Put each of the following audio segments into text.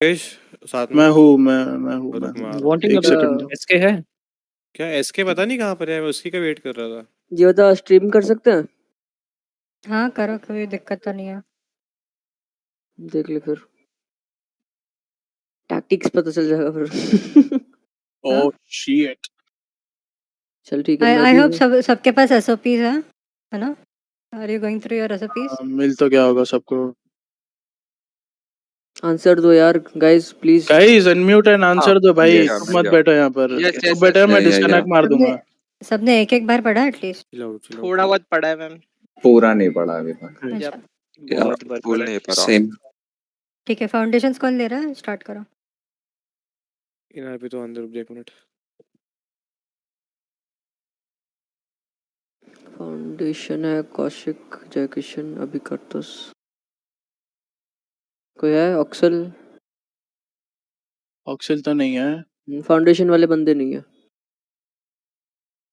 साथ में मैं हूँ। वांटिंग एक सेकंड एसके है क्या एसके पता नहीं कहाँ पर है, मैं उसी का वेट कर रहा था। जी बता, स्ट्रीम कर सकते हैं? हाँ करो, कोई दिक्कत तो नहीं है। देख ले फिर, टैक्टिक्स पता चल जाएगा फिर। Oh shit. चल ठीक है, मैं आई भी होप सबके पास एसओपीज है ना? Are you going through your SOPs? मिल तो क्या होगा सबको। आंसर दो यार guys please. Guys unmute and answer दो भाई, yes, चुप मत बैठो यहाँ पर। चुप बैठे मैं yeah, डिस्कनेक्ट मार दूंगा। सबने एक बार पढ़ा एटलीस्ट? थोड़ा बहुत पढ़ा है मैम। पूरा नहीं पढ़ा अभी तक। अच्छा बहुत बार फुल पढ़ा नहीं है। पढ़ा। सेम। ठीक है, फाउंडेशंस कौन ले रहा है? स्टार्ट करो। यहाँ पे तो अंदर रुक जा एक मिनट। फाउंडेशन है कौशिक, जयकिशन, अभिकर्तुस। कोई है? ऑक्सल? ऑक्सिल तो नहीं है। फाउंडेशन वाले बंदे नहीं है।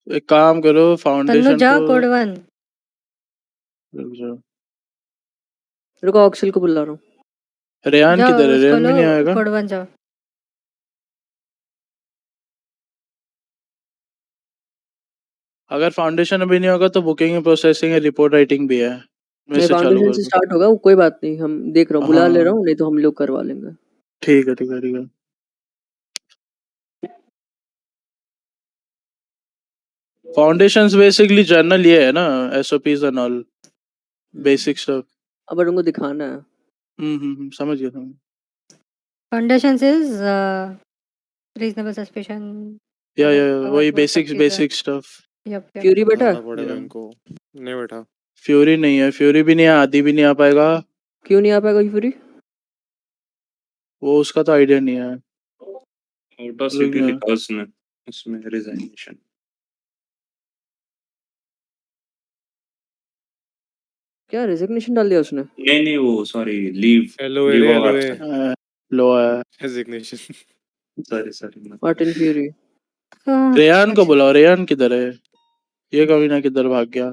एक काम करो तन्नू फाउंडेशन जा को। कोड 1। रुक जाओ। रुको, ऑक्सल को बुला रहा हूँ। रेयान जाओ किधर है? उसको रेयान भी लो, नहीं आएगा। कोड 1 जाओ। अगर फाउंडेशन अभी नहीं होगा तो बुकिंग प्रोसेसिंग है, रिपोर्ट राइटिंग भी है। मैं नहीं, इसे चालू फाउंडेशन कर से दूं। स्टार्ट होगा वो, कोई बात नहीं, हम देख रहा हूँ, बुला ले हाँ रहा हूँ, नहीं तो हम लोग करवा लेंगे। ठीक है ठीक है ठीक है। फाउंडेशंस बेसिकली जर्नल ये है ना, SOPs and all basic stuff. अब उनको दिखाना है। समझ गया समझ। Foundations is reasonable suspicion. या वही बेसिक स्टफ। यप फ्यूरी बेटा? आना पड़ेगा Yeah. इनको। नहीं बेटा। फ्यूरी नहीं है, फ्यूरी भी नहीं है, आदि भी नहीं आ पाएगा। क्यों नहीं आ पाएगा फ्यूरी? वो उसका तो आइडिया नहीं है। आउट ऑफ सिटी लिखा उसने, उसमें रिजाइनेशन। क्या रेजिग्नेशन डाल दिया उसने? नहीं वो sorry leave LOA leave of LOA absence. लो है। Resignation. Sorry what in fury? Ryan को बुलाओ। रेयान किधर है? ये कभी ना किधर भाग गया।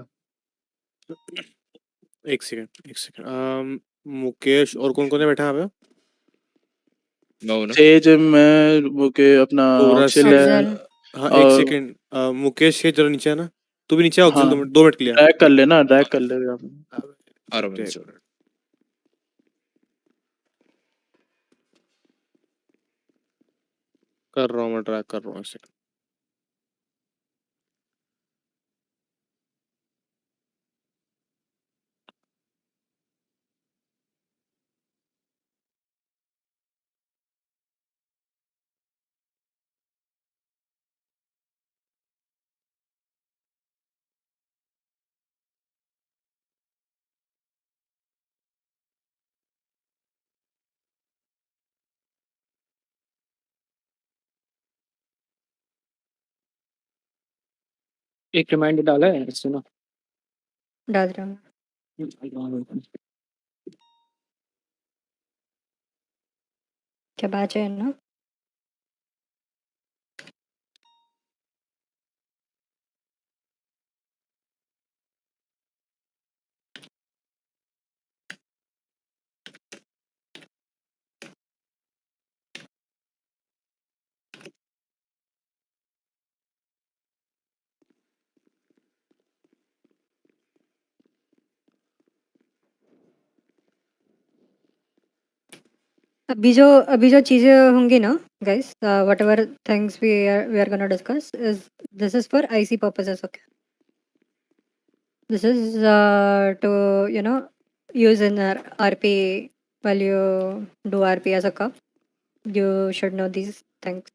एक सेकंड। मुकेश और कौन कौन है बैठा यहाँ पे? सेज में बुके अपना ऑक्सिल है। हाँ एक सेकंड। मुकेश है जरा नीचे है ना? तू भी नीचे आ ऑक्सिल। हाँ। 2 मिनट के लिए। ड्रैग कर लेना, ड्रैग कर ले। कर रहा हूँ मैं, ट्रैक कर रहा हूँ इसे। एक रिमाइंडर डाला है सुनो। डाल रहा हूँ। क्या बात है ना? अभी जो चीजें होंगी ना guys, whatever things we are gonna discuss is this is for IC purposes. Okay, this is to use in RP while you do RP as a cop. You should know these things.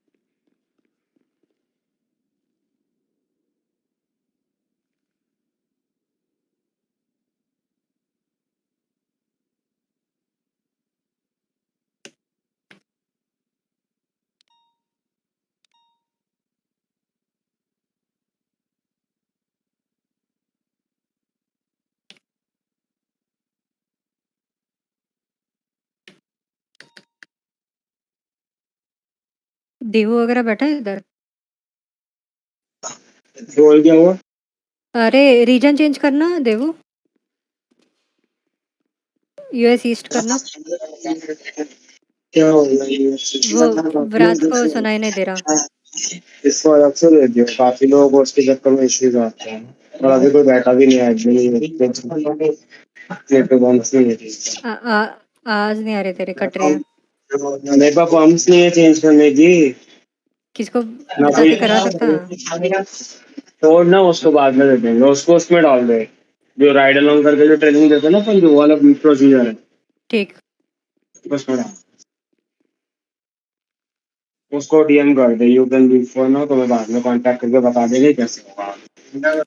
देवू वगैरह बैठा है इधर? Role क्या हुआ? अरे reason change करना देवू, US east करना। वो रात को सुनाई नहीं दे रहा। इसको अलग से दे दियो, काफी लोगों को उसके चक्कर में इश्यूज आते हैं और अभी कोई बैठा भी नहीं है तो बम्स नहीं है। आवाज नहीं आ रही तेरी, कट रही है। मेरे पास बम्स नहीं है चेंज करने की। किसको बता के करवा सकता? छोड़ना उसको, बाद में दे देंगे उसको, उसमें डाल दे जो राइड अलोंग करके जो ट्रेनिंग देते हैं ना अपन, जो वाला प्रोसीजर है ठीक। उसमें डाल, उसको डीएम कर दे, यू कैन बी फोन हो, तो मैं बाद में कांटेक्ट करके बता देंगे कैसे होगा।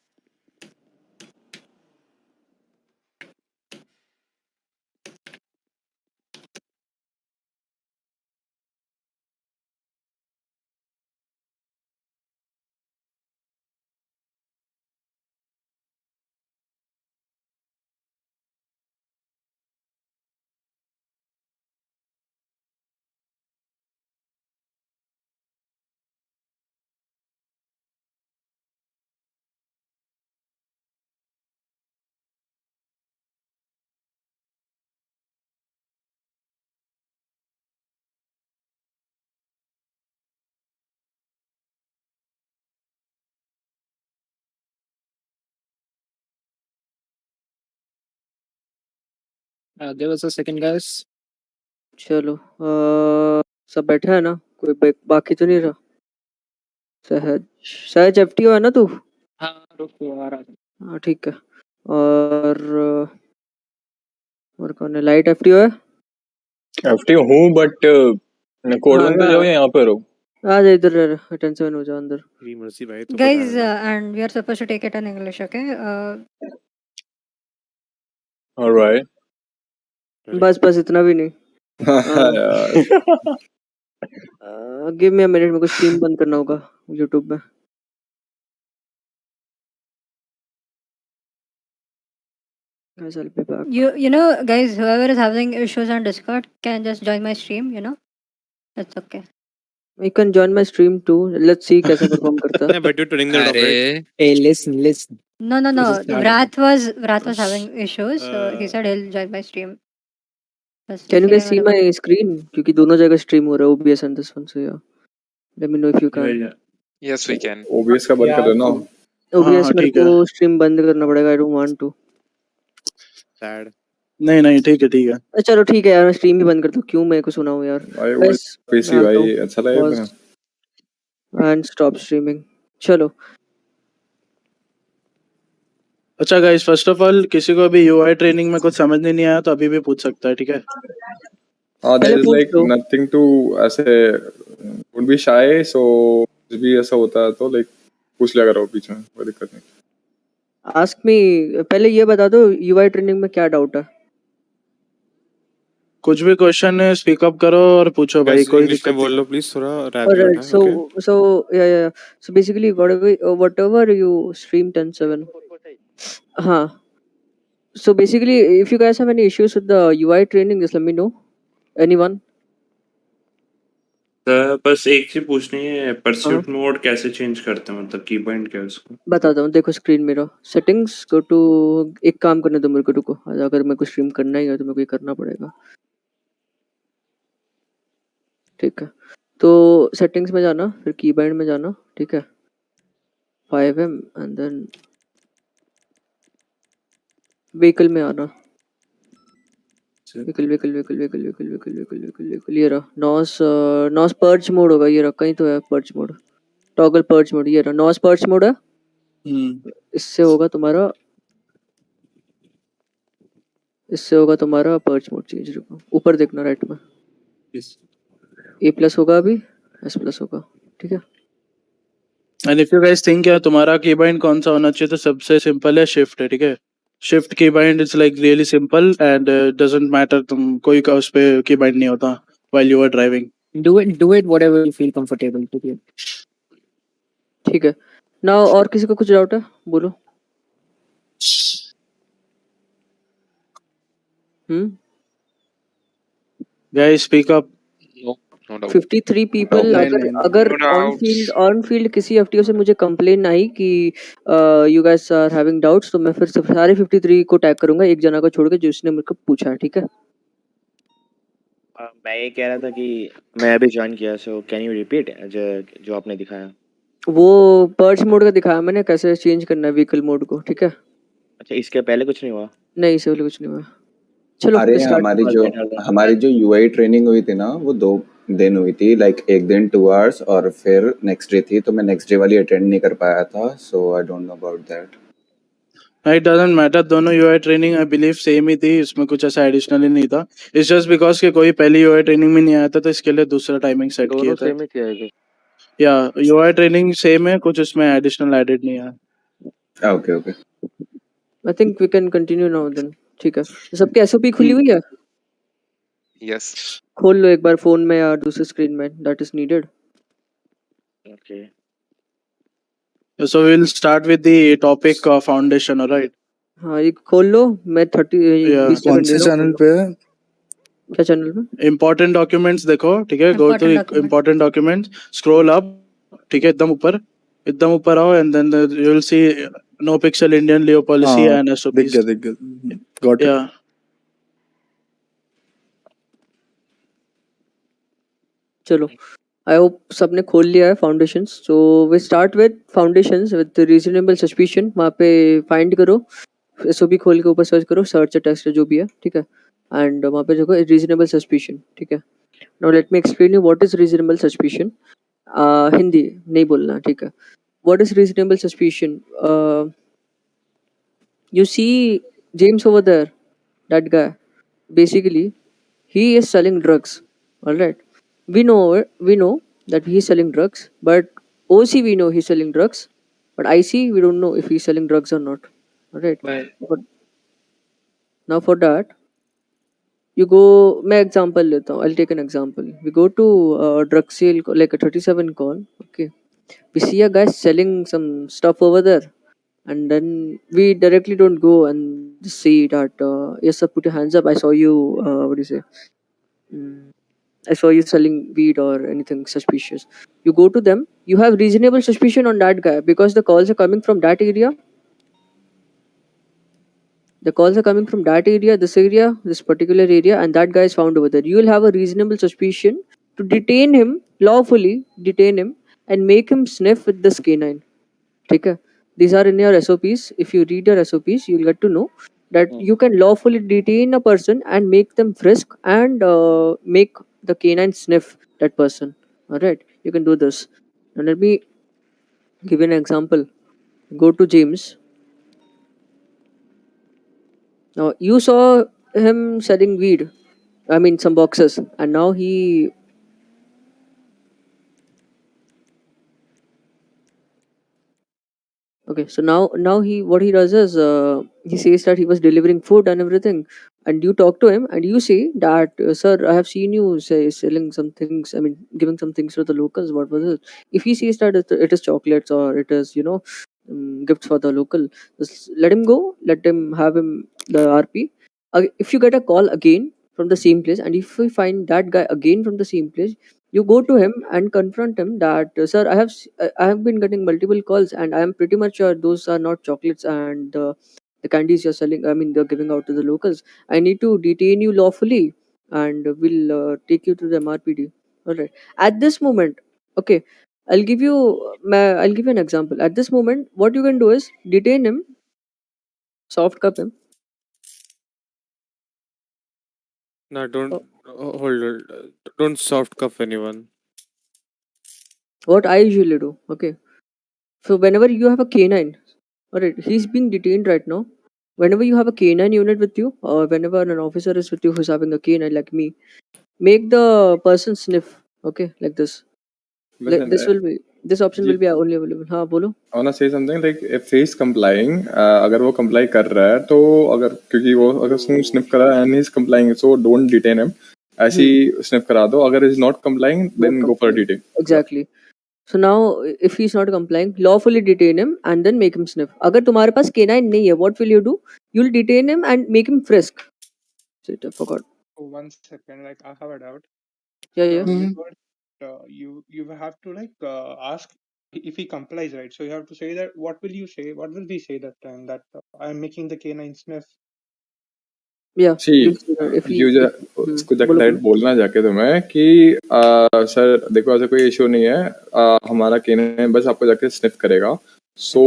Give us a second, guys. चलो सब बैठा है ना? कोई बाकी तो नहीं रहा? सहज, सहज एफटीओ है ना तू? हाँ रुक आ रहा। हाँ ठीक है। और कौन है? लाइट एफटीओ है? एफटीओ हूँ बट कोड वन पे जाओ या यहाँ पे रहो? आ जा इधर, 10-7 हो जा अंदर। तेरी मर्जी भाई, तो Guys, and we are supposed to take it in English, okay? Alright. बस इतना भी नहीं। गिव मी अ मिनट, मेरे को स्ट्रीम बंद करना होगा यूट्यूब में। Guys, I'll be back. You know, guys, whoever is having issues on Discord can just join my stream, you know? That's okay. You can join my stream too. Let's see कैसे perform करता है। Yeah, but you're turning that off, right? Hey, listen. No. This is not- Vrat was having issues, so he said he'll join my stream. बस Can you guys see इसीलिए my screen? क्योंकि दोनों जगह stream हो रहा है, OBS and this one, so yeah. Let me know if you can. Yeah. Yes, we can. OBS का बंद कर देना। हाँ, OBS मेरे ठीक है। को stream बंद करना पड़ेगा। I don't want to. Sad. नहीं ठीक है। चलो ठीक है यार, मैं stream ही बंद करता हूँ। क्यों मैं को सुनाऊँ यार? भाई वो Guys, पीसी मैं भाई आता हूँ। अच्छा लगेगा। Pause and stop streaming. चलो। अच्छा गाइस, फर्स्ट ऑफ ऑल किसी को अभी यूआई ट्रेनिंग में कुछ समझ नहीं आया तो अभी भी पूछ सकता है, ठीक है? देयर पहले इज पूछ लाइक लो। नथिंग टू ऐसे डोंट बी शाय, सो कुछ भी ऐसा होता है तो लाइक पूछ लिया करो बीच में, कोई दिक्कत नहीं। Ask me, पहले ये बता दो UI ट्रेनिंग में क्या डाउट है? कुछ भी क्वेश्चन है स्पीक अप करो और पूछो भाई, Guys, कोई English दिक्कत में बोल नहीं। लो please, थोड़ा rap Alright, करना है, okay? so basically whatever you stream 10/7. हाँ. So basically, if you guys have any issues with the UI training, just let me know. Anyone? तो बस एक चीज पूछनी है, परस्यूट मोड कैसे चेंज करते हैं, मतलब की पॉइंट क्या है उसको? बताता हूँ, देखो स्क्रीन मेरा सेटिंग्स, गो टू, एक काम करने दो मेरे को, रुको। अगर मेरे को स्ट्रीम करना ही है तो मेरे को ये करना पड़ेगा, ठीक है? तो सेटिंग्स में जाना, फिर कीबोर्ड में जाना, ठीक है? 5M एंड देन व्हीकल में आना। व्हीकल ये रहा नॉस पर्च मोड होगा, ये रहा, कहीं तो है perch mode, toggle perch mode, ये रहा नॉस पर्च मोड है। इससे होगा तुम्हारा पर्च मोड चेंज। रुको ऊपर देखना, राइट में A+ होगा, अभी S+ होगा, ठीक है? And if you guys think यार तुम्हारा कीबाइंड कौन सा होना चाहिए, तो सबसे सिंपल है शिफ्ट है, ठीक है? Shift keybind is like really simple and doesn't matter, तुम कोई का उस पे कीबाइंड नहीं होता while you are driving. Do it whatever you feel comfortable to do. ठीक है ना? और किसी को कुछ डाउट है बोलो। Guys speak up. No doubt. 53 people. अगर ऑन फील्ड किसी एफटीओ से मुझे कंप्लेन आई कि you guys are having doubts, तो मैं फिर से सारे 53 को टैग करूंगा, एक जना को छोड़ के जिसने मेरे को पूछा है, ठीक है? मैं ये कह रहा था कि मैं अभी ज्वाइन किया, सो कैन यू रिपीट जो आपने दिखाया? वो पर्च मोड का दिखाया मैंने, कैसे चेंज करना है व्हीकल मोड को, ठीक है? अच्छा, इसके पहले कुछ नहीं हुआ? नहीं, इससे पहले कुछ नहीं हुआ। चलो अरे स्टार्ट। हमारी जो यूआई ट्रेनिंग हुई थी ना, वो 2 दिन हुई थी, लाइक एक दिन 2 आवर्स और फिर नेक्स्ट डे थी, तो मैं नेक्स्ट डे वाली अटेंड नहीं कर पाया था, so I don't know about that. It doesn't matter, दोनों UI training I believe same ही थी, इसमें कुछ ऐसा एडिशनली नहीं था। इट्स जस्ट बिकॉज कि कोई पहली यूआई ट्रेनिंग में नहीं आया था, तो इसके लिए दूसरा टाइमिंग सेट किए दोनों थे। सेम ही किया है? या यूआई ट्रेनिंग सेम है, कुछ उसमें एडिशनल एडेड नहीं है। Okay okay. I think we can continue now then, ठीक है? सबके एसओपी खुली हुई है? Yes. खोल लो एक बार फोन में या दूसरे स्क्रीन में, that is needed. Okay, So we'll start with the topic foundation, alright? हाँ, ये खोल लो। मैं 20 Yeah. 20 कौन सेकंड दे से रहा हूँ, चैनल खोल लो। पे है? क्या चैनल पे? Important documents देखो, ठीक है? Go to Important document. important documents, scroll up, ठीक है? एकदम ऊपर आओ, and then you will see no pixel Indian Leo policy हाँ, and दिख SOPs. गया गॉट इट। Yeah. चलो, आई होप सबने खोल लिया है foundations. So we start with foundations with reasonable suspicion. वहाँ पे फाइंड करो, एसओपी खोल के ऊपर सर्च करो, सर्च टेक्स्ट जो भी है, ठीक है? एंड वहाँ पे देखो रीजनेबल सस्पिशन, ठीक है? Now let me explain you what is reasonable suspicion. Hindi नहीं बोलना, ठीक है? What is reasonable suspicion? You see James over there, that guy. Basically, he is selling drugs. All right, we know that he's selling drugs, but OC we know he's selling drugs, but IC we don't know if he's selling drugs or not. All right, but now for that you go. मैं example लेता हूँ. I'll take an example. We go to drug sale like a 37 call. Okay, we see a guy selling some stuff over there, and then we directly don't go and just see that yes sir, put your hands up, I saw you, what do you say, mm, I saw you selling weed or anything suspicious. You go to them, you have reasonable suspicion on that guy because the calls are coming from that area. The calls are coming from that area, this particular area, and that guy is found over there. You will have a reasonable suspicion to detain him, lawfully detain him, and make him sniff with this canine. Okay, these are in your SOPs. If you read your SOPs, you'll get to know that you can lawfully detain a person and make them frisk and make the canine sniff that person. All right, you can do this. Now let me give you an example. Go to James. Now you saw him selling weed. I mean some boxes, and now he. Okay, so now he, what he does is he says that he was delivering food and everything, and you talk to him and you say that sir, I have seen you say selling some things. I mean, giving some things to the locals. What was it? If he says that it is chocolates or it is gifts for the local, just let him go. Let him have him the RP. If you get a call again from the same place, and if we find that guy again from the same place, you go to him and confront him that sir, I have been getting multiple calls and I am pretty much sure those are not chocolates and the candies you're selling, I mean they're giving out to the locals. I need to detain you lawfully and will take you to the MRPD. All right, at this moment, okay, I'll give you an example. At this moment what you can do is detain him, soft cup him. No, don't Oh, hold. Don't soft cuff anyone. what I usually do, okay, so whenever you have a canine, all right, he's being detained right now. Whenever you have a canine unit with you, or whenever an officer is with you who's having a canine like me, make the person sniff. Okay, like this. Listen, This option will be only available. हाँ बोलो. I wanna say something like if he's complying, अगर वो comply कर रहा है तो अगर क्योंकि वो अगर उसने sniff करा and he's complying, so don't detain him. ऐसे ही sniff करा दो. अगर he's not complying, then go for a detain. Exactly. So now, if he's not complying, lawfully detain him and then make him sniff. अगर तुम्हारे पास canine नहीं है, what will you do? You'll detain him and make him frisk. Shit, I forgot. Oh, 1 second, like I have a doubt. Yeah, yeah. You got, you have to ask if he complies, right? So you have to say that. What will you say? What will we say that time? That I am making the canine sniff. Yeah, See, you'll see that if you he. उसको जाके बोलो direct बोलो. बोलना जाके तुम्हें कि sir देखो ऐसा कोई इशू नहीं है, हमारा केनन बस आपको जाके स्निफ करेगा. सो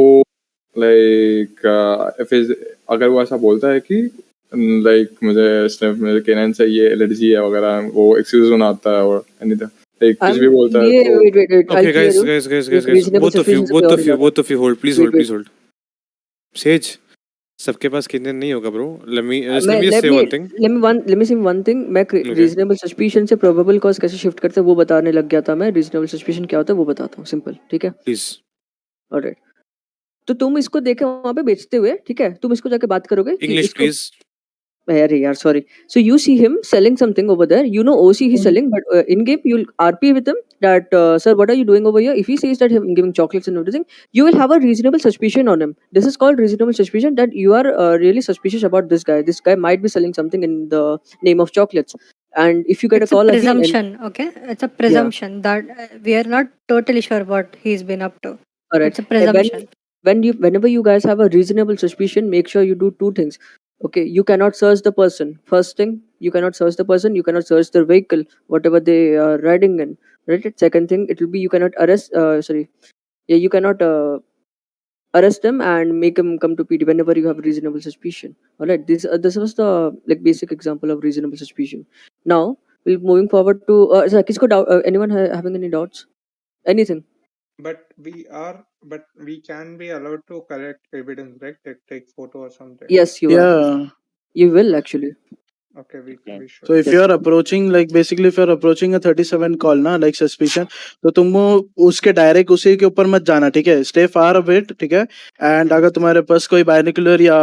लाइक इफ इज अगर वो ऐसा बोलता है कि लाइक मुझे केनन से ये एलर्जी है वगैरह, वो एक्सक्यूज बनाता है और एनीथिंग लाइक कुछ भी बोलता है ये तो wait. I'll Okay, clear guys, you. guys, guys, ये guys, guys. reasonable Both of you, suspicion से both और of ही you, ज्यादा. both of you, hold. Please Wait, hold, wait. please hold. Sage, सबके पास केनन नहीं होगा, bro. Let me just मैं let me just let say me one thing. let me say one thing. मैं Okay. reasonable suspicion से probable cause कैसे shift करते हैं वो बताने लग गया था. मैं reasonable suspicion क्या होता है वो बताता हूँ. Simple, ठीक है? Please. Alright. तो तुम इसको देखे वहां पे बेचते हुए, ठीक है? तुम इसको जाके बात करोगे कि English, इसको. please. अरे यार, sorry. So you see him selling something over there. You know OC he's selling, but in game you'll RP with him that sir, what are you doing over here? If he says that him giving chocolates and everything, you will have a reasonable suspicion on him. This is called reasonable suspicion that you are really suspicious about this guy. This guy might be selling something in the name of chocolates. And if you get It's a a call again, and presumption, okay? It's a yeah, presumption that we are not totally sure what he's been up to. all right. It's a presumption. Whenever you guys have a reasonable suspicion, make sure you do two things. Okay, you cannot search the person. First thing, you cannot search the person. You cannot search their vehicle, whatever they are riding in. Right. Second thing, it will be you cannot arrest. Sorry, yeah, you cannot arrest them and make them come to PD whenever you have reasonable suspicion. All right. This was the like basic example of reasonable suspicion. Now we're moving forward to. Sir, kisko doubt? Anyone having any doubts? Anything? But we can be allowed to collect evidence, right? Take photo or something. Yes, you are. Yeah. You will actually. Okay, we should. So if Yes. you are approaching like basically if you are approaching a 37 call ना like suspicion, तो तुम वो उसके direct उसी के ऊपर मत जाना, ठीक है? Stay far a bit, ठीक है? And अगर तुम्हारे पास कोई बायनिकुलर या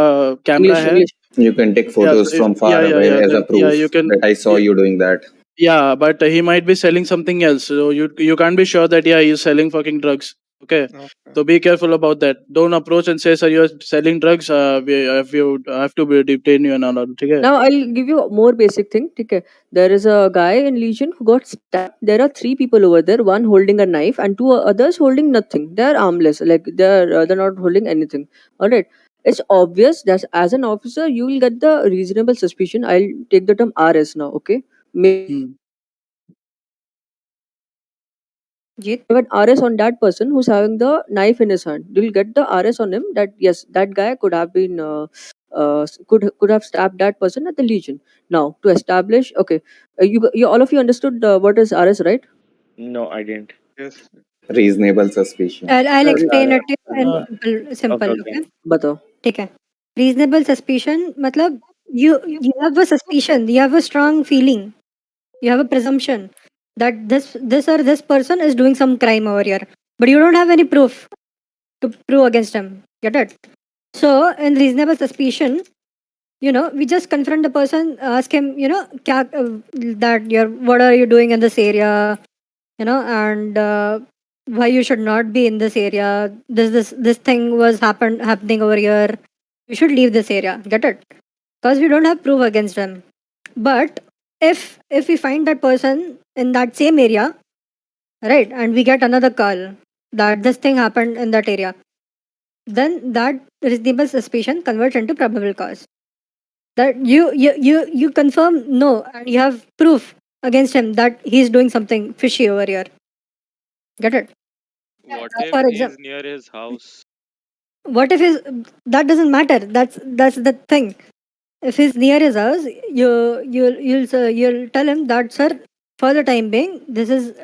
कैमरा English, है, English. You can take yeah, photos so from far away as a then proof you can, that I saw you doing that. yeah, but he might be selling something else, so you can't be sure that yeah he's selling fucking drugs, okay? Okay. So be careful about that. Don't approach and say sir you're selling drugs, I have to detain you and all, ठीक है? Now I'll give you a more basic thing. Okay, there is a guy in Legion who got stabbed. There are three people over there. One holding a knife and two others holding nothing. They're armless. Like they're not holding anything. All right. It's obvious that as an officer you will get the reasonable suspicion. I'll take the term RS now. Okay. Jeet? Have an RS on that person who's having the knife in his hand. You'll get the RS on him that yes, that guy could have been could have stabbed that person at the Legion. Now to establish, okay, you all of you understood what is RS, right? No, I didn't. Yes. Reasonable suspicion. I'll explain it to you in Okay, simple, okay. okay? बताओ. ठीक है. Reasonable suspicion मतलब you have a suspicion, you have a strong feeling, you have a presumption that this person is doing some crime over here, but you don't have any proof to prove against him. Get it? So in reasonable suspicion, we just confront the person, ask him, that what are you doing in this area, and why you should not be in this area. This thing was happening over here. You should leave this area. Get it? Because we don't have proof against them. But if we find that person in that same area, right, and we get another call that this thing happened in that area, then that reasonable suspicion converts into probable cause. That you confirm no, and you have proof against him that he's doing something fishy over here. Get it? What For if example, he's near his house? what if that doesn't matter? That's the thing. If he's near his house, you'll tell him that sir, for the time being, this is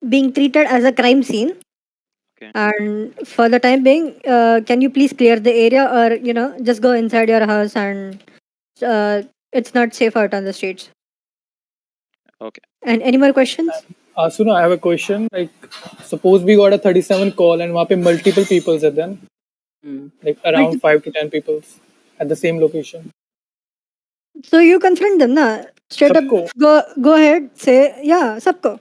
being treated as a crime scene. Okay. And for the time being, can you please clear the area, or just go inside your house, and it's not safe out on the streets. Okay. And any more questions? Suno, I have a question. Like, suppose we got a 37 call and वहाँ पे multiple people are then, like around 5 to 10 people at the same location. So you confront them, na? Straight up, go ahead, say, yeah, सबको.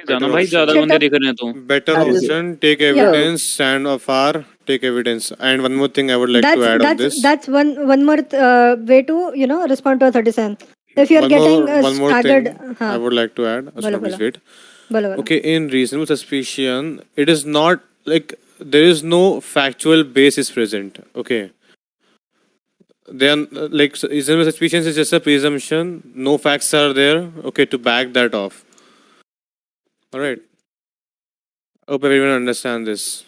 जाना भाई, ज्यादा बंदे दिख रहे हैं तो. Better option, take evidence, stand afar, take evidence. And one more thing I would like to add on this. That's one more way to respond to a 37. If you're getting one more staggered, thing I would like to add. Bolo, Please bolo. wait. Bolo, bolo. Okay, in reasonable suspicion, it is not like there is no factual basis present. Okay, they are like reasonable suspicions is just a presumption. No facts are there. Okay, to back that off. All right. Hope everyone understand this.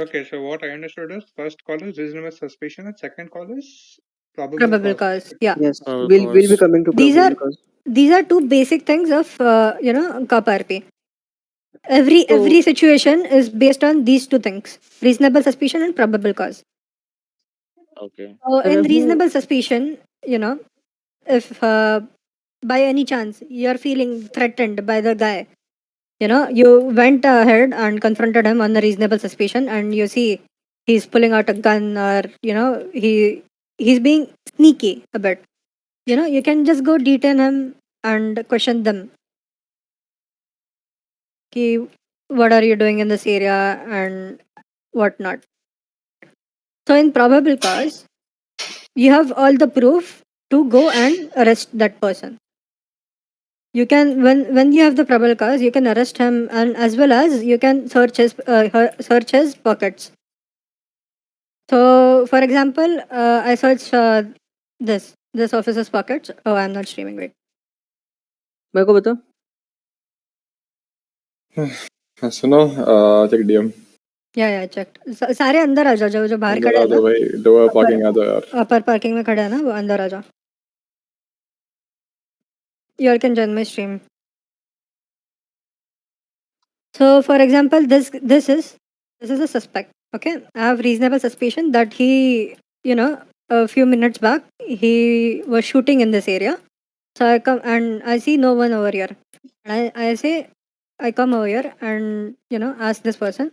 Okay, so what I understood is first call is reasonable suspicion and second call is probable Probable cause. cause. Yeah. Yes, Probable we'll be cause. coming to These probable are cause. these are two basic things of COP RP. Every So situation is based on these two things: reasonable suspicion and probable cause. Okay. So and in have you reasonable suspicion, if by any chance you're feeling threatened by the guy, you went ahead and confronted him on the reasonable suspicion, and you see he's pulling out a gun, or he's being sneaky a bit. You can just go detain him and question them. Ki, what are you doing in this area and whatnot. So in probable cause, you have all the proof to go and arrest that person. You can, when you have the probable cause, you can arrest him, and as well as you can search his pockets. So, for example, I search this officer's pockets. Oh, I'm not streaming. Wait. मेरे को बता सुनो check DM या checked. सारे अंदर आ जाओ, जो बाहर अंदर खड़े आ हैं ना, जाओ भाई लोअर पार्किंग आ जाओ यार अपर पार्किंग में खड़े हैं ना, वो अंदर आ जाओ. You all can join my stream. So, for example, this is a suspect. Okay, I have reasonable suspicion that he, a few minutes back, he was shooting in this area. So I come and I see no one over here. And I say, I come over here and ask this person,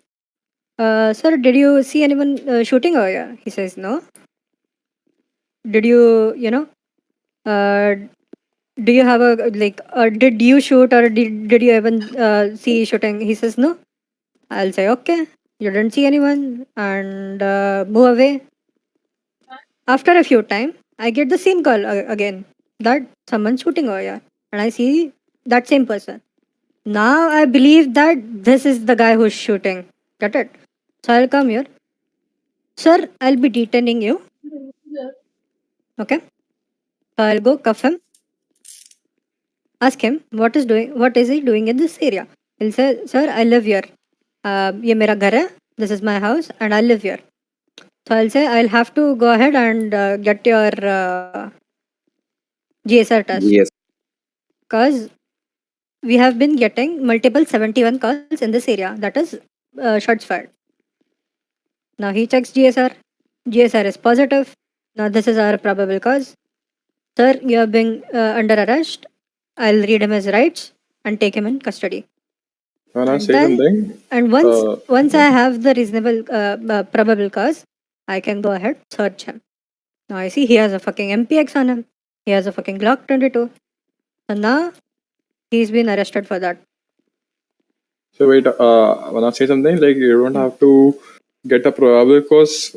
sir, did you see anyone shooting over here? He says no. Did you, uh, do you have a like? Did you shoot, or did you even see shooting? He says no. I'll say, okay, you didn't see anyone, and move away. After a few time, I get the same call again that someone's shooting over here, and I see that same person. Now I believe that this is the guy who's shooting. Get it? So I'll come here. Sir, I'll be detaining you. Okay? So I'll go cuff him. Ask him what is he doing in this area. He'll say, sir, I live here. ये मेरा घर है. This is my house and I live here. So I'll say I'll have to go ahead and get your GSR test. Yes. Because we have been getting multiple 71 calls in this area. That is shots fired. Now he checks GSR. GSR is positive. Now this is our probable cause. Sir, you are being under arrest. I'll read him his rights and take him in custody. when I And say then, something and once I have the reasonable probable cause, I can go ahead search him. Now I see he has a fucking MPX on him. He has a fucking Glock 22. So now he's been arrested for that. so wait when I say something like you don't have to get a probable cause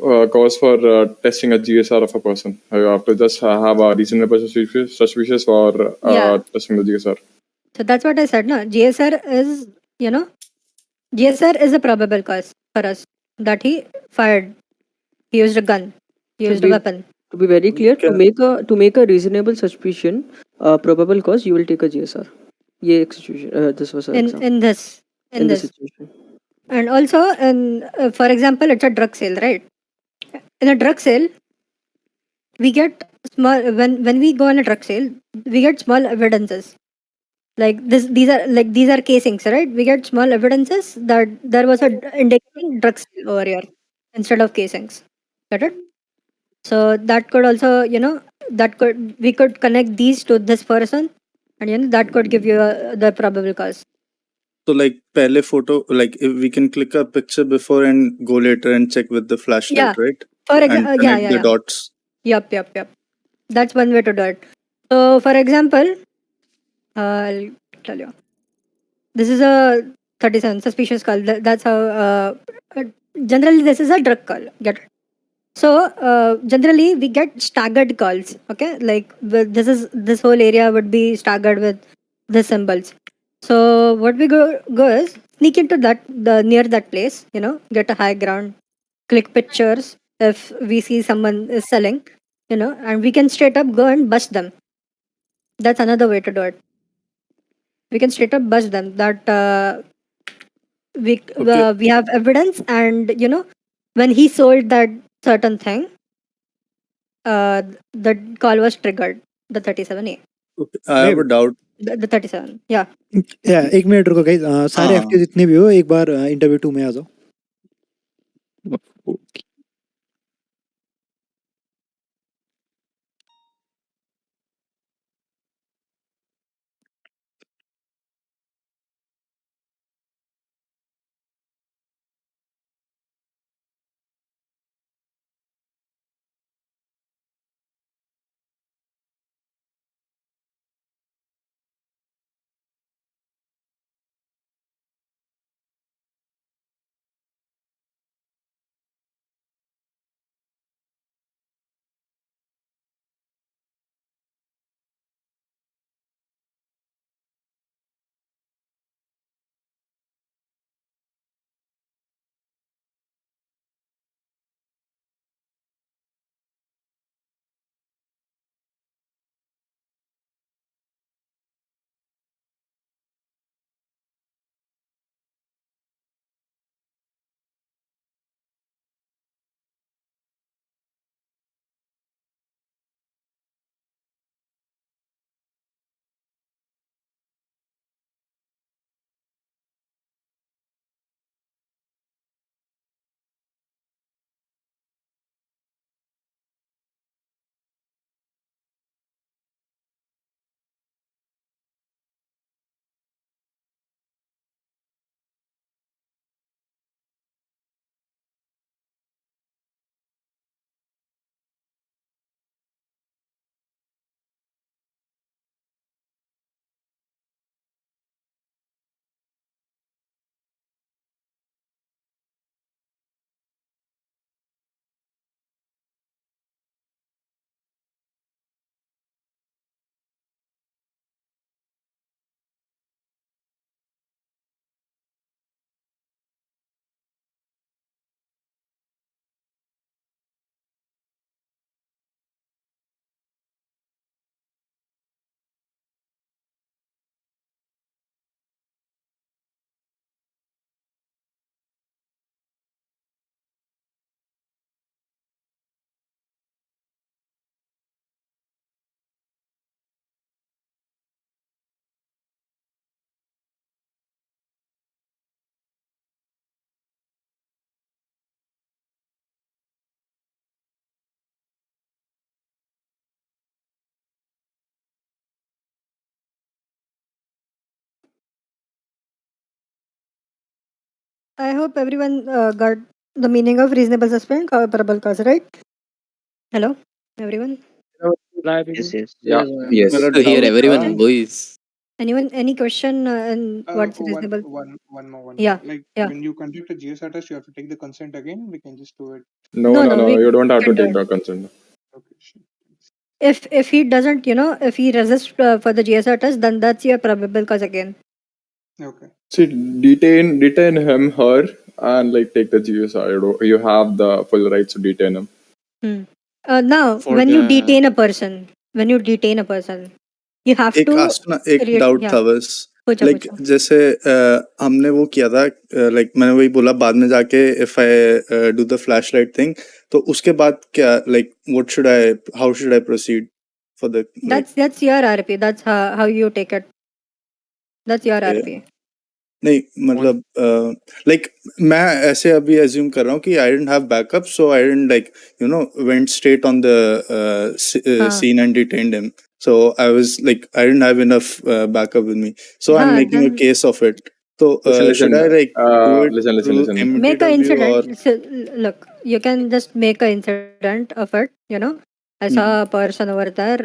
for testing a GSR of a person. You have to just have a reasonable suspicious for Yeah. testing the GSR. So that's what I said. No, GSR is, GSR is a probable cause for us that he fired. He used a gun. He to used a be weapon. to be very clear, to make a reasonable suspicion, probable cause, you will take a GSR. ये एक situation. This was an example. In this. In this situation. And also, for example, it's a drug sale, right? In a drug sale, we get small when we go on a drug sale, we get small evidences. Like this, these are casings, right? We get small evidences that there was a indicating drug sale over here instead of casings. Get it? So that could also, we could connect these to this person, and that could give you the probable cause. So like pehle photo, like if we can click a picture before and go later and check with the flashlight, Yeah. right? For And example, connect the yeah. dots. Yep. That's one way to do it. So, for example, I'll tell you. This is a 37 suspicious call. That's how. Generally, this is a drug call. Get it? So, generally, we get staggered calls. Okay, like this whole area would be staggered with the symbols. So, what we go is sneak into the near that place. Get a high ground, click pictures, if we see someone is selling, and we can straight up go and bust them. That's another way to do it. We can straight up bust them. That Okay. we have evidence, and when he sold that certain thing, the call was triggered. The 37A. Okay. I have a doubt. The 37. Yeah. या एक minute रुको guys सारे हाँ एफके जितने भी हो एक बार interview 2 में आ जाओ I hope everyone got the meaning of reasonable suspicion, probable cause, right? Hello, everyone. Yes, yes. Yeah. मेरा Yes. To hear डाउट था everyone, boys. Anyone, any question and what's reasonable? One more. Yeah, Like yeah. when you conduct a GSR test, you have to take the consent again. We can just do it. No, No, no, no, no. we You don't have to can do take it. the consent. Okay, sure. If he doesn't, if he resists for the GSR test, then that's your probable cause again. Okay. See, detain him, her, and like take the GSI. You have the full rights to detain him. Now, For when you the detain a person, you have एक to आसना एक create. Doubt Yeah, था बस पूछो like पूछो. जैसे हमने वो किया था लाइक मैंने वही बोला बाद में जाके if I do the flash light thing तो उसके बाद क्या like what should I how should I proceed for the like That's your RP. That's how you take it. That's your RP. नहीं one मतलब लाइक मैं ऐसे अभी assume कर रहा हूँ कि I didn't have backup so I didn't like you know went straight on the हाँ, scene and detained him so I was like I didn't have enough backup with me so I'm हाँ. making a Then case of it so Listen, should listen, I like do it listen, through listen. make a MTW or incident. So, look, you can just make a incident of it. I saw Mhm. a person over there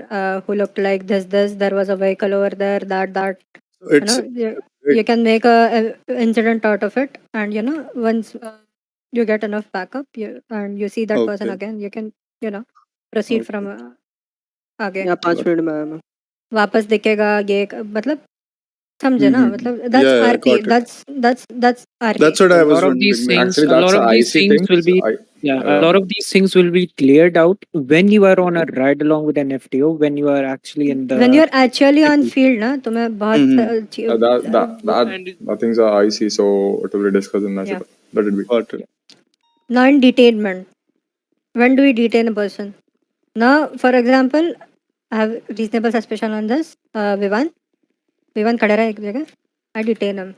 who looked like this. There was a vehicle over there. That. So it's You can make a incident out of it, and once you get enough backup, and you see that person okay again, you can proceed from okay आगे. Yeah, 5 got minute में आया मैं. वापस दिखेगा ये मतलब समझे ना मतलब that's Yeah, RP got it. that's RP. That's what A I was lot of these wondering. things, Actually, a that's lot the of these icy things will things. be, yeah, a lot of these things will be cleared out when you are on a ride along with an FTO, when you are actually in When the you're actually on city. field ना तुम्हें बहुत The things are icy, so it will be discussed in yeah. that would be. Got it. Now in detainment, when do we detain a person? Now, for example, I have reasonable suspicion on this. Vivan खड़ा रहा है एक जगह. I detain him.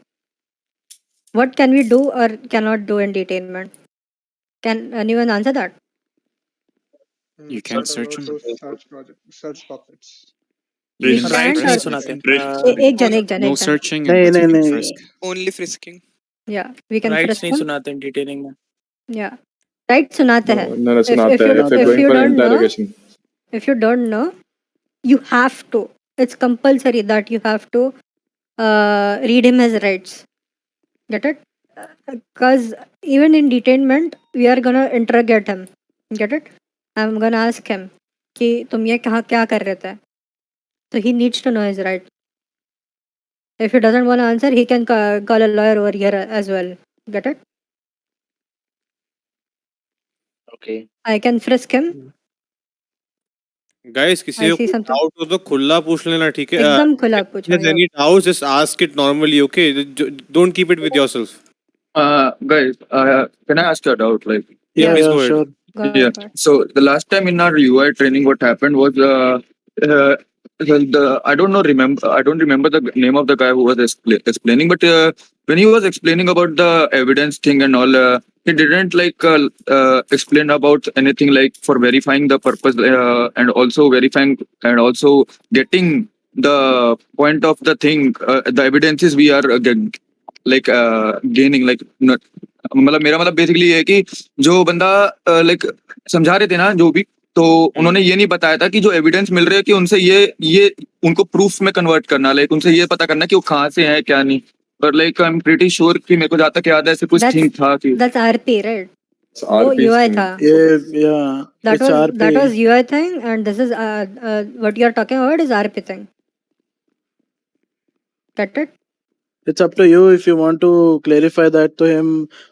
What can we do or cannot do in detainment? Can anyone answer that? You can search him. Search pockets. We Freeze. can't rights or नहीं सुनाते No searching नहीं and नहीं नहीं frisk. Only frisking yeah, we can rights frisk नहीं him. सुनाते detaining में Yeah, right सुनाते हैं. No, If you if you're if going you for don't know, interrogation. if you don't know, you have to. It's compulsory that you have to read him his rights. Get it? Because even in detainment, we are gonna interrogate him. Get it? I'm gonna ask him कि तुम ये कहाँ क्या कर रहे थे? So he needs to know his right. If he doesn't want to answer, he can call a lawyer over here as well. Get it? Okay. I can frisk him. Guys, किसी I को see कोई something. Doubt हो तो खुला पूछ लेना, ठीक है? एकदम खुला पूछो. If there's any doubts, just ask it normally, okay? Don't keep it with yourself. Guys, can I ask you a doubt? Like, Yeah, please go ahead. sure. yeah. So the last time in our UI training, what happened was I don't know remember I don't remember the name of the guy who was explaining, but when he was explaining about the evidence thing and all, he didn't explain about anything like for verifying the purpose and also verifying and also getting the point of the thing, the evidences we are gaining like. मतलब मेरा मतलब basically ये है कि जो बंदा like समझा रहे थे ना जो भी, तो उन्होंने ये नहीं बताया था कि जो एविडेंस मिल रहे हैं कि उनसे ये उनको प्रूफ में कन्वर्ट करना, लाइक उनसे ये पता करना कि वो कहाँ से है क्या नहीं. पर like I am pretty sure कि मेरे को जहाँ तक याद है ऐसे कुछ थिंग था कि That's RP, right? वो RP UI thing. था. Yeah, That it's was RP. that was UI thing, and this is what you are talking about is RP thing. Get it? It's up to you if you want to clarify that to him.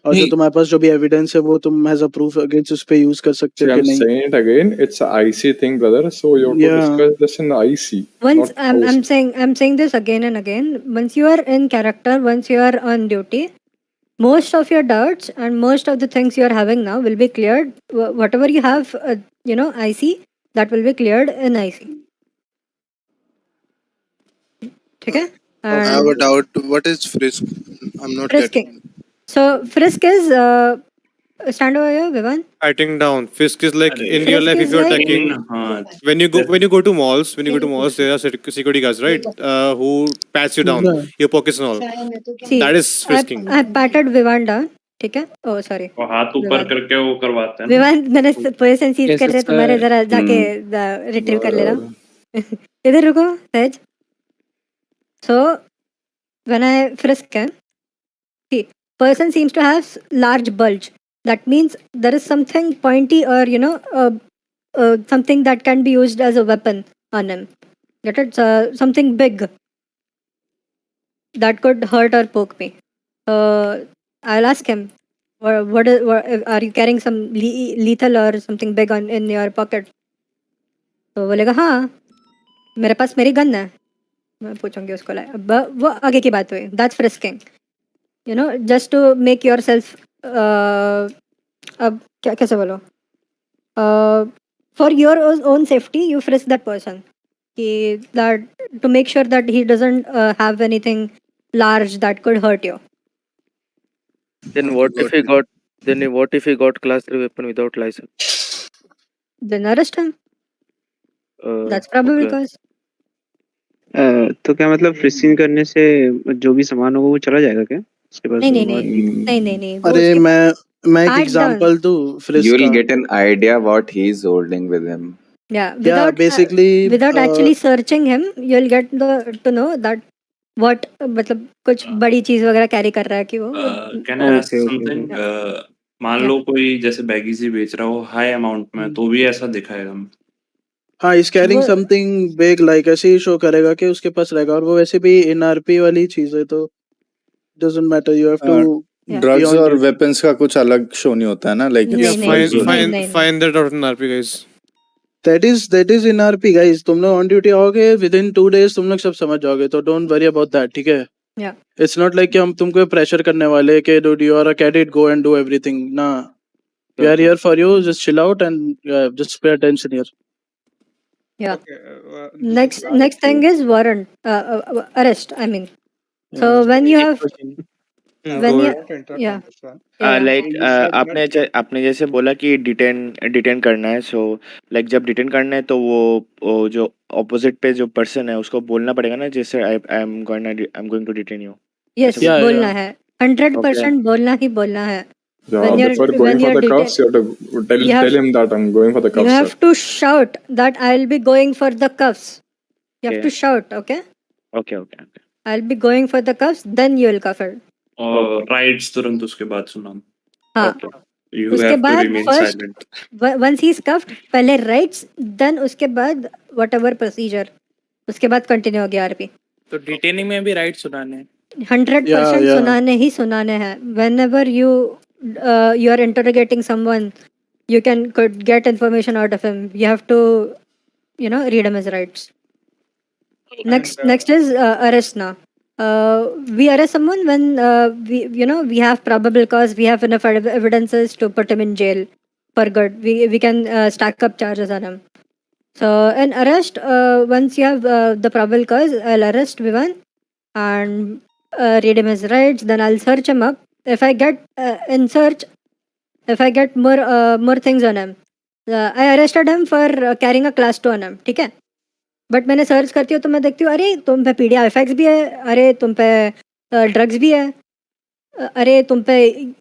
और जो नहीं. तुम्हारे पास जो भी evidence है वो तुम as a proof against उस पे use कर सकते See, हो कि I'm नहीं. saying it again. It's an icy thing, brother. So you have to Yeah. discuss this in icy, Once not OC. I'm saying this again and again. Once you are in character, once you are on duty, most of your doubts and most of the things you are having now will be cleared. Whatever you have, IC, that will be cleared in IC. Okay? I have a doubt. What is frisk? I'm not Frisking. getting. So frisk is stand over here, Vivan. Patting down. Frisk is like in real Frisk life if is you're like attacking. When you go to malls, there are security guards, right? Who pats you down, Yeah. your pockets and all. See, That is frisking. I patted Vivan down. ठीक है? Oh sorry. वो हाथ ऊपर विवान करके वो करवाते हैं ना. विवान मैंने पोजीशन सीज Yes, कर रहे it's तुम्हारे जरा जाके रिट्रीव कर लेना. इधर रुको सहज. So when I frisk him, see, person seems to have large bulge. That means there is something pointy or something that can be used as a weapon on him. Get it? Something big that could hurt or poke me. I'll ask him, what are you carrying some lethal or something big in your pocket? तो बोलेगा हाँ मेरे पास मेरी gun है. मैं पूछूंगी उसको वो आगे की बात हुई. That's frisking. Just to make yourself अब कैसे बोलो, for your own safety you frisk that person that to make sure that he doesn't have anything large that could hurt you. Then what if he got class 3 weapon without license? Then arrest him. That's probably Okay. cause. तो क्या मतलब frisking करने से जो भी सामान होगा वो चला जाएगा क्या उसके पास? नहीं अरे मैं एक Pat एग्जांपल दूं फ्रिस्क You will का. get an idea what he is holding with him. Yeah, without basically without actually searching him you'll get to know that what मतलब कुछ बड़ी चीज वगैरह कैरी कर रहा है कि वो. Can I ask something? मान लो कोई जैसे बैगीज ही बेच रहा हो हाई अमाउंट में, तो भी ऐसा दिखाएगा. हाँ इज कैरिंग वो समथिंग बिग, लाइक ऐसे ही शो करेगा कि उसके पास रहेगा, और वो वैसे भी एनआरपी वाली चीज है, तो doesn't matter, you have to या बी ड्रग्स ऑन और ड्यूटी। वेपन्स का कुछ अलग शो नहीं होता है ना, लाइक Yeah, नहीं इट्स नहीं फॉर fine, नहीं ह्यूमन। नहीं fine, नहीं नहीं fine that out in RP, guys. That is NRP guys, तुम लोग ऑन ड्यूटी आओगे विद इन 2 days तुम लोग सब समझ जाओगे, तो डोंट वरी अबाउट दैट, ठीक है? या इट्स नॉट लाइक कि हम तुमको प्रेशर करने वाले कि dude you are a cadet, go and do everything ना। We are here for you, just chill out and just pay attention here. या Okay, this is next thing is warrant, arrest, I mean. So when you एक have question when I you want to interrupt yeah on this one. yeah So like you said that. आपने जैसे बोला कि detain करना है, so like जब detain करना है तो वो जो ऑपोजिट पे जो पर्सन है उसको बोलना पड़ेगा ना, जैसे I am going to detain you, yes ऐसा कुछ। या बोलना है, ओके 100% बोलना ही बोलना है Yeah, when before you're going when for you're the cuffs, you have to you have tell him that I'm going for the you cuffs, sir. have to shout that I'll be going for the cuffs. You have okay to shout, okay? Okay okay I'll be going for the cuffs, then you will cuff her. और rights तुरंत उसके बाद सुना। हाँ okay you उसके have to बाद remain first silent. once he's cuffed पहले rights, then उसके बाद whatever procedure, उसके बाद कंटिन्यू हो गया आरपी। तो डिटेनिंग में भी राइट सुनाने हैं। 100% या सुनाने ही सुनाने हैं। whenever you are interrogating someone, you could get information out of him, you have to read him his rights. Next is arrest now. We arrest someone when we have probable cause, we have enough evidences to put him in jail for good. We can stack up charges on him. So in arrest, once you have the probable cause, I'll arrest Vivan and read him his rights. Then I'll search him up. If I get in search, if I get more things on him, I arrested him for carrying a class 2 on him. ठीक है? But मैंने search करती हूँ तो मैं देखती हूँ अरे तुम पे पीडीएफएक्स भी है, अरे तुम पे ड्रग्स भी है, अरे तुम पे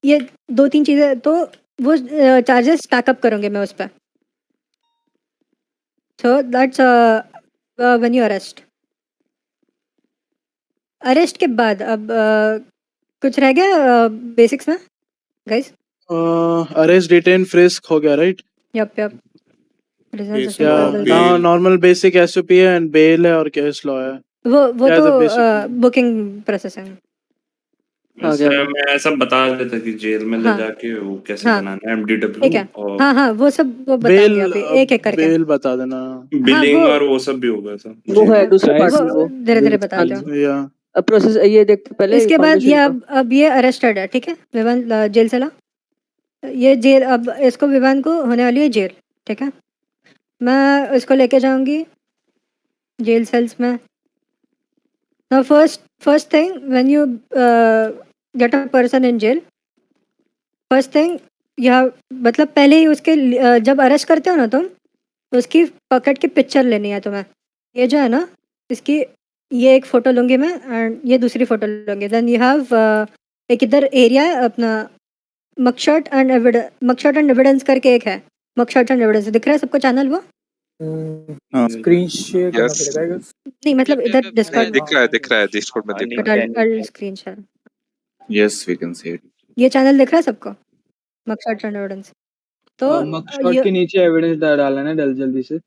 ये 2-3 चीज़ें, तो वो चार्जेस स्टैकअप करूँगी मैं उस पर। So that's when you arrest. Arrest के बाद अब कुछ रह गया बेसिक्स में गाइस? अरेस्ट, डिटेन, फ्रिस्क हो गया, right? Yup result Yes, suspend या कर दो। नाउ नॉर्मल बेसिक एसओपी है एंड बेल है और केस लॉ है। वो क्या तो द बेसिक? Booking processing. आ गया वैसे मैं। मैं ऐसा बता देता कि जेल में ले हाँ जाके वो कैसे हाँ बनाना है MDW ठीक है, और हाँ वो सब वो बताऊंगी बेल, अभी एक एक करके। बेल बता देना। हाँ बिलिंग वो और वो सब भी होगा सर वो जेल है में। दूसरे पार्ट वो में वो। धीरे धीरे बिल से बताते पहले। हो। या अब प्रोसेस ये देखते पहले इसके बाद ये फाउंडेशन का। अब ये अरेस्टेड है, ठीक है? विवान जेल से ला, ये जेल, अब इसको विवान को होने वाली है जेल, ठीक है? मैं इसको लेके जाऊंगी जेल सेल्स में। Now first thing when you get a person in jail, first thing या मतलब पहले ही उसके जब अरेस्ट करते हो ना तुम, तो उसकी पॉकेट की पिक्चर लेनी है तुम्हें। ये जो है ना, इसकी ये एक फ़ोटो लूँगी मैं एंड ये दूसरी फ़ोटो लूँगी। देन यू हैव एक इधर एरिया है अपना, मगशॉट एंड एविडेंस करके एक है। मगशॉट एंड एविडेंस दिख रहा है सबको चैनल वो? हाँ स्क्रीन शेयर करना यस पड़ेगा I guess। नहीं मतलब इधर नहीं, डिस्कॉर्ड में, दिख रहा है डिस्कॉर्ड में दिख बट रहा है। I screen share. Yes we can see it. ये चैनल दिख रहा है सबको, मगशॉट एंड एविडेंस? तो मगशॉट ये के नीचे एविडेंस डालना है ना जल्दी से।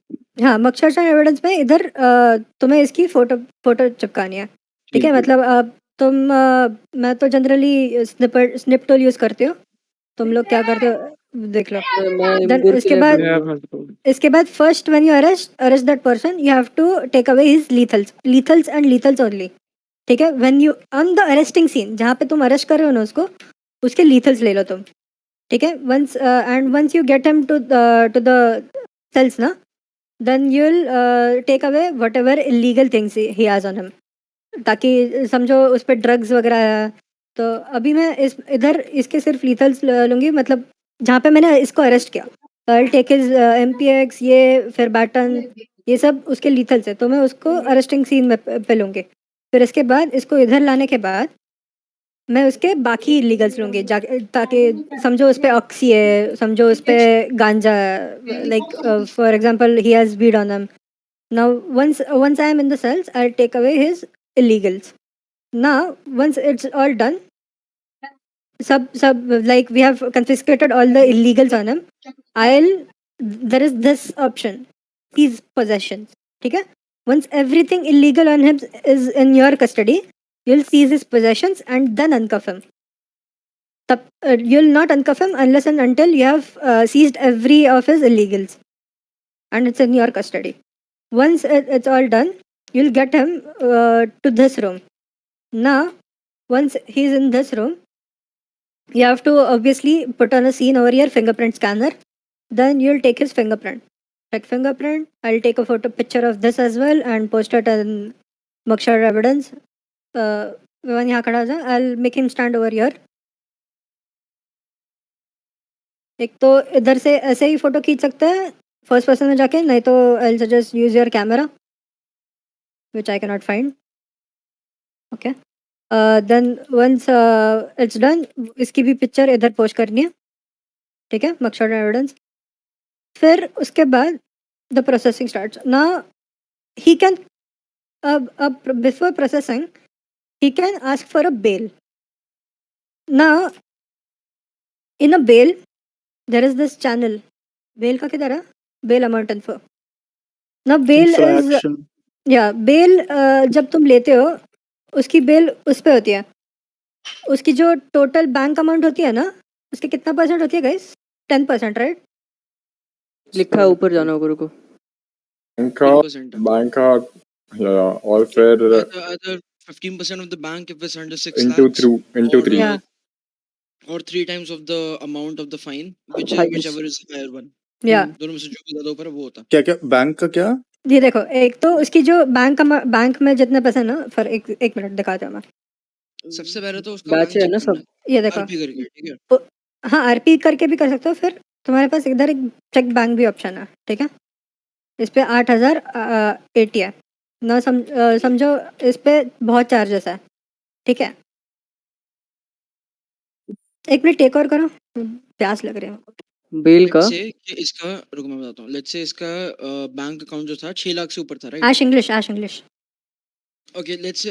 हाँ, मगशॉट एंड एविडेंस में इधर तुम्हें इसकी फोटो चिपकानी है, ठीक है? मतलब मैं तो जनरली स्निप टूल यूज़ करती हूँ, तुम लोग क्या करते हो देख लो। मैं देन इम्गुर के लिए इसके बाद first when you arrest that person, you have to take away his lethals and lethals only, ठीक है? When you on the arresting scene, जहाँ पे तुम अरेस्ट कर रहे हो ना उसको, उसके लीथल्स ले लो तुम, ठीक है? Once you get him to the cells ना, then you'll take away whatever illegal things he has on him, ताकि समझो उस पर ड्रग्स वगैरह है। तो अभी मैं इधर इसके सिर्फ लीथल्स लूँगी, मतलब जहाँ पे मैंने इसको अरेस्ट किया, I'll take his MPX, ये फिर बैटन, ये सब उसके लीथल्स है, तो मैं उसको अरेस्टिंग सीन में पे लूँगी। फिर इसके बाद इसको इधर लाने के बाद मैं उसके बाकी इलीगल्स लूँगी, ताकि समझो उस पर ऑक्सी है, समझो उस पर गांजा है, like for example he has weed on him. Now once I am in the cells, I'll take away his illegals. Now once it's all done, sub like we have confiscated all the illegals on him, there is this option, seize possessions. ठीक है? Once everything illegal on him is in your custody, you'll seize his possessions and then uncuff him. You'll not uncuff him unless and until you have seized every of his illegals and it's in your custody. Once it's all done, you'll get him to this room. Now, once he's in this room, you have to obviously put on a scene over here, fingerprint scanner. Then you'll take his fingerprint. Check fingerprint. I'll take a picture of this as well and post it in mugshot evidence. Vivan यहाँ खड़ा हो जाए. I'll make him stand over here. एक तो इधर से ऐसे ही photo खींच सकते हैं फर्स्ट पर्सन में जाके, नहीं तो I suggest use your camera which I can not find. Okay, then once it's done, इसकी भी पिक्चर इधर पोस्ट करनी है. ठीक है, मगशॉट एविडेंस. फिर उसके बाद द प्रोसेसिंग स्टार्ट्स. ना ही कैन अब before processing he can ask for a bail. Now, in a bail, there is this channel. Bail का किधर है? Bail amount info. Now, bail is Infraction. bail जब तुम लेते हो उसकी bail उस पे होती है. उसकी जो टोटल बैंक अमाउंट होती है ना, उसके कितना परसेंट होती है गाइस? 10%, राइट? लिखा है ऊपर जाना होगा, रुको. बैंक का और फिर either 15% of the bank if it's under 6 into lakhs, into or, 3. or 3 times of the amount of the fine, whichever is higher one. दोनों में से जो भी ज्यादा ऊपर है वो होता है. क्या क्या बैंक का क्या? ये देखो, एक तो उसकी जो बैंक में जितने पैसे ना, फॉर एक मिनट दिखाता हूँ मैं. सबसे पहले तो उसका बैच है ना सब. ये देखो, आरपी करके, ठीक है. हाँ, आरपी करके भी कर सकते हो. फिर तुम्हारे पास इधर एक चेक बैंक भी ऑप्शन है. ठीक है, इस पे 8,080 है ना. समझो इस पे बहुत चार्जेस है. ठीक है, एक मिनट टेक और करो, प्यास लग रही है. बेल का Let's say कि इसका, रुको मैं बताता हूँ. लेट्स से इसका बैंक अकाउंट जो था 6 लाख से ऊपर था, right? Ash English. Okay, let's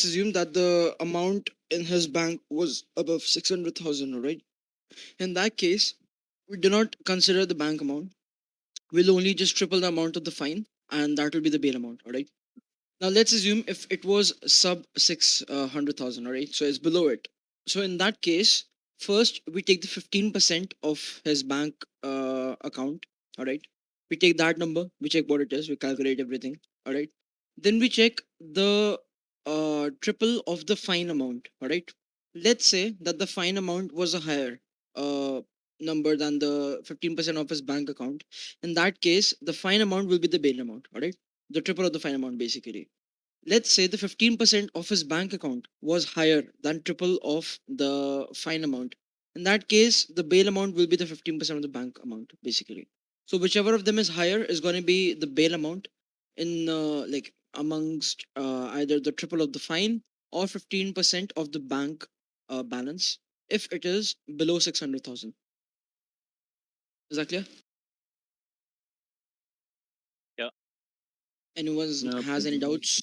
assume that the amount in his bank was above 600,000, right? In that case, we do not consider the bank amount. We'll only just triple the amount of the fine, and that will be the bail amount, all right? Now let's assume if it was sub 600,000, all right? So it's below it. So in that case, first we take the 15% of his bank account, all right? We take that number, we check what it is, we calculate everything, all right? Then we check the triple of the fine amount, all right? Let's say that the fine amount was a higher number than the 15% of his bank account. In that case, the fine amount will be the bail amount, all right? The triple of the fine amount, basically. Let's say the 15% of his bank account was higher than triple of the fine amount. In that case, the bail amount will be the 15% of the bank amount, basically. So whichever of them is higher is going to be the bail amount in like amongst either the triple of the fine or 15% of the bank balance if it is below 600,000. Is that clear? Yeah. Anyone has any doubts?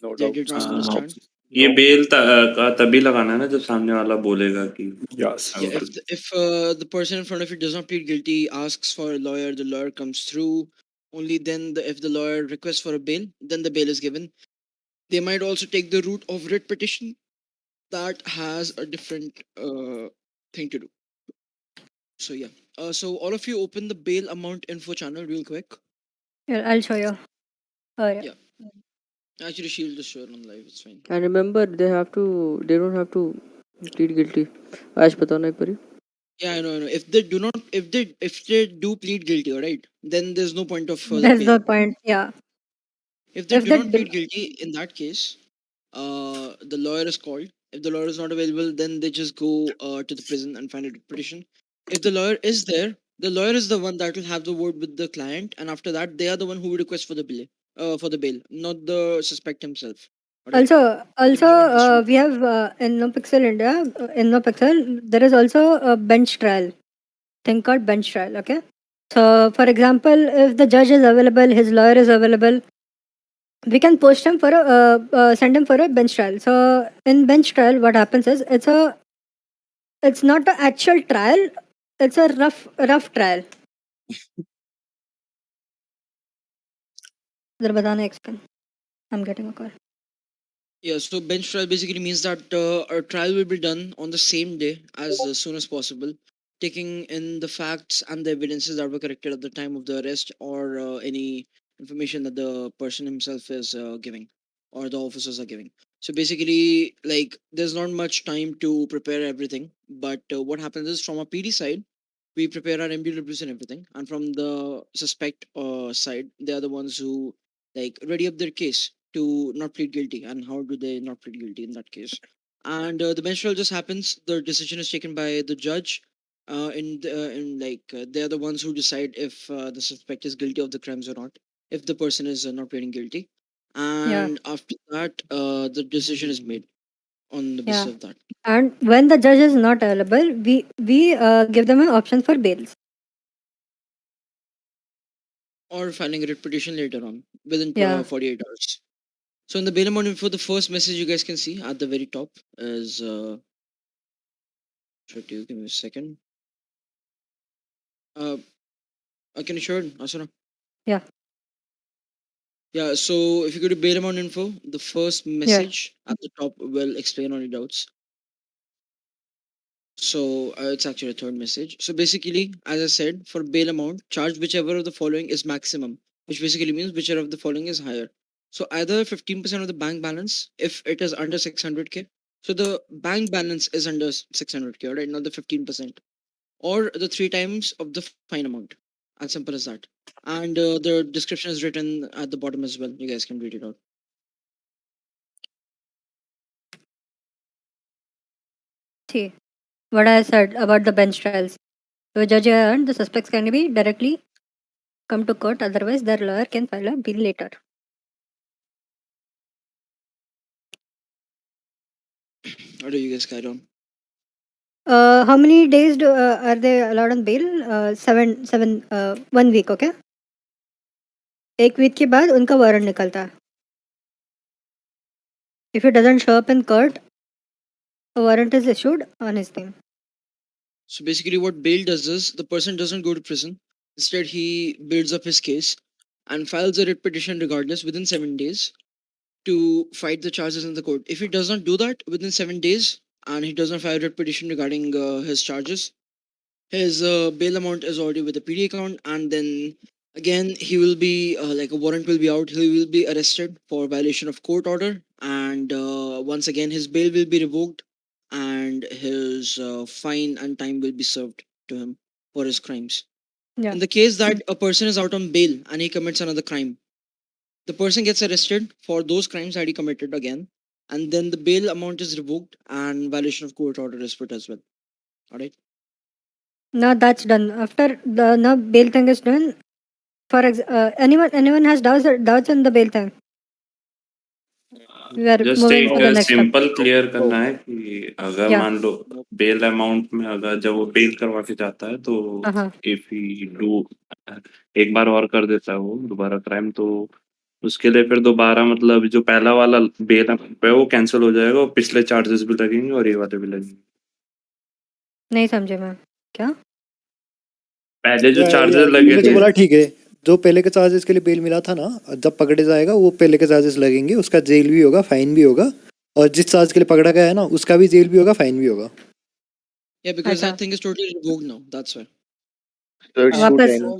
No They did not understand? ये bell का तभी लगाना है ना जब सामने वाला बोलेगा कि yes. Yeah, if the person in front of you does not plead guilty, asks for a lawyer, the lawyer comes through. Only then, if the lawyer requests for a bail, then the bail is given. They might also take the route of writ petition. That has a different thing to do. So yeah. So all of you open the bail amount info channel real quick. Yeah, I'll show you. Yeah. Actually, she'll just show it on live. It's fine. And remember, they don't have to plead guilty. Ash, बताओ एक बारी. Yeah, I know. If they do plead guilty, alright, then there's no point of That's bail. the point. Yeah. If they do not plead guilty, in that case, the lawyer is called. If the lawyer is not available, then they just go to the prison and find a petition. If the lawyer is there, the lawyer is the one that will have the word with the client, and after that, they are the one who will request for the bail, not the suspect himself. Alright? Also, we have in No Pixel India, in No Pixel, there is also a bench trial thing called bench trial. Okay, so for example, if the judge is available, his lawyer is available, we can post him for send him for a bench trial. So in bench trial, what happens is it's not an actual trial, it's a rough trial. जरा बताना explain. I'm getting a call. Yeah, so bench trial basically means that a trial will be done on the same day as soon as possible, taking in the facts and the evidences that were collected at the time of the arrest or any information that the person himself is giving or the officers are giving. So basically, like, there's not much time to prepare everything, but what happens is from a PD side, we prepare our MDWs and everything, and from the suspect side, they are the ones who like ready up their case to not plead guilty, and how do they not plead guilty in that case. And the bench trial just happens, the decision is taken by the judge, they're the ones who decide if the suspect is guilty of the crimes or not, if the person is not pleading guilty, Yeah. and after that the decision is made on the basis Yeah. of that, And when the judge is not available, we give them an option for bails. or filing a writ petition later on within Yeah. 48 hours. So in the bail amount info, the first message you guys can see at the very top is should you give me a second? Uh, can you show it, Asuna? Yeah. Yeah. So if you go to bail amount info, the first Yeah. message at the top will explain all your doubts. So it's actually a third message. So basically, as I said, for bail amount, charge whichever of the following is maximum, which basically means whichever of the following is higher. So either 15% of the bank balance if it is under 600k. So the bank balance is under 600k, right? Not the 15%, or the 3 times of the fine amount. As simple as that. And the description is written at the bottom as well. You guys can read it out. See what I said about the bench trials. So judge and the suspects can be directly come to court. Otherwise, their lawyer can file a bill later. How do you guys carry on? How many days are they allowed on bail? 1 week. Okay. एक week के बाद उनका warrant निकलता है. If he doesn't show up in court, a warrant is issued on his name. So basically, what bail does is the person doesn't go to prison. Instead, he builds up his case and files a writ petition regardless within 7 days to fight the charges in the court. If he does not do that within 7 days and he doesn't file a writ petition regarding his charges, his bail amount is already with the PD account, and then again he will be like a warrant will be out. He will be arrested for violation of court order, and once again his bail will be revoked, and his fine and time will be served to him for his crimes. Yeah. In the case that a person is out on bail and he commits another crime, the person gets arrested for those crimes that he committed again, and then the bail amount is revoked and violation of court order is put as well. All right. Now that's done. After the now bail thing is done. Anyone has doubts on the bail thing? We are just moving एक to the next step. Simple clear करना है कि अगर Yeah. मान लो bell amount में अगर जब वो बेल करवा के जाता है तो Uh-huh. इफ ही डू एक बार और कर देता है वो दोबारा क्राइम, तो उसके लिए फिर दोबारा मतलब जो पहला वाला बेल अमाउंट है वो कैंसिल हो जाएगा और पिछले चार्जेस भी लगेंगे और ये वाले भी लगेंगे. नहीं समझे मैं क्या. पहले जो या, चार्जेस लगे तुमने जो थे बोला ठीक है. जो पहले के चार्जेस के लिए बेल मिला था ना, जब पकड़े जाएगा वो पहले के चार्जेस लगेंगे, उसका जेल भी होगा, फाइन भी होगा, और जिस चार्ज के लिए पकड़ा गया है ना उसका भी जेल भी होगा, फाइन भी होगा. Yeah, because अच्छा. that thing is totally revoked now. That's why. So it's वापस. 210.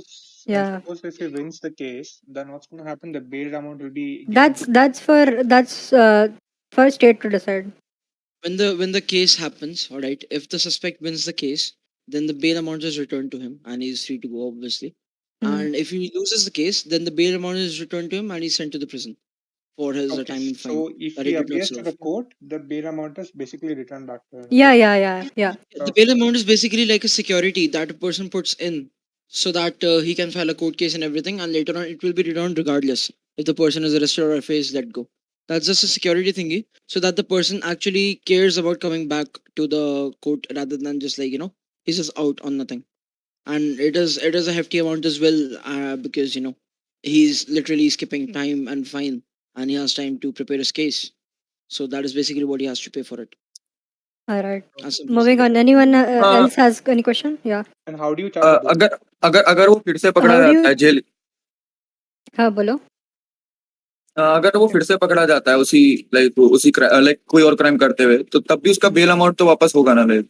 Yeah. Suppose if he wins the case, then what's going to happen? The bail amount will be given That's for state to decide. When the case happens, all right, if the suspect wins the case, then the bail amount is returned to him and he's free to go, obviously. Mhm. And if he loses the case, then the bail amount is returned to him and he's sent to the prison for his Okay, time in fine so if that he he did not appears to serve. the court, the bail amount is basically returned back to him. Yeah. The bail amount is basically like a security that a person puts in so that he can file a court case and everything, and later on it will be returned regardless if the person is arrested or if he is let go. That's just a security thingy so that the person actually cares about coming back to the court rather than just like, he's just out on nothing. And it is a hefty amount as well, because he's literally skipping time and fine, and he has time to prepare his case. So that is basically what he has to pay for it. All right. As simple as Moving that. on. Anyone else has any question? Yeah. And how do you charge the bail? अगर अगर अगर वो फिर से पकड़ा How do जाता है you? Jail हाँ बोलो. अगर वो फिर से पकड़ा जाता है उसी लाइक कोई और क्राइम करते हुए, तो तब भी उसका बेल अमाउंट तो वापस होगा ना like?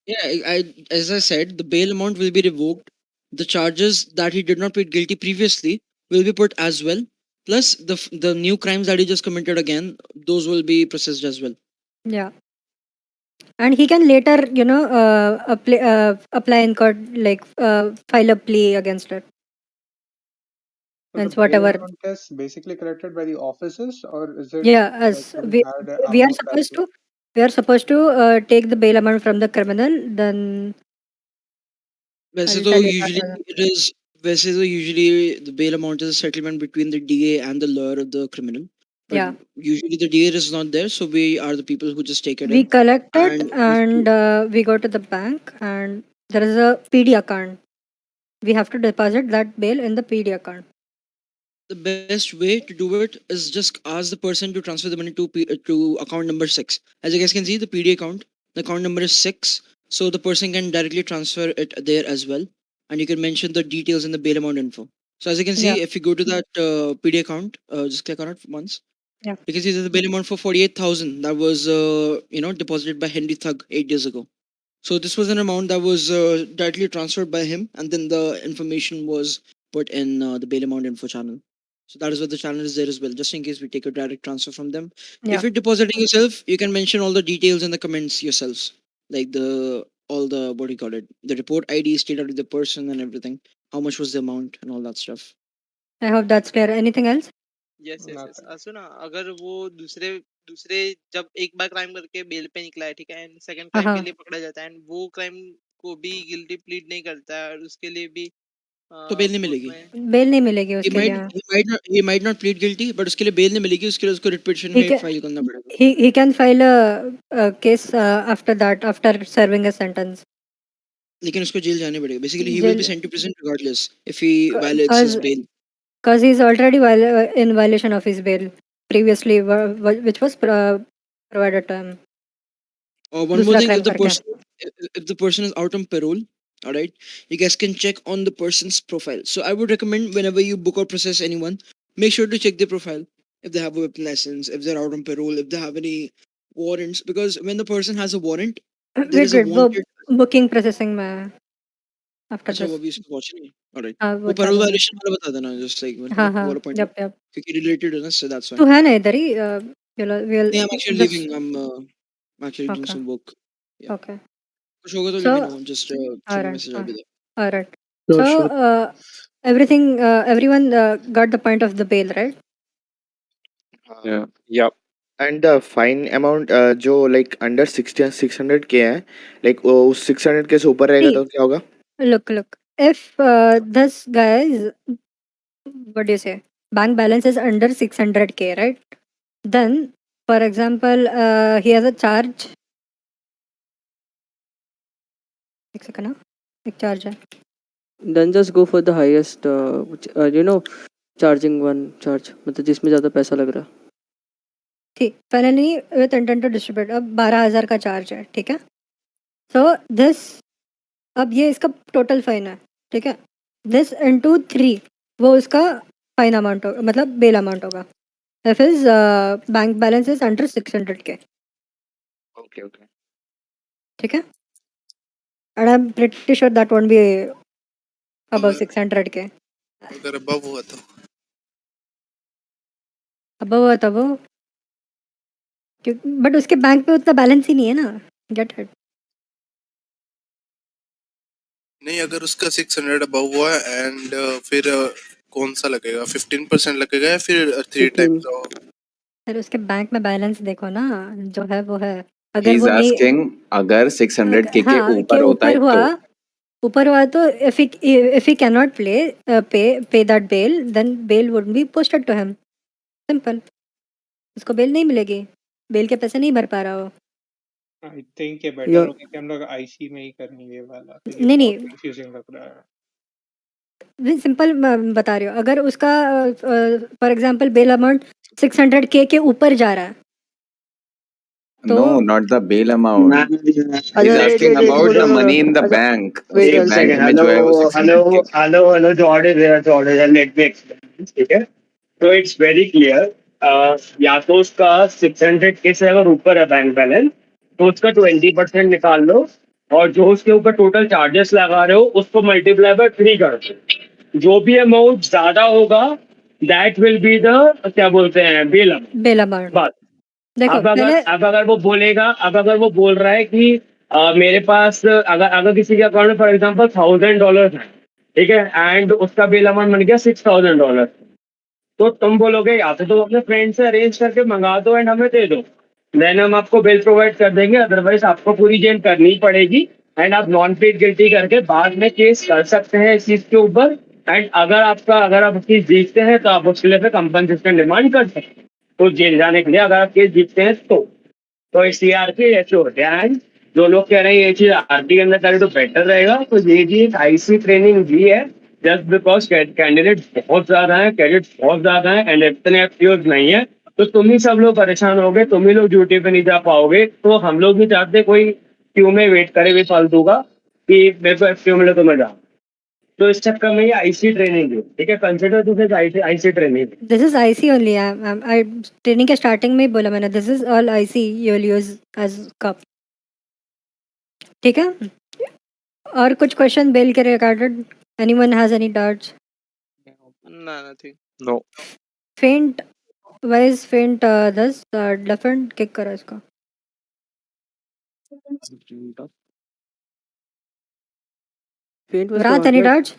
Yeah, as I said, the bail amount will be revoked. The charges that he did not plead guilty previously will be put as well. Plus, the new crimes that he just committed again, those will be processed as well. Yeah. And he can later, apply in court, like file a plea against it. So the And bail whatever. amount is basically collected by the officers, or is it Yeah, like as some we had we are amount as supposed well? to we are supposed to take the bail amount from the criminal, then वैसे I'll तो tell you usually after that. it is वैसे तो usually the bail amount is a settlement between the DA and the lawyer of the criminal. But Yeah. usually the DA is not there, so we are the people who just take it We in. collect it And and we go to the bank, and there is a PD account. We have to deposit that bail in the PD account. the best way to do it is just ask the person to transfer the money to account number 6. As you guys can see, the PD account, the account number is 6, so the person can directly transfer it there as well, and you can mention the details in the bail amount info. So as you can see, Yeah. if you go to that PD account, just click on it once. Yeah. You can see that the bail amount for 48,000 that was deposited by Henry Thug 8 days ago. So this was an amount that was directly transferred by him, and then the information was put in the bail amount info channel. So that is what the channel is there as well, just in case we take a direct transfer from them. Yeah. If you're depositing yourself, you can mention all the details in the comments yourselves, like all the what do you call it, the report ID, state ID of the person, and everything. How much was the amount and all that stuff. I hope that's clear. Anything else? Yes yes yes सुना, अगर वो दूसरे दूसरे जब एक बार crime करके bell पे निकला है, ठीक है, एंड सेकंड क्राइम के हाँ. लिए पकड़ा जाता है एंड वो क्राइम को भी गिल्टी प्लीड नहीं करता है और उसके लिए भी तो बेल नहीं कोर्ट मिलेगी. में बेल नहीं मिलेगी He उसके might लिए. he might not plead guilty, but उसके लिए बेल नहीं मिलेगी, उसके लिए उसको रिट पिटीशन He में can फाइल करना पड़ेगा. he can file a case after that, after serving a sentence. लेकिन उसको जेल जाने पड़ेगा. Basically, he will be Jail, sent to prison regardless if he violates his bail. because he's already in violation of his bail previously, which was provided to him. One more दूसरा thing, crime करके. if the person is out on parole, all right, you guys can check on the person's profile. So I would recommend whenever you book or process anyone, make sure to check their profile. If they have a weapon license, if they're out on parole, if they have any warrants, because when the person has a warrant, there is a Wait, वो wanted. booking processing में है after अच्छा, वो this. अभी इसको watch नहीं. All right. हाँ, वो वो parole चालू है. violation वाला बता देना, just like हाँ वो वाला point. yep. क्योंकि related है ना, so that's why. तू है ना इधर ही. We'll Yeah, I'm actually just leaving. I'm actually doing okay. some work. Yeah. Okay. कुछ होगा तो let So me know. Just send me a alright. message. I'll be there. Alright. Sure, So sure. everyone got the point of the bail, right? Yeah. Yep. And the fine amount जो like under 600 के है, like उस 600 के से ऊपर रहेगा See, तो क्या होगा? look. If this guy's, what do you say, bank balance is under 600K, right? Then, for example, he has a charge. एक second, ना एक charge है. Then just go for the highest, charging one charge, मतलब जिसमें ज़्यादा पैसा लग रहा. ठीक, felony with intent to distribute अब 12,000 का चार्ज है, ठीक है. So this, अब ये इसका टोटल फाइन है, ठीक है. This into 3 वो उसका फाइन अमाउंट होगा, मतलब बेल अमाउंट होगा. If his bank balance is under 600K. Okay. ठीक है. And I'm pretty sure that won't be above 600K. अगर above हुआ तो above हुआ तब वो, बट उसके बैंक पे उतना बैलेंस ही नहीं है ना. Get it. नहीं, अगर उसका 600 above हुआ एंड फिर कौन सा लगेगा, 15% लगेगा या फिर 3 times? फिर उसके बैंक में बैलेंस देखो ना, जो है वो है. अगर He's वो नहीं, asking अगर 600K के हाँ, ऊपर के होता है ऊपर हुआ तो if he cannot pay that bail, then bail would be posted to him. Simple. उसको बेल नहीं मिलेगी, बेल के पैसे नहीं भर पा रहा हो. आई थिंक ये बेटर होगा कि हम लोग आईसी में ही करेंगे ये वाला, क्योंकि नहीं बहुत कंफ्यूजिंग लग रहा है. सिंपल बता रही हूँ. अगर उसका for example bell amount 600K के ऊपर जा रहा है तो No, not the bail amount. He's asking about the money in the bank. Wait उसके a बैंक second. में जो है वो 600K. Hello. The order is there. The order is there. Let me explain this. ठीक है. तो it's very clear, या तो उसका 600 के से अगर ऊपर है बैंक बैलेंस तो उसका 20% निकाल लो, और जो उसके ऊपर टोटल चार्जेस लगा रहे हो उसको मल्टीप्लाई बाय 3 कर दो। जो भी अमाउंट ज्यादा होगा दैट विल बी द, क्या बोलते हैं, बिल बिल अमाउंट। बस। देखो अब अगर वो बोलेगा, अब अगर वो बोल रहा है कि मेरे पास अगर अगर किसी के अकाउंट में फॉर एग्जाम्पल $1000 है, ठीक है, एंड उसका बिल अमाउंट बन गया $6000, तो तुम बोलोगे या तो तुम अपने फ्रेंड से अरेंज करके मंगा दो एंड हमें दे दो, देन हम आपको बिल प्रोवाइड कर देंगे, अदरवाइज आपको पूरी जेल करनी पड़ेगी एंड आप नॉन प्लीड गिल्टी करके बाद में केस कर सकते हैं इस चीज के ऊपर। एंड अगर आप केस जीतते हैं तो आप उसके लिए कंपनसेशन डिमांड कर सकते हैं, तो जेल जाने के लिए अगर आप केस जीतते हैं तो इस सीआरपी ऐसे होते हैं। एंड जो लोग कह रहे हैं ये चीज आरटी के अंदर करे तो बेटर रहेगा, तो ये जी एक आईसी ट्रेनिंग भी है, जस्ट बिकॉज कैंडिडेट बहुत ज्यादा है, कैडेट्स बहुत ज्यादा है एंड इतने एफटीओज नहीं है, तो तुम ही सब लोग परेशान हो गए, तुम ही लोग ड्यूटी पे नहीं जा पाओगे, तो हम लोग नहीं चाहते कोई क्यू में वेट करे हुए फालतू का कि मेरे को एफटीओ मिले तो मैं जाऊँ। तो इस चक्कर में ये आईसी ट्रेनिंग है, ठीक है, consider this IC training. This is IC only. I training के स्टार्टिंग में ही बोला मैंने, this is all IC you will use as cop. ठीक है, और कुछ क्वेश्चन बेल के regarded? Anyone has any doubts? No, nothing. No. Faint, wise faint दस डिफरेंट किक करो इसको। Faint was Vrat, any 100. doubts?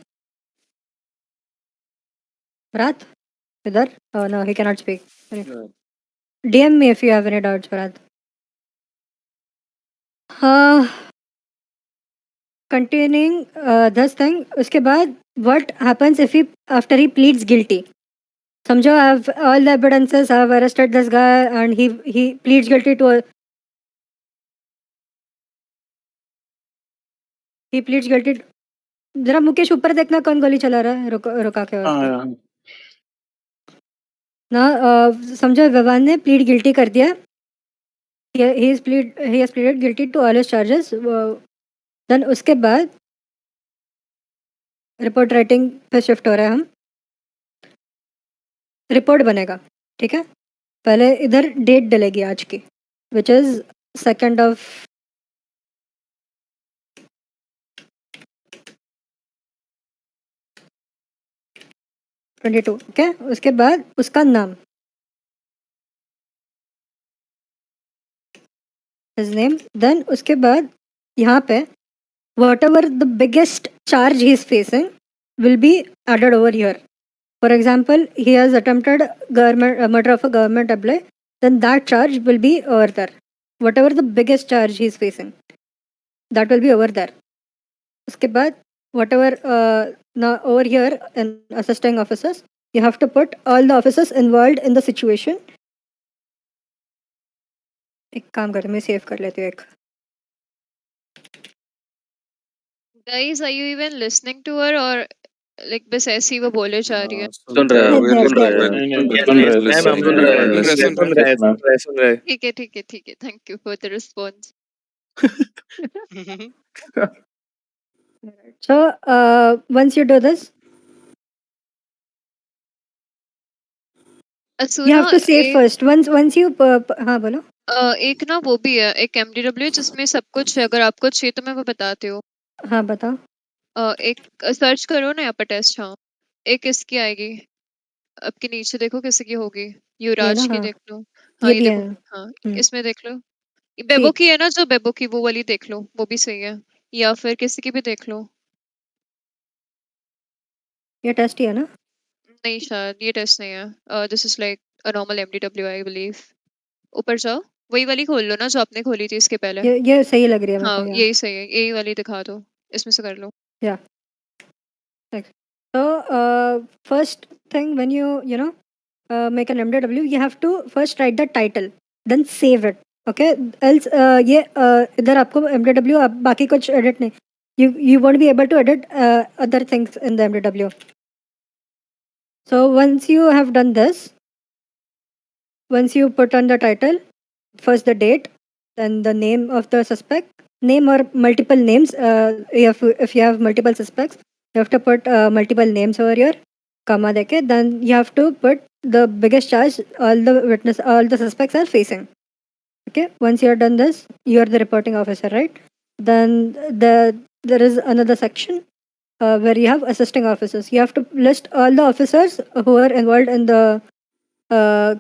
Vrat, Vidar? Oh no, he cannot speak. DM me if you have any doubts, Vrat. Continuing this thing, उसके बाद what happens if he after he pleads guilty? समझो, I have all the evidences, I have arrested this guy and he pleads guilty to जरा मुकेश ऊपर देखना कौन गोली चला रहा है, रुका के उसको। ना समझो विवान ने प्लीड गिल्टी कर दिया, he has pleaded guilty to all his charges, then उसके बाद रिपोर्ट राइटिंग पे शिफ्ट हो रहा है हम। रिपोर्ट बनेगा, ठीक है, पहले इधर डेट डलेगी आज की, which is 2nd of (22), okay. उसके बाद उसका नाम, his name, देन उसके बाद यहाँ पे whatever the biggest charge he is facing will be added over here. For example, he has attempted murder of a government employee, then that charge will be over there. Whatever the biggest charge he is facing, that will be over there. उसके बाद whatever now over here in assisting officers, you have to put all the officers involved in the situation. एक काम कर, मैं save कर लेती हूँ एक। Guys, are you even listening to her or like बस ऐसे ही वो बोले जा रही है? सुन रहे हैं, सुन रहे हैं, मैम हम सुन रहे हैं, सुन रहे हैं। ठीक है, thank you for the response. So once you do this, you have to save first. Once you हाँ बोलो। एक ना वो भी है, एक MDW जिसमें सब कुछ है, अगर आपको चाहिए तो मैं वो बताती हूँ। हाँ बताओ। एक सर्च करो ना यहाँ पर टेस्ट। हाँ, एक इसकी आएगी, आपके नीचे देखो किसी की होगी, युवराज की हाँ। देख लो। हाँ ये भी देखो, है। हाँ इसमें देख लो, बेबो की है ना, जो बेबो की वो वाली देख लो, वो भी सही है, या फिर किसी की भी देख लो। ये टेस्ट ही है ना? नहीं शायद ये टेस्ट नहीं है, this is like a normal MDW I believe. ऊपर जाओ, वही वाली खोल लो ना जो आपने खोली थी इसके पहले। ये सही लग रही है हाँ मेरे को। यही सही है, यही वाली दिखा दो, इसमें से कर लो। Yeah. So first thing, when you know make an MDW, you have to first write the title, then save it. Okay, else ये इधर आपको MDW आप बाकी कुछ edit नहीं, you won't be able to edit other things in the MDW. So once you have done this, once you put on the title, first the date, then the name of the suspect, name or multiple names. If you have multiple suspects, you have to put multiple names over here, comma deke. Then you have to put the biggest charge all the suspects are facing. Okay, once you're done this, you're the reporting officer, right? Then there is another section where you have assisting officers. You have to list all the officers who are involved in the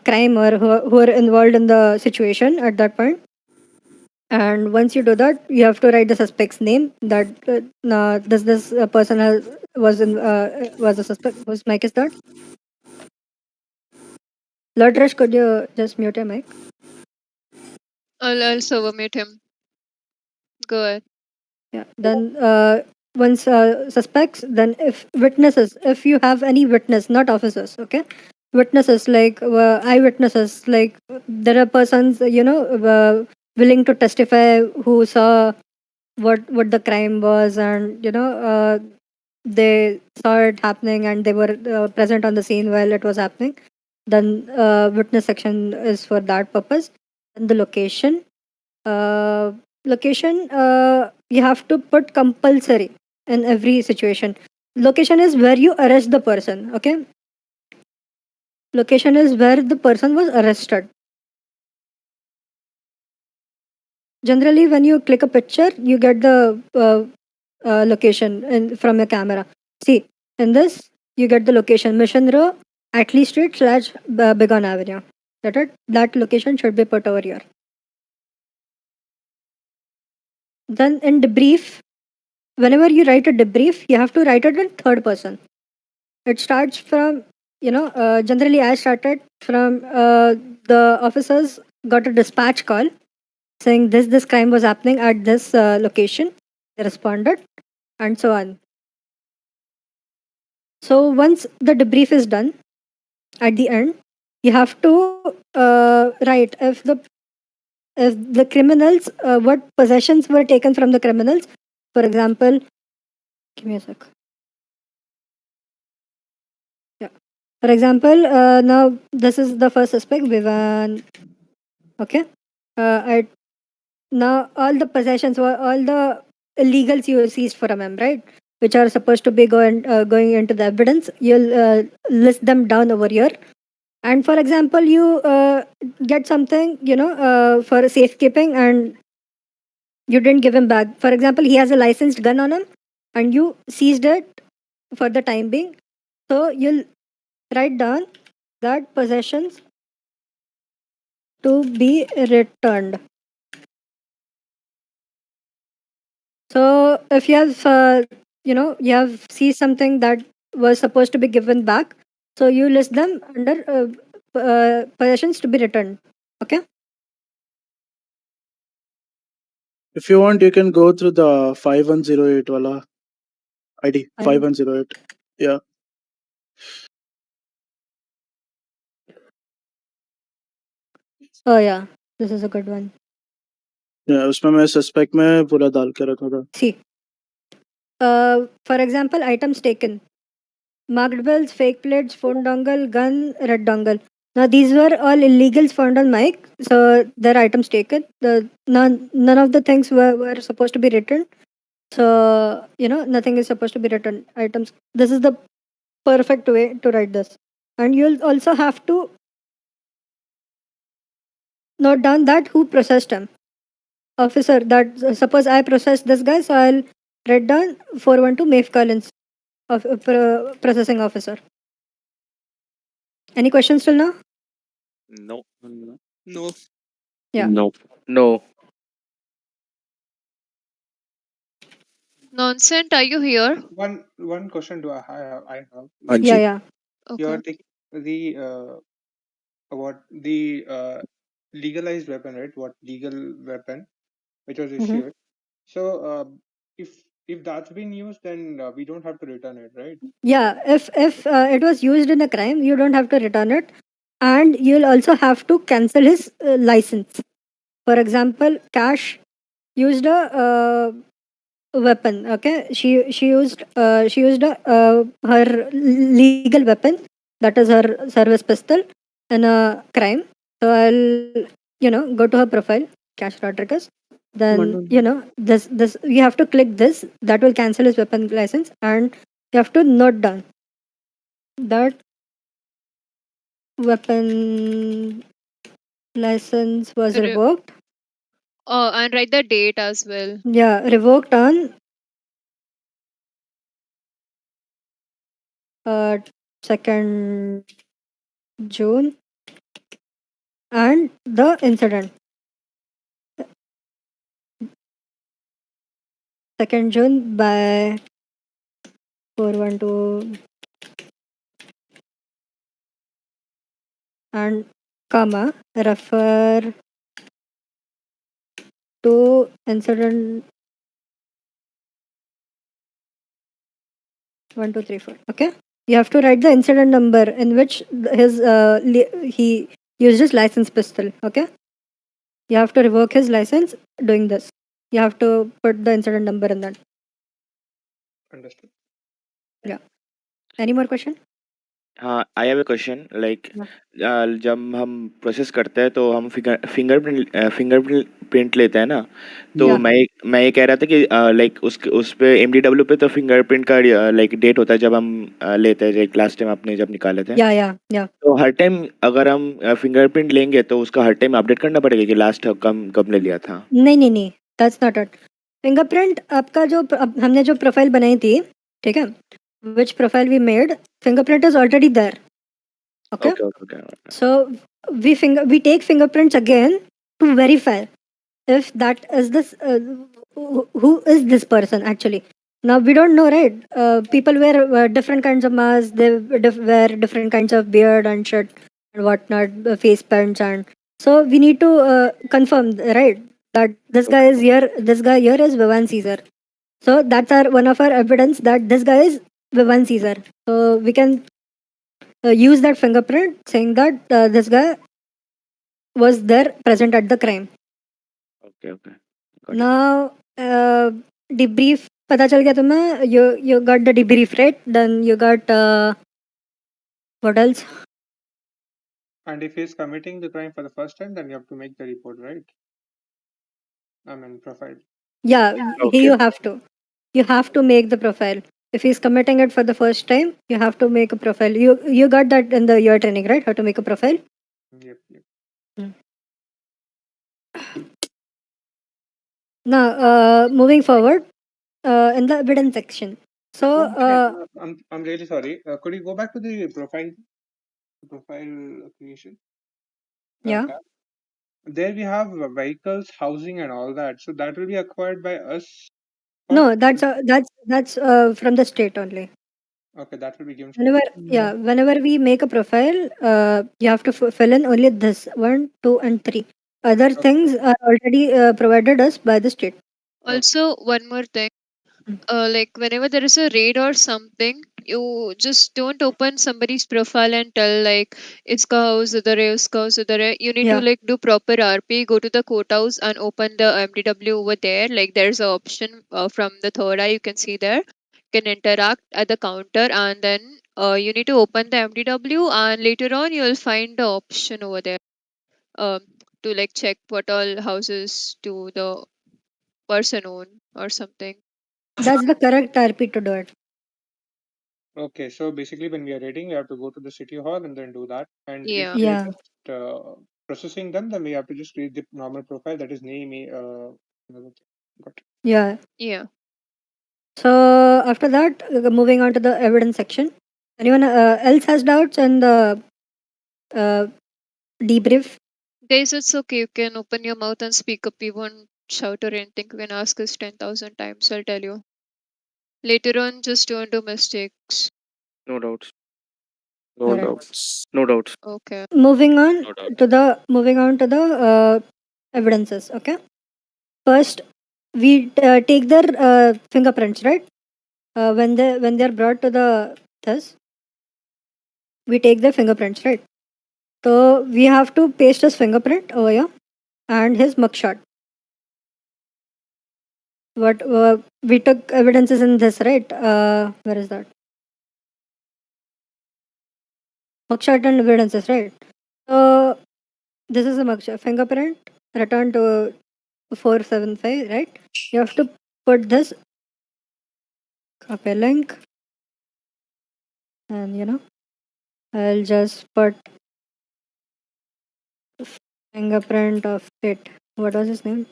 crime or who are involved in the situation at that point. And once you do that, you have to write the suspect's name. That this person was a suspect. Whose mic is that? Lord Rush, could you just mute your mic? I'll server mute him. Go ahead. Yeah. Then once suspects, then if witnesses, if you have any witness, not officers, okay, witnesses like eyewitnesses, like there are persons willing to testify who saw what the crime was, and they saw it happening and they were present on the scene while it was happening. Then witness section is for that purpose. And the location location you have to put compulsory in every situation. Location is where you arrest the person. Okay, location is where the person was arrested. Generally when you click a picture, you get the location from your camera. See, in this you get the location: Mission Row, Atlee Street / Begon Avenue. That location should be put over here. Then in debrief, whenever you write a debrief, you have to write it in third person. It starts from, generally I started from the officers got a dispatch call saying this crime was happening at this location. They responded, and so on. So once the debrief is done, at the end, you have to write if the criminals, what possessions were taken from the criminals. For example, give me a sec. Yeah. For example, now this is the first suspect, Vivan. Okay. I Now all the possessions were all the illegals you seized from him, right? Which are supposed to be going into the evidence. You'll list them down over here. And for example, you get something, for safekeeping, and you didn't give him back. For example, he has a licensed gun on him, and you seized it for the time being. So you'll write down that possessions to be returned. So if you have, you have see something that was supposed to be given back, so you list them under possessions to be returned. Okay. If you want, you can go through the 5108 wala ID. 5108. Yeah. Oh yeah, this is a good one. Yeah, उसमें मैं suspect में पूरा डाल के रखा था. See, for example, items taken: marked bills, fake plates, phone dongle, gun, red dongle. Now these were all illegals found on mic, so their items taken. None of the things were supposed to be returned. So nothing is supposed to be returned. Items. This is the perfect way to write this, and you'll also have to note down that who processed him. Officer, that suppose I processed this guy, so I'll write down 412 Maeve Collins, of processing officer. Any questions till now? No. No. Yeah. No. Nonsense, are you here? One question do I have? Yeah. You're Okay. taking the the legalized weapon, right? What legal weapon which was Mhm. issued? So if that's been used, then we don't have to return it, right? Yeah, if it was used in a crime, you don't have to return it, and you'll also have to cancel his license. For example, Cash used a weapon. Okay, she used her legal weapon, that is her service pistol, in a crime. So I'll go to her profile, Cash Rodriguez. Then this you have to click this, that will cancel his weapon license, and you have to note down that weapon license was Re- revoked. And write the date as well. Yeah, revoked on 2nd June, and the incident 2nd June by 412 and comma refer to incident 1234. Okay, you have to write the incident number in which his he used his license pistol. Okay, you have to revoke his license doing this. You have to put the incident number in that. Understood. Yeah. Any more question? हाँ, I have a question like Yeah. जब हम process करते हैं तो हम fingerprint print लेते हैं ना, तो Yeah. मैं ये कह रहा था कि लाइक उस पे एमडीडब्ल्यू पे तो फिंगरप्रिंट का लाइक डेट होता है जब हम लेते हैं, लाइक लास्ट टाइम आपने जब निकाले थे, Yeah. तो हर टाइम अगर हम फिंगरप्रिंट लेंगे तो उसका हर टाइम अपडेट करना पड़ेगा कि लास्ट कब ने लिया था? नहीं, दैट्स नॉट इट. फिंगरप्रिंट आपका जो हमने जो प्रोफाइल बनाई थी, ठीक है, which profile we made, fingerprint is already there. Okay, okay so we take fingerprints again to verify if that is this who is this person actually. Now we don't know, right? People wear different kinds of masks, they wear different kinds of beard and shirt and whatnot, face paints, and so we need to confirm, right, that this guy is here, this guy here is Vivan Caesar. So that's our one of our evidence that this guy is Vivan Caesar. So we can use that fingerprint saying that this guy was there present at the crime. Okay Now, debrief पता चल गया तुम्हें? You got the debrief, right? Then you got what else? And if he's committing the crime for the first time, then you have to make the report, right? I mean, profile. Yeah, Okay. you have to make the profile. If he's committing it for the first time, you have to make a profile. You got that in the year training, right? How to make a profile. Yep. Now, moving forward in the evidence section. So, I'm really sorry. Could you go back to the profile creation? yeah. Tab? There we have vehicles, housing, and all that. So that will be acquired by us. No, that's from the state only. Okay, that will be given. Whenever we make a profile, you have to fill in only this 1, 2, and 3. Other things are already provided us by the state. Also, one more thing. Like whenever there is a raid or something, you just don't open somebody's profile and tell like iska house udhar hai, uska house udhar hai. You need to Yeah. like do proper RP, go to the courthouse and open the MDW over there. Like there's an option from the third eye, you can see there. You can interact at the counter and then you need to open the MDW and later on you'll find the option over there um, to like check what all houses do the person own or something. That's the correct RP to do it. Okay, so basically, when we are reading, we have to go to the city hall and then do that. And if Yeah. we are Yeah. just processing them, then we have to just create the normal profile that is name. Another thing. Got it. Yeah. Yeah. So after that, moving on to the evidence section. Anyone else has doubts on the uh, debrief? Guys, it's okay. You can open your mouth and speak up. You won't shout or anything. You can ask us 10,000 times. I'll tell you. Later on, just don't do mistakes. No doubts. Alright. No doubts. Okay. Moving on to the evidences. Okay. First, we take their fingerprints, right? When they're brought to the this, we take their fingerprints, right? So we have to paste his fingerprint over here and his mugshot. What we took evidences in this, right? Where is that? Mugshot and evidences, right? So this is a mugshot fingerprint returned to 475, right? You have to put this copy link, and I'll just put Fingerprint of it. What was his name?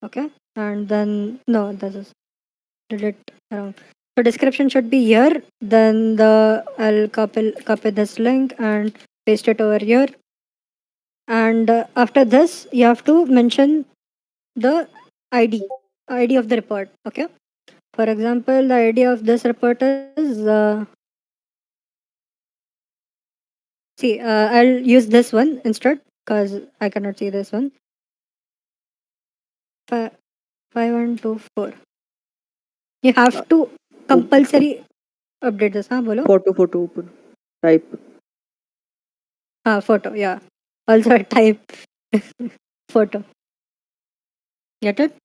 Okay, and then no, that is did it wrong. So description should be here. Then I'll copy this link and paste it over here. And after this, you have to mention the ID of the report. Okay. For example, the ID of this report is see. I'll use this one instead because I cannot see this one. 5124. You have to compulsory update this. हाँ बोलो. Photo open. Type. Photo. Yeah. Also type photo. Get it?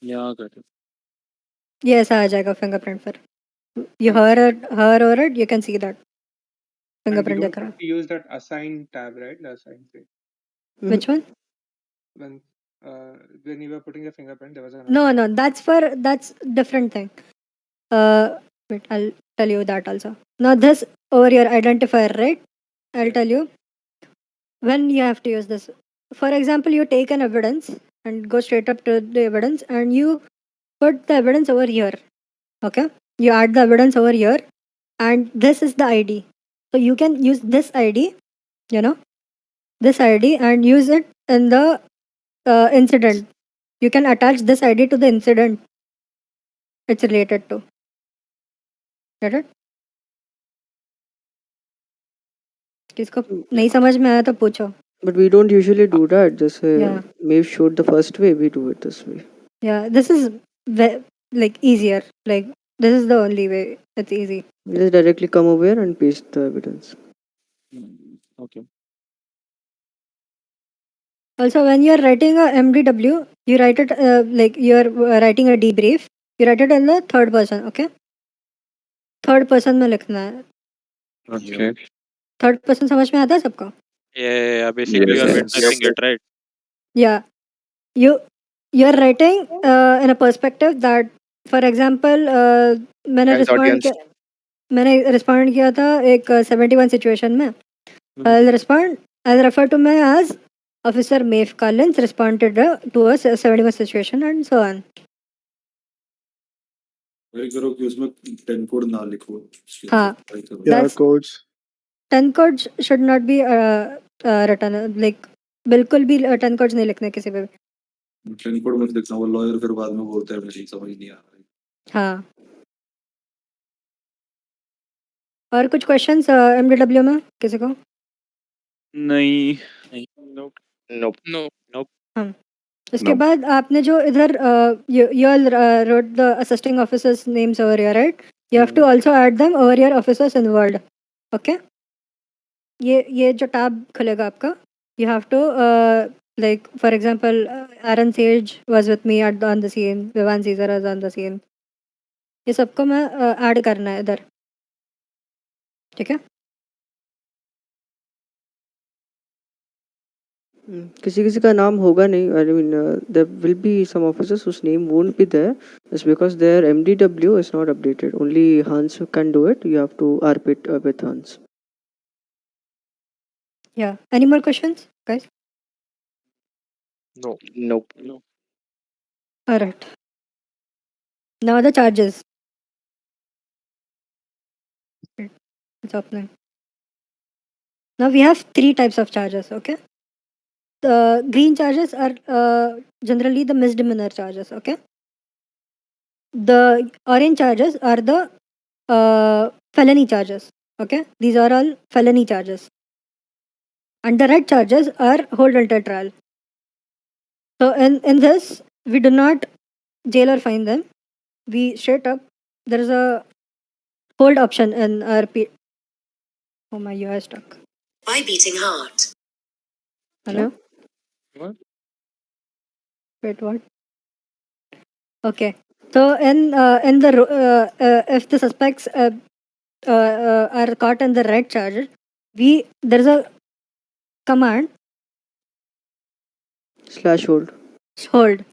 Yeah, got it. Yes, आ जाएगा fingerprint पर. You her or it, you can see that And we fingerprint don't दिख रहा have है. to use that assign tab, right? The assign thing. Which one? When when you were putting the fingerprint, there was an No, assign. that's different thing. Wait, I'll tell you that also. Now this over your identifier, right? I'll tell you when you have to use this. For example, you take an evidence and go straight up to the evidence and you put the evidence over here. Okay? You add the evidence over here and this is the ID. So you can use this ID, this ID and use it in the incident. You can attach this ID to the incident it's related to. Get it? किसको नहीं समझ में आया तो पूछो. But we don't usually do that. Just Yeah. maybe shoot the first way. We do it this way. Yeah, this is like easier. Like this is the only way. It's easy. We just directly come over here and paste the evidence. Okay. Also, when you're writing a MDW, you write it like you're writing a debrief. You write it in the third person. Okay. Third person में लिखना है. Okay. Third person समझ में आता है सबको? Yeah. Basically, you are Yes. witnessing it, right? Yeah. You're writing in a perspective that, for example, मैंने Hence audience. respond किया था एक 71 situation में. I'll refer to me as Officer Maeve Collins responded to a 71 situation and so on. Try करो कि उसमें 10 code ना लिखो. हाँ. ट्राई करो. Yeah, codes. 10 codes should not be written. Like बिल्कुल भी 10 codes नहीं लिखने किसी पे भी. 10 कोड मत लिखना, वो लॉयर फिर बाद में बोलता है मुझे समझ नहीं आ रहा. हाँ. और कुछ क्वेश्चंस MDW में किसी को? नहीं. Nope. Nope. हाँ. उसके बाद आपने जो इधर you all wrote the assisting officers names over here, right? You have to also add them over your officers involved. Okay? ये जो tab खुलेगा आपका, you have to like for example Aaron Sage was with me on the scene, Vivan Caesar was on the scene. ये सबको मैं add करना है इधर. ठीक है? किसी का नाम होगा नहीं. I mean, there will be some officers whose name won't be there. It's because their MDW is not updated. Only Hans can do it. You have to ARP it with Hans. Yeah. Any more questions, guys? No. Nope. No. All right. Now the charges. It's opening. Now we have 3 types of charges. Okay. The green charges are generally the misdemeanor charges. Okay. The orange charges are the felony charges. Okay. These are all felony charges. And the red charges are hold until trial. So in this, we do not jail or fine them. We straight up, there is a hold option in our Oh my, UI is stuck. By beating heart. Hello? What? Wait, what? Okay. So in if the suspects are caught in the red charge, there's a command /hold. hold.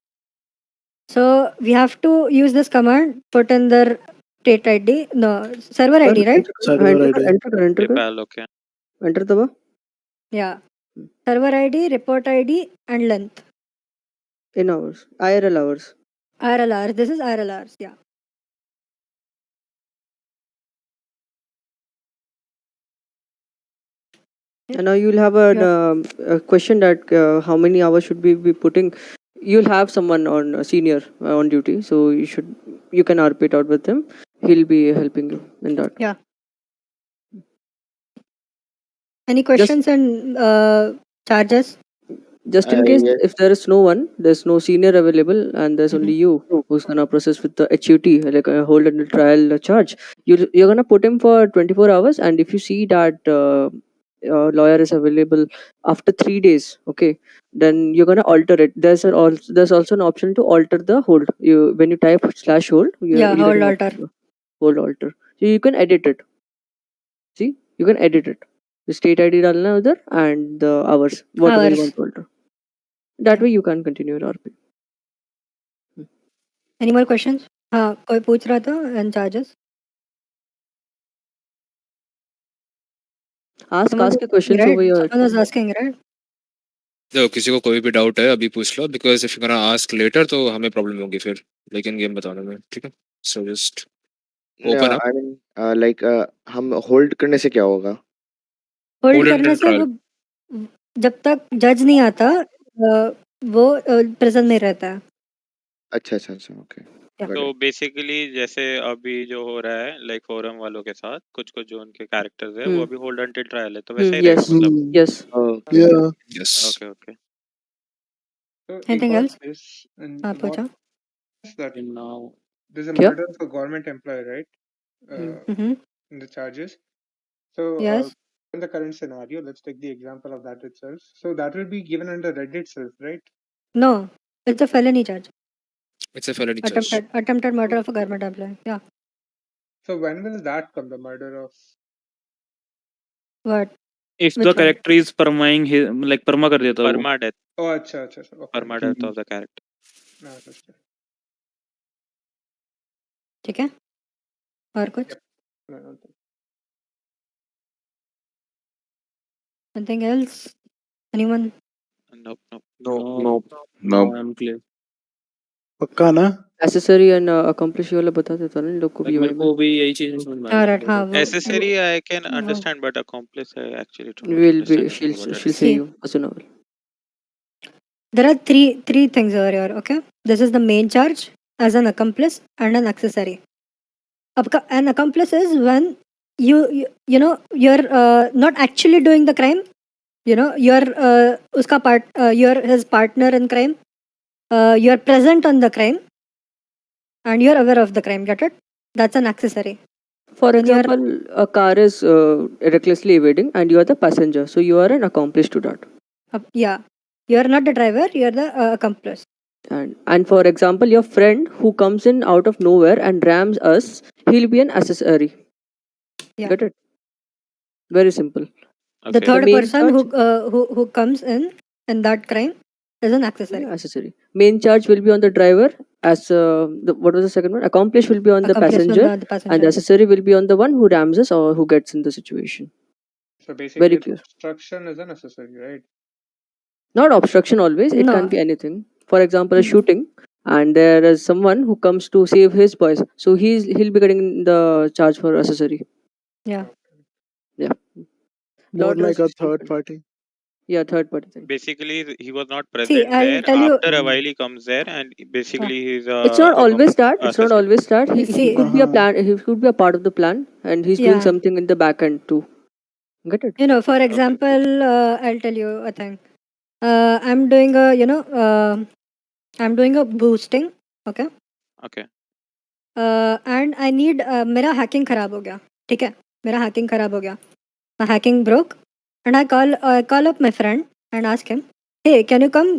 So we have to use this command, put in their state ID, no, server ID, right? Server ID. Enter PayPal, okay. enter दबा. Yeah. Server ID, report ID, and length. In hours, IRL hours. IRLRs. This is IRLRs. Yeah. And now you'll have a question that how many hours should we be putting. You'll have someone on senior on duty, so you can RP it out with him. He'll be helping you in that. Yeah. Any questions and charges? Just in case if there is no one, there's no senior available, and there's only you who's gonna process with the HUT, like a hold under trial charge. You're gonna put him for 24 hours, and if you see that lawyer is available after 3 days, okay, then you're gonna alter it. There's also an option to alter the hold. You when you type /hold, Yeah, you'll get hold an alter. option, hold alter. So you can edit it. See, you can edit it. The state ID डालना है उधर and the hours, whatever you Hours. want to alter. That way you can continue your RP. Any more questions? हाँ, कोई पूछ रहा था and charges. Ask Someone your questions right? over here. Someone was asking, right? तो किसी को कोई भी डाउट है अभी पूछ लो because if you gonna ask later तो हमें प्रॉब्लम होगी फिर लेकिन गेम बताने में ठीक है so just open up I mean like हम होल्ड करने से क्या होगा? होल्ड Hold करने until से trial. वो जब तक जज नहीं आता वो प्रिजन में रहता है. अच्छा अच्छा अच्छा ओके तो बेसिकली जैसे अभी जो हो रहा है लाइक फोरम वालों के साथ कुछ कुछ जो उनके कैरेक्टर्स है वो अभी होल्ड अंटिल ट्रायल है तो वैसा ही रहेगा Yes, मतलब. yes. Yeah. Yes. Okay, okay. So Anything got else? this and हाँ, what पूछो. is that Now, there's a क्या? murder of a government employee, right? Mhm. In the charges. So Yes. in the current scenario, let's take the example of that itself. So that will be given under red itself, right? No, it's a felony charge. It's a felony charge. Attempted murder of a government employee. Yeah. So when will that come? The murder of What? if Which the one? character is permaing his like perma कर देता है वो. Perma death. oh अच्छा अच्छा अच्छा okay. Perma death of the character. No, understood. ठीक है. और कुछ? No, I don't think. Anything else? Anyone? Nope, nope. No. I'm clear. पक्का ना? Accessory and accomplish वाला बता देता ना इन लोग को Like भी मेरे को भी यही चीज़ समझ में हाँ, आई right. हाँ, वो Accessory I can understand but accomplice I actually do not will be understand anything about she'll that. say See. you as soon as. There are three things over here. Okay. This is the main charge as an accomplice and an accessory. An accomplice is when you know you're not actually doing the crime. You know you're you're his partner in crime. You're present on the crime and you're aware of the crime. Get it? That's an accessory. For When you're example, a car is recklessly evading and you are the passenger, so you are an accomplice to that. yeah, you're not the driver. You're the accomplice. And for example, your friend who comes in out of nowhere and rams us, he'll be an accessory. Yeah. Get it? Very simple. The Okay. third main person charge, who comes in that crime is an accessory. accessory. Main charge will be on the driver. As what was the second one? Accomplice will be on the Accomplice will be passenger, on the passenger. and the accessory will be on the one who rams us or who gets in the situation. So basically, Very the clear. obstruction is a necessary, right? Not obstruction always. It No. can be anything. For example, a shooting, and there is someone who comes to save his boys, so he'll be getting the charge for accessory. Yeah. Yeah. More Lot like a third restricted. party. Yeah, third party thing. Basically he was not See, present I'll there. tell you. After a while he comes there and basically he's It's not always that. It's not accessory. always that. He See. could be a plan. He could be a part of the plan, and he's doing Yeah. something in the back end too. Get it? You know, for example, I'll tell you a thing. I'm doing a I'm doing a boosting. Okay. Okay. And I need मेरा hacking खराब हो गया. ठीक है. मेरा hacking खराब हो गया. My hacking broke, and I call up my friend and ask him, hey, can you come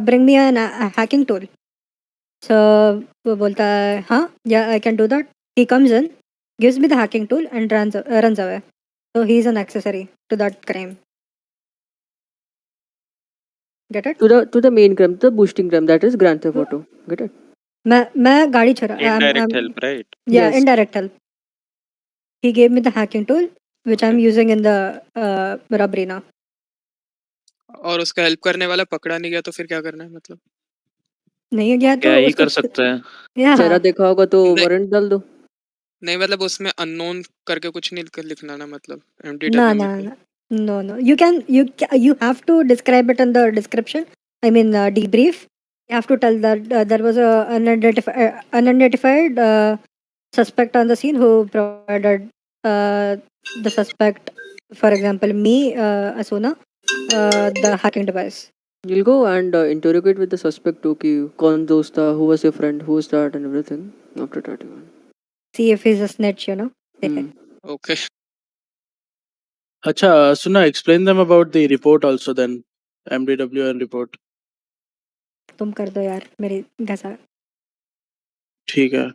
bring me a hacking tool? So वो बोलता है हाँ, yeah, I can do that. He comes in, gives me the hacking tool and runs away. So he's an accessory to that crime. Get it? To the main crime, the boosting crime, that is Grand Theft Auto. Get it? मैं गाड़ी चुरा Indirect help, right? yeah, Yes. indirect help. He gave me the hacking tool which I'm using in the robbery now. और उसका help करने वाला पकड़ा नहीं गया तो फिर क्या करना है मतलब? नहीं गया तो क्या ही उसको कर सकते हैं? या चेहरा देखा होगा तो नहीं वारंट डाल दो। नहीं मतलब उसमें अननोन करके कुछ नहीं लिखना ना मतलब no MTW no में। no you have to describe it in the description. I mean debrief. You have to tell that there was a unidentified suspect on the scene who provided the suspect, for example me, Asuna, the hacking device. You'll go and interrogate with the suspect too कि कौन दोस्त था, who was your friend, who was that and everything. After that you can. See if he's a snitch, you know. Okay. अच्छा सुना, explain them about the report also then, MDWN report. तुम कर दो यार मेरी घसा ठीक है।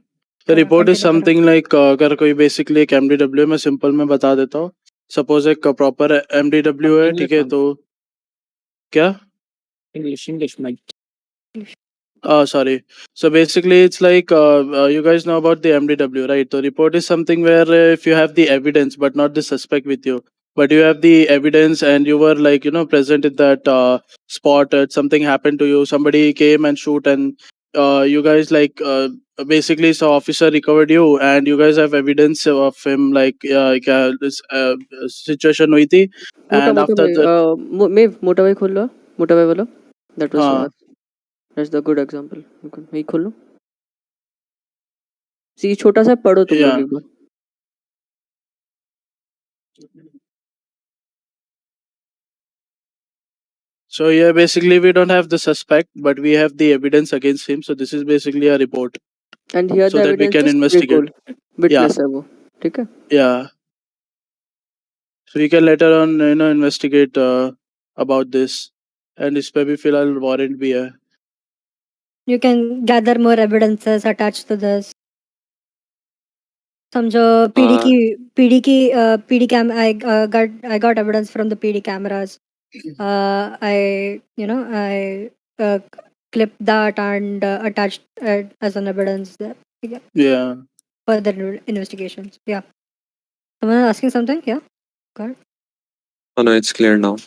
The करो, report is continue करो. something like अगर कोई basically एक MDW में simple में बता देता हूँ, suppose एक proper MDW है, ठीक है, तो क्या English Mike. sorry. So basically, it's like you guys know about the MDW, right? The report is something where if you have the evidence but not the suspect with you, but you have the evidence and you were like present at that spot. Something happened to you. Somebody came and shoot, and you guys like basically so officer recovered you, and you guys have evidence of him like this situation हुई थी, मोटा and मोटा after भाई that, मैं मोटा भाई खोल लो, मोटा भाई बोलो. That was हाँ that's the good example. Okay, मैं खोल लो. See छोटा सा पढ़ो तुम लोग yeah. एक बार. So yeah, basically we don't have the suspect, but we have the evidence against him. So this is basically a report, And here so the that we evidence can is investigate. Trikul. Witness है वो, ठीक है? Yeah. So we can later on investigate about this, and इस पे भी फिलहाल warrant भी है. You can gather more evidences attached to this. समझो PD cam I got evidence from the PD cameras. I clipped that and attached it as an evidence there. Yeah. Further investigations. Yeah. Someone asking something? Yeah. Go ahead. Oh no, it's clear now.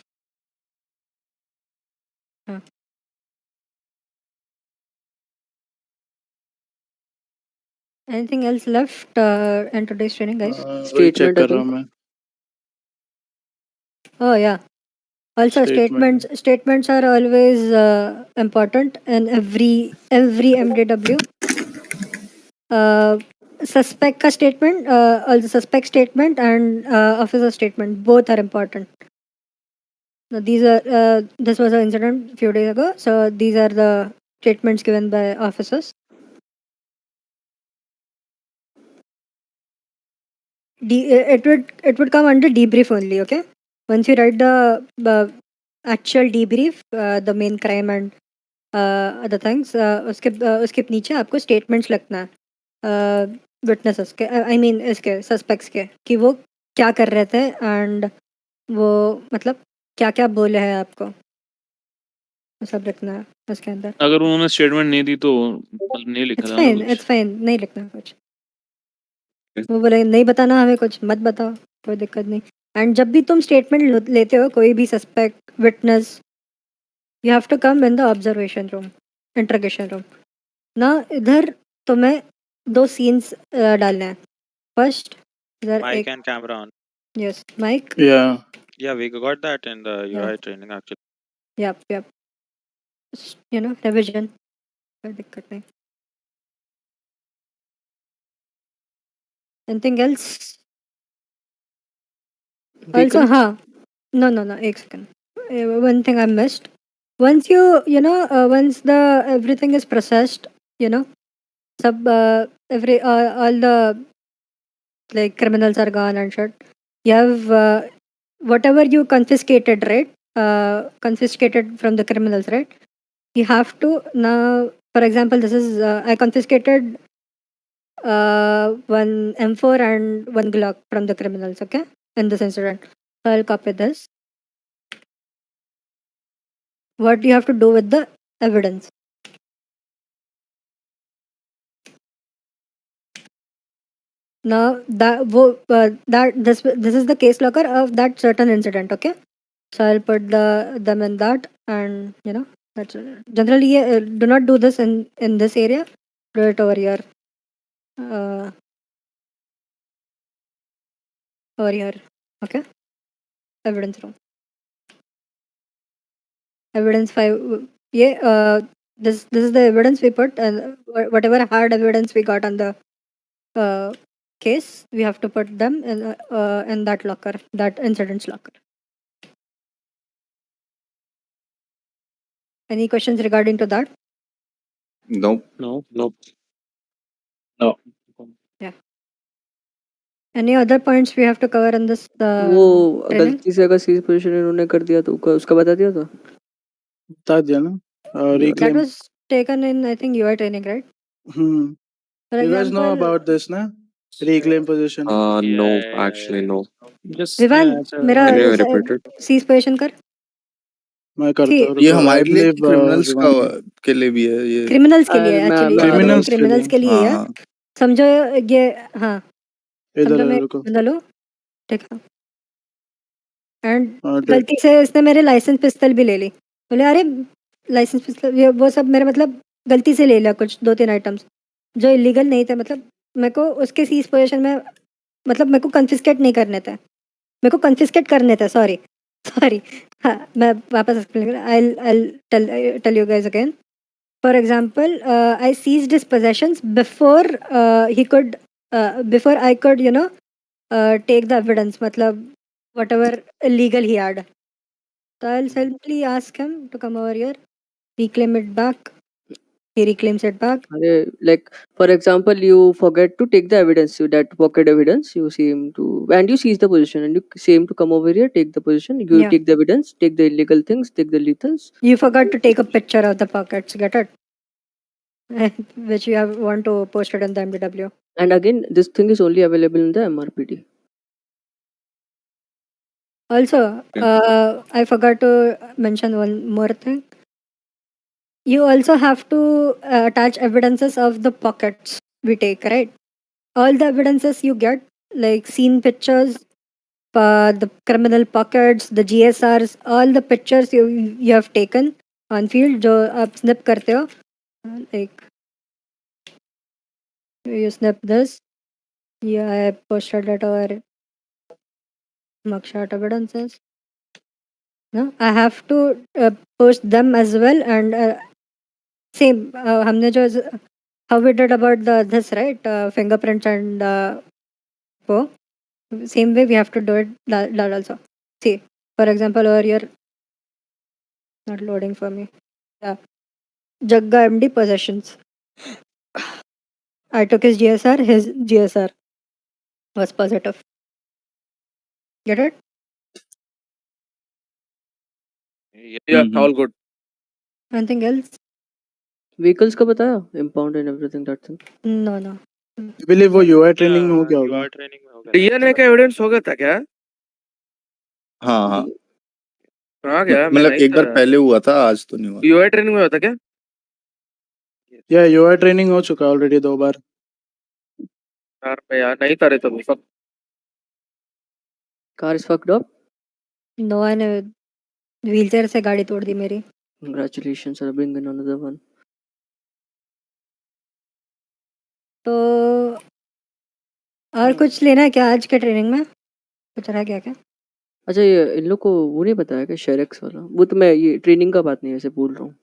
Anything else left in today's training, guys? वही check Statement I कर रहा हूँ think. मैं. Oh yeah. Also, Statement. statements are always important in every MDW. Suspect ka statement, also suspect statement and officer statement, both are important. Now, these are this was an incident a few days ago, so these are the statements given by officers. It would come under debrief only. Okay, once you write the actual debrief, the main crime and other things, उसके नीचे आपको statements लिखना है witnesses के, I mean इसके suspects के, कि वो क्या कर रहे थे and वो मतलब क्या क्या बोले हैं आपको, वो सब लिखना है उसके अंदर. अगर उन्होंने स्टेटमेंट नहीं दी तो मतलब नहीं लिखा था ना कुछ. It's fine, नहीं लिखना कुछ. वो बोले नहीं बताना हमें कुछ, मत बताओ, कोई दिक्कत नहीं. एंड जब भी तुम स्टेटमेंट लेते हो कोई भी suspect witness, you have to come in the observation room, interrogation room ना. इधर तुम्हें दो सीन्स डालने हैं. फर्स्ट इधर Mic एक, and camera on. Yes mic, Yeah. Yeah, we got that in the UI training actually. Yup you know revision, कोई दिक्कत नहीं. Anything else also? हाँ, no, एक second, one thing I missed. Once once the everything is processed, sub all the like criminals are gone and shit, you have whatever you confiscated, right? Confiscated from the criminals, right? You have to now, for example, this is I confiscated one M4 and one Glock from the criminals, okay, in this incident. So I'll copy this. What you have to do with the evidence? Now this is the case locker of that certain incident. Okay, so I'll put them in that, and that's generally do not do this in this area. Do it over here. Over here. Okay, evidence room. Evidence 5. Yeah, this is the evidence we put, and whatever hard evidence we got on the case, we have to put them in that locker, that incidents locker. Any questions regarding to that? Nope. No. Nope. No. Yeah. Any other points we have to cover in this वो training? गलती से अगर seize position इन्होंने कर दिया तो उसका बता दिया था बता दिया ना That reclaim. was taken in, I think, UI training, right? For You guys know example, about this na reclaim position. No, actually no. Just Vivaan मेरा Can you repeat it? Cease position कर. मैं करता See, हूँ ये रुको I हमारे लिए believe criminals Vivaan can. के लिए भी है ये। क्रिमिनल्स के लिए एक्चुअली Criminals के क्रिमिनल्स लिए के लिए है. हाँ समझो ये. हाँ, इधर समझो है, मैं रुको बंदा लो. ठीक है. एंड डेट गलती से इसने मेरे लाइसेंस पिस्तल भी ले ली. बोले अरे लाइसेंस पिस्तल ये वो सब मेरे मतलब गलती से ले लिया कुछ 2-3 आइटम्स जो इलीगल नहीं थे. मतलब मेरे को उसके सीज पोजीशन में मतलब मेरे को कन्फिस्केट नहीं करने थे. मेरे को कन्फिस्केट करने थे. सॉरी हाँ मैं वापस explain I tell you guys again. For example, I seized his possessions before he could, before I could, take the evidence. Matlab, whatever illegal he had. So I'll simply ask him to come over here, reclaim it back. He reclaims it back. like for example you forget to take the evidence that pocket evidence you see him to and you seize the position and you say him to come over here take the position you Yeah. take the evidence take the illegal things take the lethals You forgot to take a picture of the pockets. Get it? Which you want to post it in the MDW. and again this thing is only available in the MRPD. Also, I forgot to mention one more thing. You also have to attach evidences of the pockets we take, right? All the evidences you get, like scene pictures, the criminal pockets, the GSRs, all the pictures you have taken on field, जो आप snip करते हो, like you snip this. Yeah, I posted it over mugshot evidences. No, I have to post them as well, and same. हमने जो how we did about this, right? Fingerprints and same way we have to do it that also. See, for example, over here, not loading for me. Yeah, Jagga MD possessions. I took his GSR. His GSR was positive. Get it? Yeah, all good. Anything else? vehicles का बताया impound and everything that thing. No. I believe वो UI training में हो गया होगा. DNA का evidence हो गया था क्या? हाँ कहाँ गया? मैं मतलब नहीं एक बार था. पहले हुआ था आज तो नहीं हुआ. UI ट्रेनिंग में हुआ था क्या? Yeah, UI training हो चुका है already 2 बार. यार नहीं था रे तो सब. car is fucked up. No one wheelchair से गाड़ी तोड़ दी मेरी. Congratulations on bringing another one. तो और कुछ लेना है क्या आज के ट्रेनिंग में? कुछ रहा क्या? अच्छा ये इन लोग को वो नहीं बताया क्या शेरेक्स वाला वो तो मैं ये ट्रेनिंग का बात नहीं वैसे बोल रहा हूँ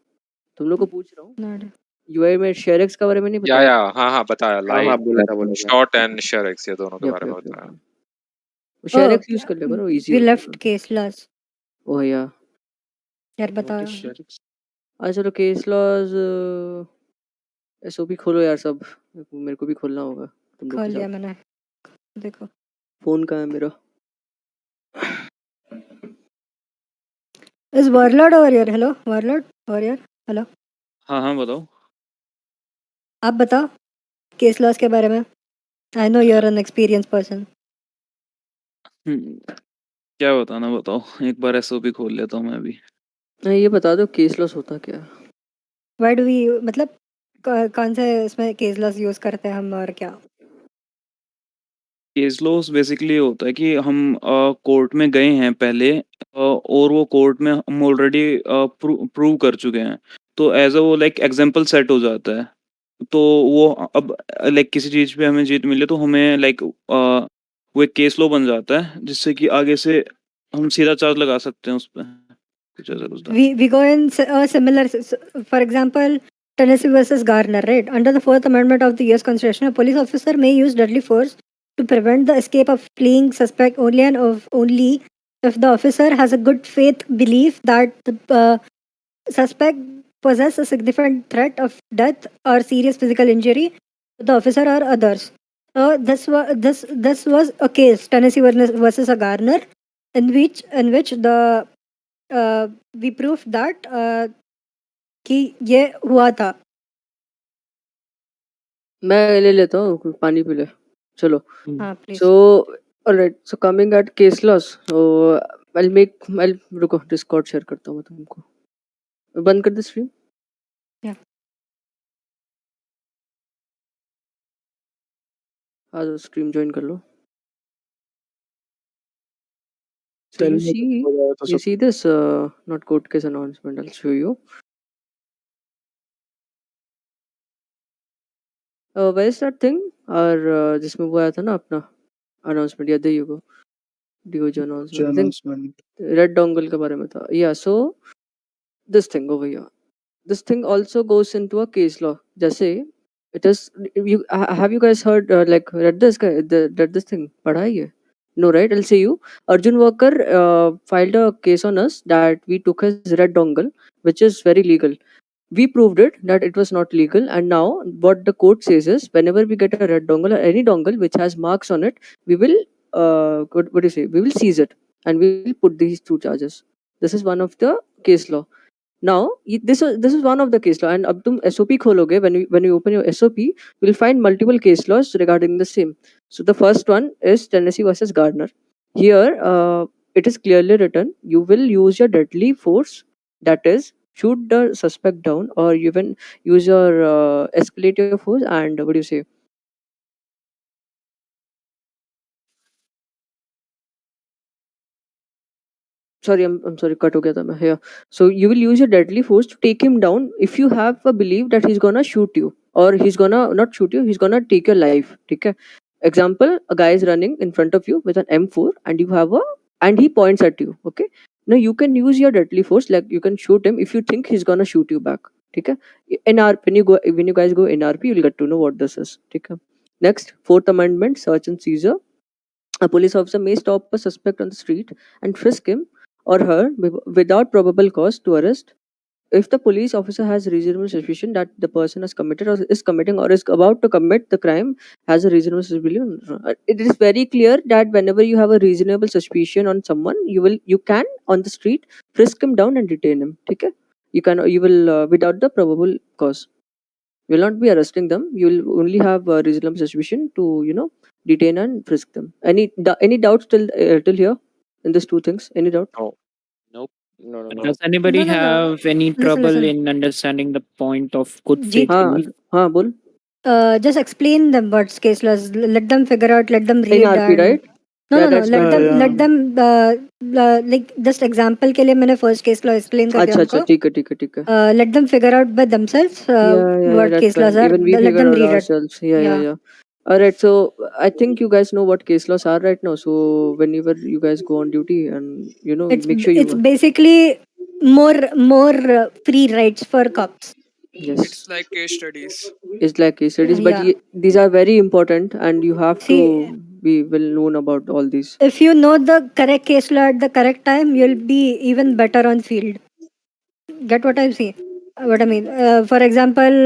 तुम लोग को पूछ रहा हूँ यूआई में शेरेक्स के बारे में नहीं बताया हाँ बताया हाँ लाइट बोला. शॉट एंड शेरेक्स ये दोनों के बारे में बताया. शेरेक्स यूज कर लिया करो easy We left case laws. ओह यार बता. अच्छा चलो केस लॉज एसओपी खोलो यार सब मेरे को भी खोलना होगा तुम लोग खोल के लिया साथ मैंने. देखो फोन कहाँ है मेरा Is warlord over here? Hello, warlord over here. Hello. हाँ बताओ. आप बताओ केस लॉस के बारे में. I know you're an experienced person. क्या बताना बताओ. एक बार एसओपी खोल लेता हूँ मैं अभी. ये बता दो केस लॉस होता क्या Why do we मतलब कौन से इसमें केस लॉस यूज करते हैं हम और क्या? केस लॉस बेसिकली होता है कि हम कोर्ट में गए हैं पहले और वो कोर्ट में हम ऑलरेडी प्रूव कर चुके हैं, तो एज अ वो लाइक एग्जाम्पल सेट हो जाता है। तो वो अब लाइक किसी चीज पे हमें जीत मिले तो हमें लाइक वो एक केस लॉ बन जाता है, जिससे कि आगे से हम सीधा चार्ज लगा सकते हैं उस पर, कुछ ऐसा कुछ था। We go in similar. For example, Tennessee versus Garner, right? Under the Fourth Amendment of the U.S. Constitution, a police officer may use deadly force to prevent the escape of fleeing suspect only if the officer has a good faith belief that the suspect possesses a significant threat of death or serious physical injury to the officer or others. So this was a case, Tennessee versus a Garner, in which the we proved that कि ये हुआ था. मैं ले लेता हूँ, कुछ पानी पी ले। चलो। हाँ, please. So alright, so coming at case loss, so I'll रुको, Discord शेयर करता हूँ मैं तुमको। बंद कर दे स्ट्रीम। Yeah. आ जाओ, स्ट्रीम ज्वाइन कर लो। So Tell you me see, हो जाएगा तो you सब। see this not court case announcement. I'll show you. Where is that thing? और जिसमें वो आया था ना अपना announcement, yeah, there you go. DOJ announcement. I think announcement. red dongle के बारे में था। Yeah, so this thing over here. This thing also goes into a case law. जैसे it is, you have you guys heard like read this thing? पढ़ा है ये? No, right? I'll say you. Arjun Walker filed a case on us that we took his red dongle, which is very legal. We proved it that it was not legal, and now what the court says is whenever we get a red dongle or any dongle which has marks on it, we will what do you say? We will seize it and we will put these two charges. This is one of the case law. Now this is one of the case law, and अब तुम SOP खोलोगे, when you open your SOP, you will find multiple case laws regarding the same. So the first one is Tennessee versus Gardner. Here it is clearly written you will use your deadly force, that is shoot the suspect down or even use your escalate your force, and what do you say, sorry, I'm sorry, cut ho gaya tha main here. So you will use your deadly force to take him down if you have a belief that he's gonna shoot you, or he's gonna not shoot you, he's gonna take your life. Okay, example, a guy is running in front of you with an M4 and you have a and he points at you. Okay, now you can use your deadly force, like you can shoot him if you think he's gonna shoot you back. Okay, when you guys go NRP, you'll get to know what this is. Okay, next, Fourth Amendment, search and seizure. A police officer may stop a suspect on the street and frisk him or her without probable cause to arrest if the police officer has reasonable suspicion that the person has committed or is committing or is about to commit the crime, has a reasonable suspicion. It is very clear that whenever you have a reasonable suspicion on someone, you can on the street frisk him down and detain him. Okay? You will without the probable cause. You will not be arresting them. You will only have a reasonable suspicion to detain and frisk them. Any doubts till here in these two things? Any doubt? No. Nope. No. Does anybody No. have any Listen, trouble listen. in understanding the point of good Jeet. faith हाँ belief? हाँ बोल. Just explain them what's case laws. Let them figure out. Let them read. NRP, And right? no. Yeah, that's Let what. them. yeah. Let them. Like just example के लिए मैंने first case law explain कर दिया अच्छा उनको. ठीक है. Let them figure out by themselves Yeah, what that's case laws fine. are. Even we Let figured them out read it. ourselves. Yeah. Alright, so I think you guys know what case laws are right now. So whenever you guys go on duty, and It's make sure it's you. basically more free rights for cops. Yes. It's like case studies. It's like case studies, but Yeah. these are very important, and you have See, to be well known about all these. if you know the correct case law at the correct time, you'll be even better on field. Get what I see? What I mean? For example,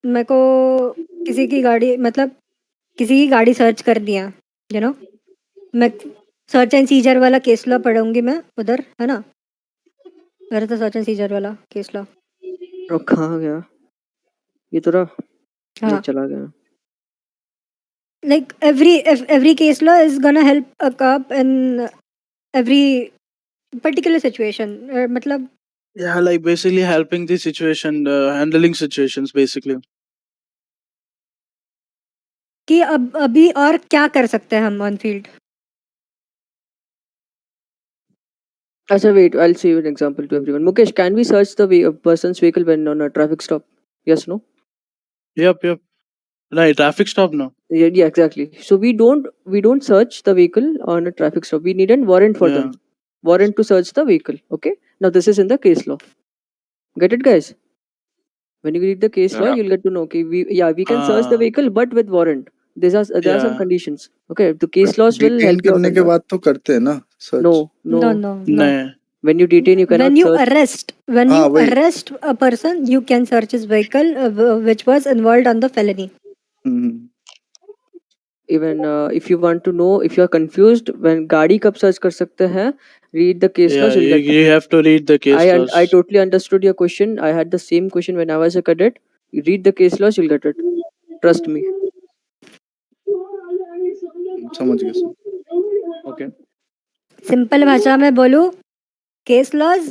मेरे को किसी की गाड़ी मतलब किसी की गाड़ी search कर दिया, you know, मैं सर्च एंड सीजर वाला केस लॉ पढ़ूंगी मैं उधर, है ना? मेरा तो सर्च एंड सीजर वाला केस लॉ. और कहाँ गया ये तो रहा, ये हाँ. चला गया. Like every case law is gonna help a cop in every particular situation. मतलब Yeah, like basically helping the situation, handling situations basically. कि अब अभी और क्या कर सकते हैं हम on field. Achha, wait, I'll show you an example to everyone. Mukesh, can we search the person's vehicle when on a traffic stop? Yes, no? Yep. Right, traffic stop now. Yeah, exactly. So we don't search the vehicle on a traffic stop. We need a warrant for them. Warrant to search the vehicle. Okay. Now this is in the case law. Get it, guys? When you read the case law, Yeah. you'll get to know. Okay, we can search the vehicle, but with warrant. There are some conditions. Okay, the case laws will detain help you out करने in के that. बाद तो करते हैं ना search. No. नहीं. When you detain, you cannot When you search. arrest, वही. arrest a person, you can search his vehicle which was involved on the felony. Even if you want to know, if you are confused, when गाड़ी कब search कर सकते हैं, read the case Yeah, laws. You'll get. you have to read the case laws. I totally understood your question. I had the same question when I was a cadet. You read the case laws, you'll get it. Trust me. समझ गया sir. Okay. Simple भाषा में बोलूं, case laws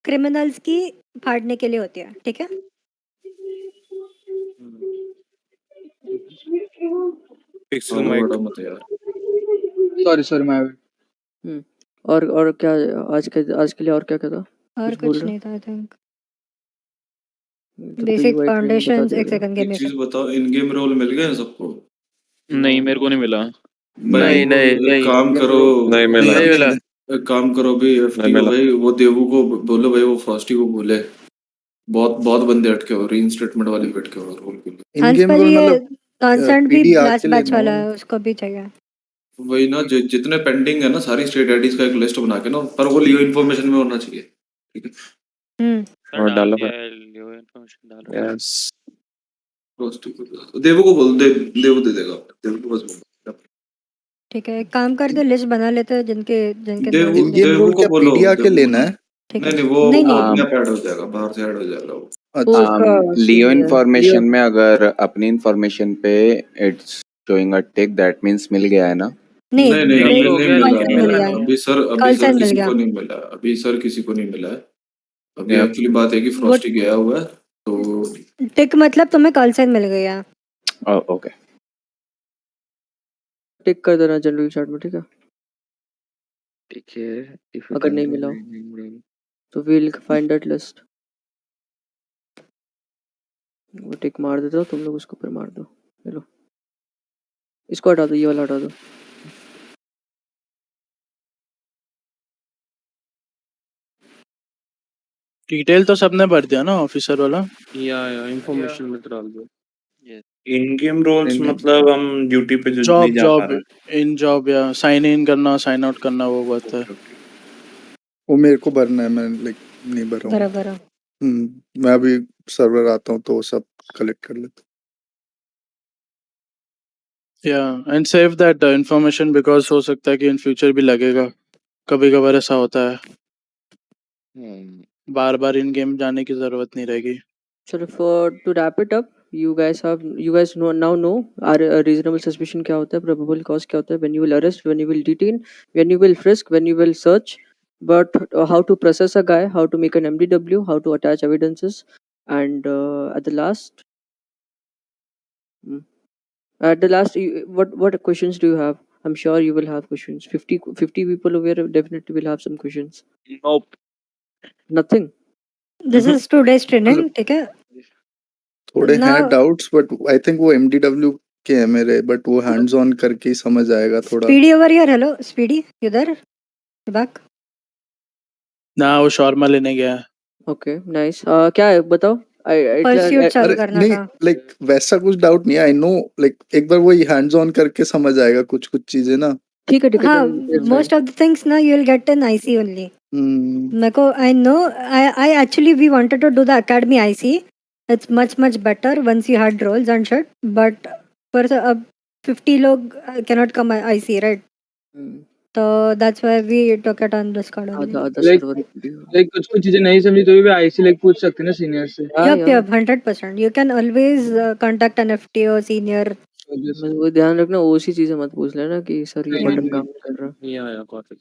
criminals की फाड़ने के लिए होती है. ठीक है. पिक्सल माइक मत यार. Sorry my bad. और क्या आज के लिए और क्या था? और कुछ नहीं था. आई थिंक तो बेसिक UI training बता फाउंडेशंस. दिया एक गया. सेकंड एक चीज बताओ, इन गेम रोल मिल गए हैं सबको? नहीं, मेरे को नहीं मिला. भाई एक काम करो. नहीं मिला. नहीं मिला. एक काम करो भाई, एफटी नहीं को मिला. भाई, वो देवू को बोलो भाई, वो फ्रॉस्टी को बोले. बहुत बंदे अटके हो, रीइंस्टेटमेंट वाले भी अटके हो रोल के लिए. इन हंस गेम पर रोल ये मतलब कॉन्सेंट भी PD लास्ट आके बैच लेना वाला होगा. है, उसको भी चाहिए. वही ना, जितने पेंडिंग है ना सारी स्टेट आईडीज का एक लिस्ट बना के ना, पर वो लियो इन्फॉर्मेशन में होना चाहिए. ठीक है. और डाल डालो दिया है. है, लियो इन्फॉर्मेशन डाल रहा है. यस. फ्रॉस्टी को देवू को बोल दे, देवू दे देगा. देवू को बस बोल. ठीक है, एक काम कर दे, लिस्ट बना लेते हैं जिनके जिनके देवू इन गेम देवू रोल को क्या बोलो. PD आके लेना है? ठीक है. नहीं, वो नहीं अपने आप ऐड हो जाएगा, बाहर से ऐड हो जाएगा वो. लियो इन्फॉर्मेशन में अगर अपनी इन्फॉर्मेशन पे it's showing a tick, that means मिल गया है ना? नहीं, नहीं अभी नहीं मिला. मिल गया. अभी सर कल से मिल किसी गया. को नहीं मिला. अभी सर किसी को नहीं मिला है. अभी Yeah. एक्चुअली बात है कि फ्रॉस्टी गया हुआ है तो टिक मतलब तुम्हें कल से मिल गया. ओके. टिक कर देना जनरल चैट में. ठीक है. ठीक है. अगर नहीं मिला तो we'll find that list. वो टिक मार देता हूँ, तुम लोग उसको ऊपर मार दो. चलो इसको हटा दो, ये वाला हटा दो. डिटेल तो सबने भर दिया ना ऑफिसर वाला. या इंफॉर्मेशन में डाल दो. इन गेम रोल्स मतलब हम ड्यूटी पे जो नहीं जा पा जॉब रहे. इन जॉब या साइन इन करना, साइन आउट करना, वो बात है. वो मेरे को भरना है, मैं नहीं भर रहा हूँ. बराबर. मैं अभी सर्वर आता हूँ तो सब कलेक्ट कर लेता हूँ. Yeah, and save that information because हो सकता है कि in future भी लगेगा. कभी कभार ऐसा होता है. बार बार इन गेम जाने की जरूरत नहीं रहेगी. चलो to wrap it up, you guys know our reasonable suspicion क्या होता है, probable cause क्या होता है, when you will arrest, when you will detain, when you will frisk, when you will search, but how to process a guy, how to make an MDW, how to attach evidences, and at the last, what questions do you have? I'm sure you will have questions. 50 people over here definitely will have some questions. Nope. Nothing. This is today's training. ठीक है. थोड़े Now- हैं doubts, but I think वो MDW के हैं मेरे, but वो hands on करके ही समझ आएगा थोड़ा. Speedy over here. Hello, Speedy. You there? You back? ना वो शॉर्मा लेने गया. Okay, nice. क्या है बताओ. Pursuit चालू अरे करना नहीं, था. लाइक वैसा कुछ डाउट नहीं है. आई नो, लाइक एक बार वो हैंड्स ऑन करके समझ आएगा कुछ चीजें ना. ठीक है. हाँ, most of the things ना you'll get in IC only. मेरे को I know, I actually we wanted to do the academy IC. It's much better once you had roles and shit. But for अब 50 लोग cannot come IC, right? So that's why we took it on this card only. Like कुछ चीजें नहीं समझी तो भी IC like पूछ सकते हैं ना सीनियर से. Yup, 100%. You can always contact an FTO senior. वो ध्यान रखना, उसी चीजें मत पूछ लेना कि सर ये बटन काम नहीं कर रहा. या गॉट इट.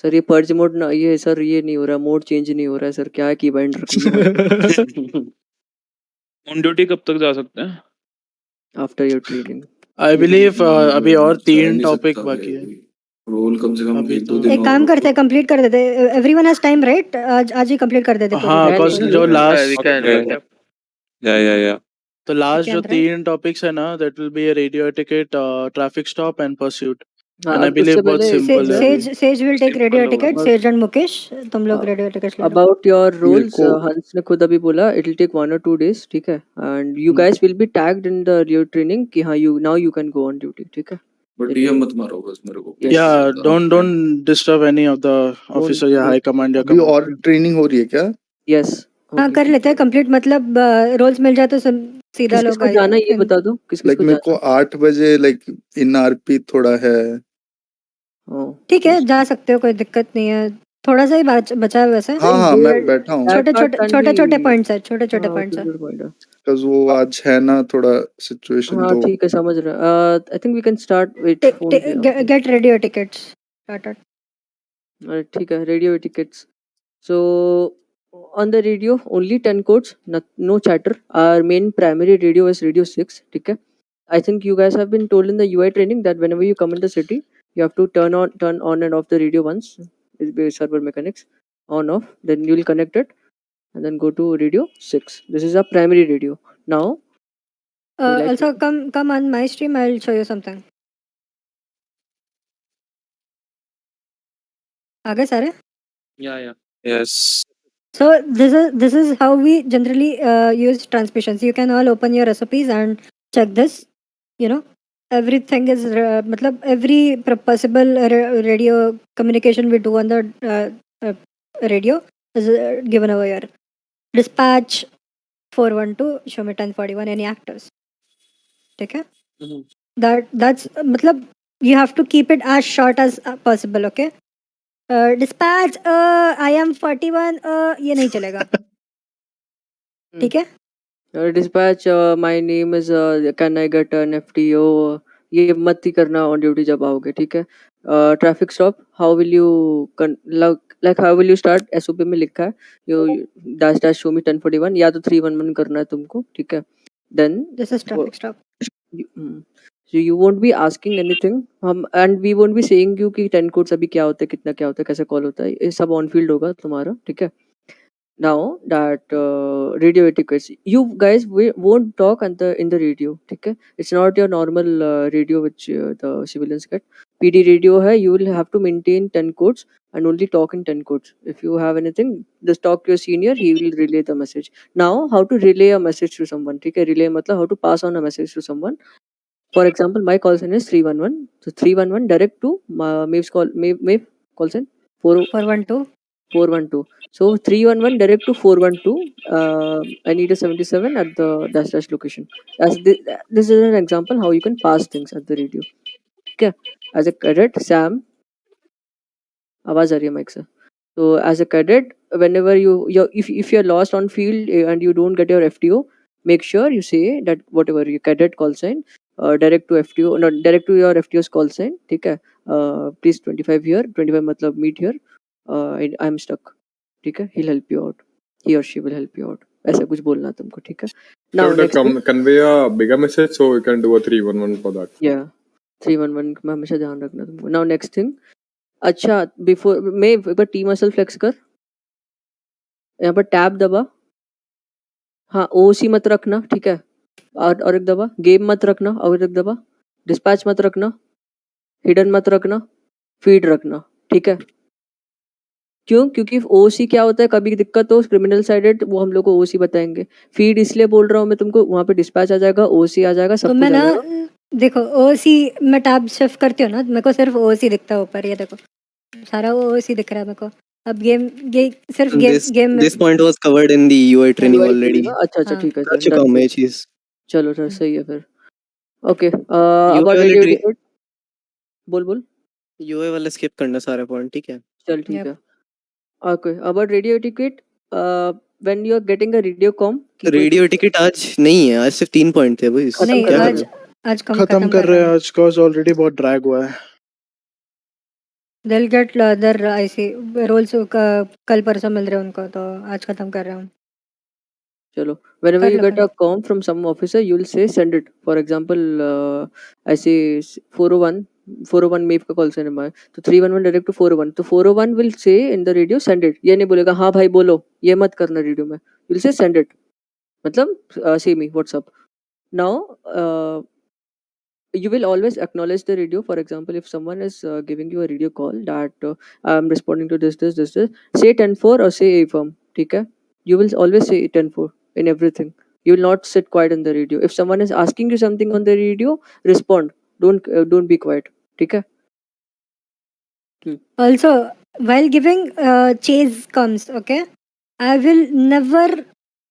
सर ये पर्ज मोड ना, ये सर ये नहीं हो रहा, मोड चेंज नहीं हो रहा है सर, क्या है की बाइंड रखनी है. ऑन ड्यूटी कब तक जा सकते हैं? after your training? I believe अभी और जा ही 3 नहीं टॉपिक सकता बाकी है। रोल कम से कम अभी एक दो तो दिन एक काम और करते हैं, कंप्लीट कर देते हैं। Everyone has time right? आज ही कंप्लीट कर देते हैं पूरी हाँ, बात। cause जो we last can Okay. Yeah. तो We लास्ट जो can, right? 3 टॉपिक्स है ना, that will be a radio etiquette, traffic stop and pursuit. हाँ, And I उससे believe बहुत पहले सिंपल है अभी। Says will take radio Simple ticket, होगा। सेज एंड मुकेश तुम लोग रेडियो टिकट ले लो। About your मेरे roles, को हंस ने खुद अभी बोला it will take 1 or 2 days, ठीक है? And you hmm, guys will be tagged in the your training कि हाँ you can go on duty, ठीक है? बट Then ये you मत मारो बस मेरे को yes Yeah, please don't disturb any of the don't officer या high command या अभी और command। ट्रेनिंग हो रही है क्या? yes हाँ होगी। कर लेते हैं कंप्लीट, मतलब रोल्स मिल जाए तो सीधा किस किस लोग को जाना है ये बता दो, किस किस लाइक को मेरे को जाना 8 बजे लाइक इन आरपी थोड़ा है। है? ठीक है, जा सकते हो, कोई दिक्कत नहीं है। थोड़ा सा ही बचा है वैसे। हाँ हाँ मैं बैठा हूँ छोटे that part छोटे can छोटे be छोटे पॉइंट्स है, छोटे छोटे हाँ पॉइंट्स है। good point है। बिकॉज वो आज है ना थोड़ा सिचुएशन हाँ तो ठीक है समझ रहा। I think we can start with phone पे यहाँ पे। Get radio tickets started. ठीक है radio tickets. So on the radio only 10 codes, no chatter. Our main primary radio is radio 6, ठीक है? I think you guys have been told in the UI training that whenever you come in the city, you have to turn on and off the radio once. It's be server mechanics on off. Then you'll connect it and then go to radio 6. This is our primary radio. Now, we like Also come on my stream, I'll show you something. आगे सारे। Yeah. Yes. So this is how we generally use transmissions. You can all open your SOPs and check this. You know, everything is matlab every possible radio communication we do on the radio is given over here. Dispatch 412, show me 1041, any actors. ठीक है? That's matlab you have to keep it as short as possible. Okay. Dispatch I am 41, ये नहीं चलेगा। ठीक है? dispatch my name is can I get an FTO, ये मत ही करना on duty जब आओगे, ठीक है? Traffic stop, how will you like how will you start? SOP में लिखा है you dash show me 1041 या तो 311 करना है तुमको, ठीक है? Then This is traffic stop. so you won't be asking anything, हम and we won't be saying you कि 10 codes अभी क्या होता है, कितना क्या होता है, कैसे कॉल होता है, ये सब ऑन फील्ड होगा तुम्हारा, ठीक है? Now that radio etiquettes, you guys won't talk in the radio, ठीक है? It's not your normal radio which the civilians get. PD radio है, you will have to maintain 10 codes and only talk in 10 codes. If you have anything, just talk to your senior, he will relay the message. Now how to relay a message to someone, ठीक है? Relay मतलब how to pass on a message to someone. For example, my call sign is 311. So 311 direct to Maeve's call sign 412. 412. So 311 direct to 412. I need a 77 at the dash location. This is an example how you can pass things at the radio. Okay. As a cadet, Sam, आवाज आ रही है mic से. So as a cadet, whenever if you're lost on field and you don't get your FTO, make sure you say that whatever your cadet call sign, direct to FTO, not direct to your FTO's call sign, ठीक है? Please 25 here, 25 मतलब meet here. I'm stuck, ठीक है? He'll help you out. He or she will help you out. ऐसा कुछ बोलना तुमको, ठीक है? Now So next thing, convey a bigger message, so we can do a 311 for that. yeah, 311 में हमेशा ध्यान रखना तुमको. Now next thing, अच्छा बिफोर मैं एक बार टी मसल फ्लेक्स कर, यहाँ पर टैब दबा, हाँ ओसी मत रखना, ठीक है? और एक दबा, गेम मत रखना, और एक दबा, डिस्पैच मत रखना, हिडन मत रखना, फीड रखना, ठीक है? क्यों? क्योंकि ओसी क्या होता है, कभी दिक्कत हो क्रिमिनल साइडेड, वो हम लोग को ओसी बताएंगे. फीड इसलिए बोल रहा हूँ मैं तुमको, वहाँ पे डिस्पैच आ जाएगा, ओसी आ जाएगा, तो सब मैं कुछ आ ना जाएगा. देखो ओसी मैं टैब शिफ्ट करती हूँ ना, मेरे को सिर्फ ओसी दिखता है ऊपर, ये देखो सारा ओसी दिख रहा है मेरे को. अब गेम ये सिर्फ गेम में This point was covered in the UI training UI already. training, अच्छा हाँ. ठीक है कर सर, चुका हूँ मैं ये चीज. चलो सर सही है फिर. ओके UI अबाउट वाले रेडियो टिकट बोल UI वाला skip करना सारे point, ठीक है? चल ठीक है. Okay, about radio etiquette, when you are getting a radio com, radio ticket आज नहीं है, आज सिर्फ 3 point थे भाई. नहीं, क्या आज आज खत्म कर रहे हैं आज, cause already बहुत ड्रैग हुआ है. They'll get other ऐसे रोल्स कल परसों मिल रहे हैं उनको, तो आज खत्म कर रहा हूँ. चलो, whenever कर you लो get कर लो a com from some officer, you will say send it. For example, I say 401 map का कॉल सेंड है तो 311 डायरेक्ट टू 401 तो 401 will say in the radio send it. ये नहीं बोलेगा हाँ भाई बोलो, ये मत करना रेडियो में. You'll say send it. मतलब see me WhatsApp. Now you will always acknowledge the radio. For example, if someone is giving you a radio call that I'm responding to this, say 10-4 or say affirm. ठीक है? You will always say 10-4 in everything. You will not sit quiet in the radio. If someone is asking you something on the radio, respond. Don't be quiet. ठीक है? also while giving chase comes, okay, I will never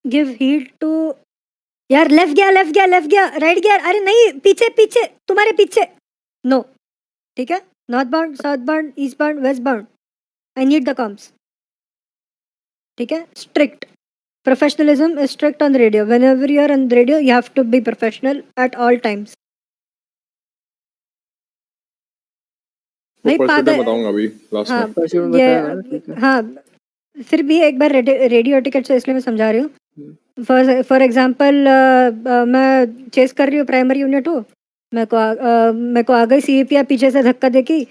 give heed to यार left गया right गया अरे नहीं पीछे पीछे तुम्हारे पीछे नो ठीक है north bound south bound east bound west bound I need the comms ठीक है strict professionalism is strict on the radio. Whenever you are on the radio, you have to be professional at all times. भाई percentage पागल बताऊंगा अभी last हाँ में ये हाँ फिर भी एक बार रेडियो टिकट से इसलिए मैं समझा रही हूँ फॉर एग्जांपल मैं चेस कर रही हूँ प्राइमरी यूनिट हो मेरे को आ गई सीपीआर पीछे से धक्का देके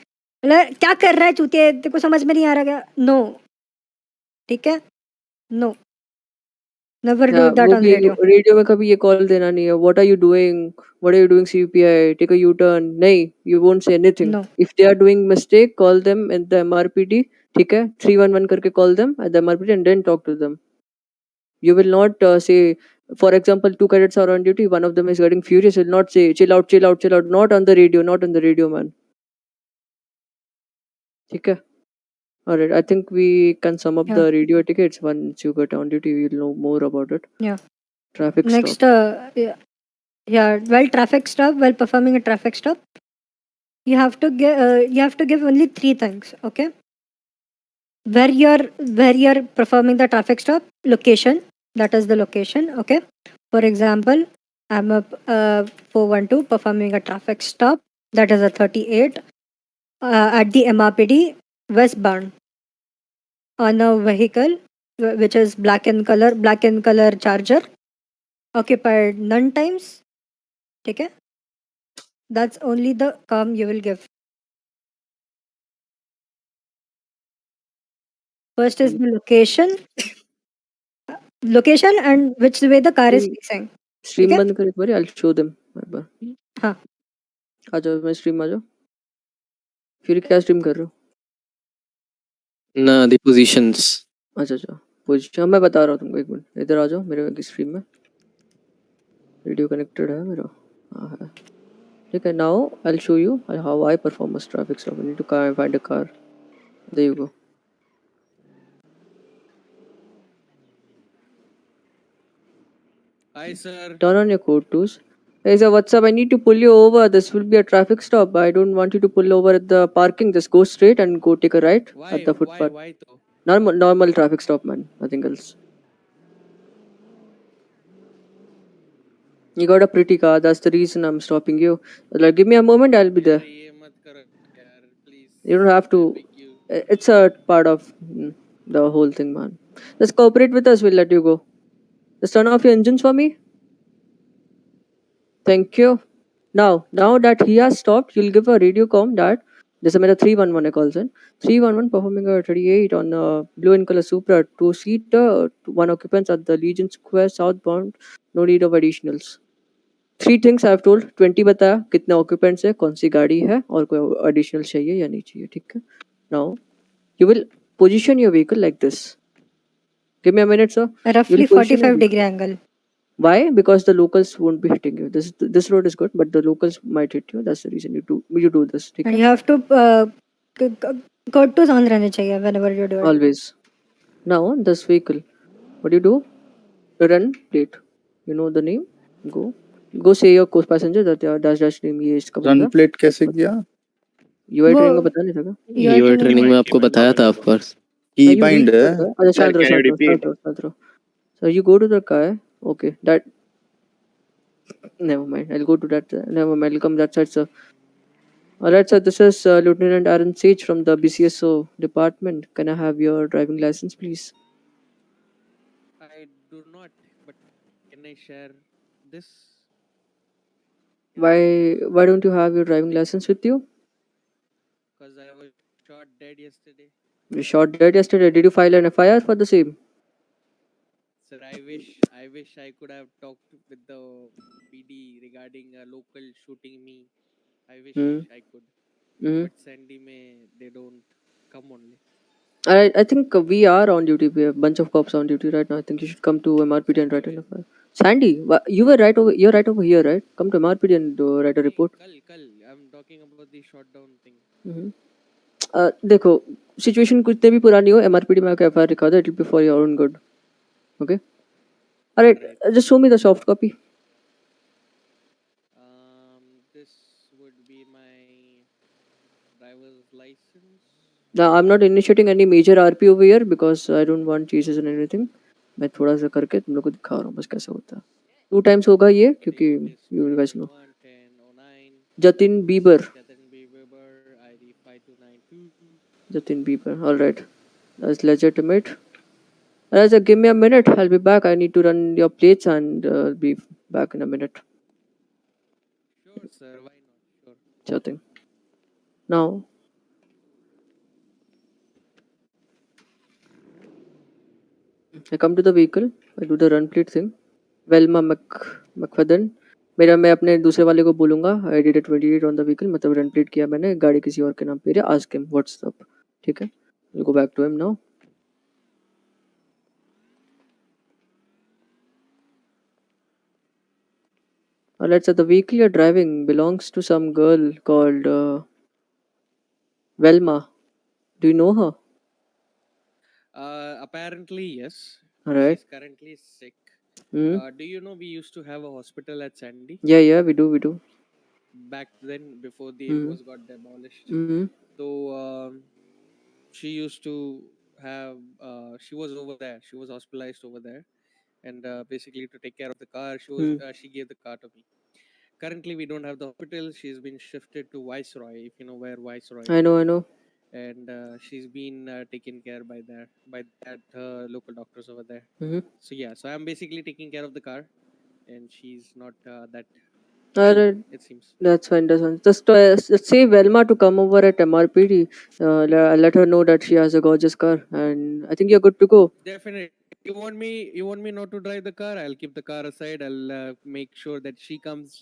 क्या कर रहा है चूतिया तेरे को समझ में नहीं आ रहा क्या नो ठीक है नो नेवर डू दैट वो ऑन भी रेडियो रेडियो में कभी ये कॉल देना नहीं है what are you doing CPI take a U turn नहीं you won't say anything No. If they are doing mistake call them in the MRPD ठीक है 311 करके call them at the MRPD and then talk to them you will not say for example 2 cadets are on duty one of them is getting furious will not say chill out not on the radio man ठीक है alright I think we can sum up Yeah. the radio etiquettes once you get on duty you'll know more about it Yeah. traffic Next, stop while performing a traffic stop, you have to give only 3 things. Okay, where you're performing the traffic stop, location. That is the location. Okay, for example, I'm a 412 performing a traffic stop. That is a 38 at the MRPD westbound on a vehicle which is black in color Charger occupied none times. Okay. That's only the calm you will give. First is the location and which way the car is facing. Stream ठीक है? बंद कर एक बार I'll show them एक बार हाँ आ जाओ मैं stream आ जाओ फिर क्या स्ट्रीम कर रहे हो ना द पोजीशंस अच्छा पोजीशन मैं बता रहा हूँ तुमको एक मिनट इधर आ जाओ मेरे स्ट्रीम में वीडियो कनेक्टेड है मेरा हाँ है ठीक है now I will show you how I perform a traffic stop I need to find a car there you go Hi, sir. turn on your code tools hey sir what's up I need to pull you over this will be a traffic stop I don't want you to pull over at the parking just go straight and go take a right at the footpath Why though? normal traffic stop man nothing else you got a pretty car that's the reason I'm stopping you like give me a moment I'll be there you don't have to it's a part of the whole thing man just cooperate with us we'll let you go just turn off your engines for me thank you now that he has stopped you'll give a radio comm that जैसे मेरा 311 है call से 311 performing a 38 on a blue in color Supra 2-seater 1 occupants at the Legion Square southbound no need of additionals 3 things I have told 20 बताया कितने occupants है कौन सी गाड़ी है और कोई additional चाहिए या नहीं चाहिए ठीक है now you will position your vehicle like this give me a minute sir roughly You'll position your 45 degree angle. why because the locals won't be hitting you this road is good but the locals might hit you that's the reason you do this ठीक And है you have to courteous on रहने चाहिए whenever you do it. always now this vehicle what do you do run plate you know the name go say your co-passenger that dash name ये इसका run बंदा plate कैसे किया UI वो training में बता नहीं था क्या यूआई ट्रेनिंग में आपको बताया था ऑफ कोर्स की you बाइंड read है the अच्छा Sir, can you repeat? शांत रहो so you go to the car okay that never mind I'll go to that never mind I'll come that side sir alright sir this is Lieutenant Aaron Sage from the BCSO department can I have your driving license please I do not. But I share this? Why don't you have your driving license with you? Because I was shot dead yesterday. You shot dead yesterday. Did you file an FIR for the same? Sir, I wish I could have talked with the PD regarding a local shooting me. I wish Hmm. I could. Hmm. But Sandy may they don't come only. I think we are on duty. We have a bunch of cops on duty right now. I think you should come to MRPD and write an FIR. Sandy, you were right over. You're right over here, right? Come to MRPD and write a report. Kal, I'm talking about the shot down thing. देखो situation कितने भी पुरानी हो MRPD में आके FIR लिखा दो. It will be for your own good. Okay. Alright. Just show me the soft copy. This would be my driver's license. Now I'm not initiating any major RP over here because I don't want chases and anything. मैं थोड़ा सा करके तुम लोग को दिखा रहा हूँ बस कैसे होता है. 2 times होगा ये क्योंकि you guys know. Jatin Bieber. ID 5292. Jatin Bieber. All right. That's legitimate. Raja, give me a minute. I'll be back. I need to run your plates and I'll be back in a minute. Sure, sir. Why not? Sure. Sure thing. Now, I come to the vehicle. I do the run plate thing. Velma McFadden. मैं अपने दूसरे वाले को बोलूंगा I did 28 on the vehicle मतलब run plate किया मैंने गाड़ी किसी और के नाम पे आस्क हिम व्हाट्स अप. ठीक है. We'll go back to him now. Let's say the vehicle you're driving belongs to some girl called Velma. Do you know her? Apparently, yes. Alright. She's currently sick. Hmm. Do you know we used to have a hospital at Sandy? Yeah, we do. Back then, before the Mhm. was got demolished. Mhm. So she used to have. She was over there. She was hospitalized over there, and basically to take care of the car, she gave the car to me. Currently, we don't have the hospital. She's been shifted to Viceroy, if you know where Viceroy is. I know. And she's been taken care by that local doctors over there. Mhm. So yeah, so I'm basically taking care of the car, and she's not that. Alright. It seems. That's fine. Just say Velma to come over at MRPD. Let her know that she has a gorgeous car, and I think you're good to go. Definitely. You want me not to drive the car? I'll keep the car aside. I'll make sure that she comes,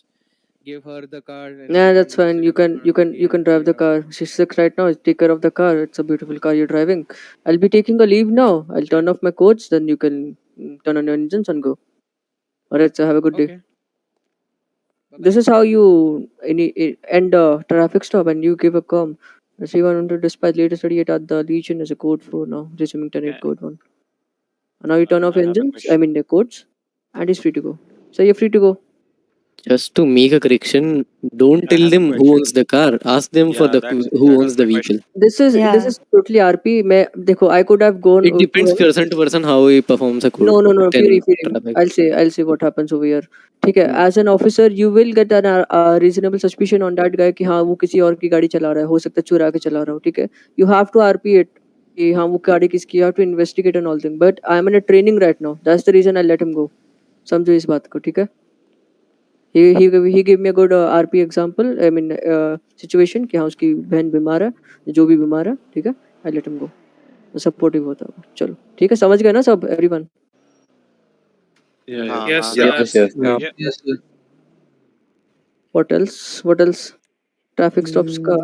give her the car, and Yeah, she that's can fine. sit You in the can car you with can me you can and drive the car. She's sick right now. Take care of the car. It's a beautiful car you're driving. I'll be taking a leave now. I'll turn off my codes. Then you can turn on your engines and go. Alright. So have a good day. Okay. This is how you end a traffic stop and you give a com. C100 dispatch latest 38 at the Legion is a code for now. Resuming 10 code 1. And now you turn off I have a engines, question. the codes, and he's free to go. So you're free to go. Just to make a correction, don't I tell have a them who question. owns the car. Ask them for Yeah, the who that was owns the my vehicle. question. This is totally RP. देखो, I could have gone It to depends him. person to person how he performs a code. No. Fury. Traffic. I'll say what happens over here. ठीक है. As an officer, you will get a reasonable suspicion on that guy कि हाँ वो किसी और की गाड़ी चला रहा है. हो सकता है चुरा के चला रहा हो. ठीक है. You have to RP it. कि हाँ वो गाड़ी किसकी. You have to investigate and all thing. But I'm in a training right now. That's the reason I let him go. समझो इस बात को. ठीक है. He gave me a good RP example. I mean situation कि हाँ उसकी बहन बीमार है. जो भी बीमार है. ठीक है. I let him go. Supportive होता है. चलो. ठीक है. समझ गए ना सब everyone. Yeah. Yes, Yes, sir. yes. Yeah. Yes, sir. What else? Traffic stops का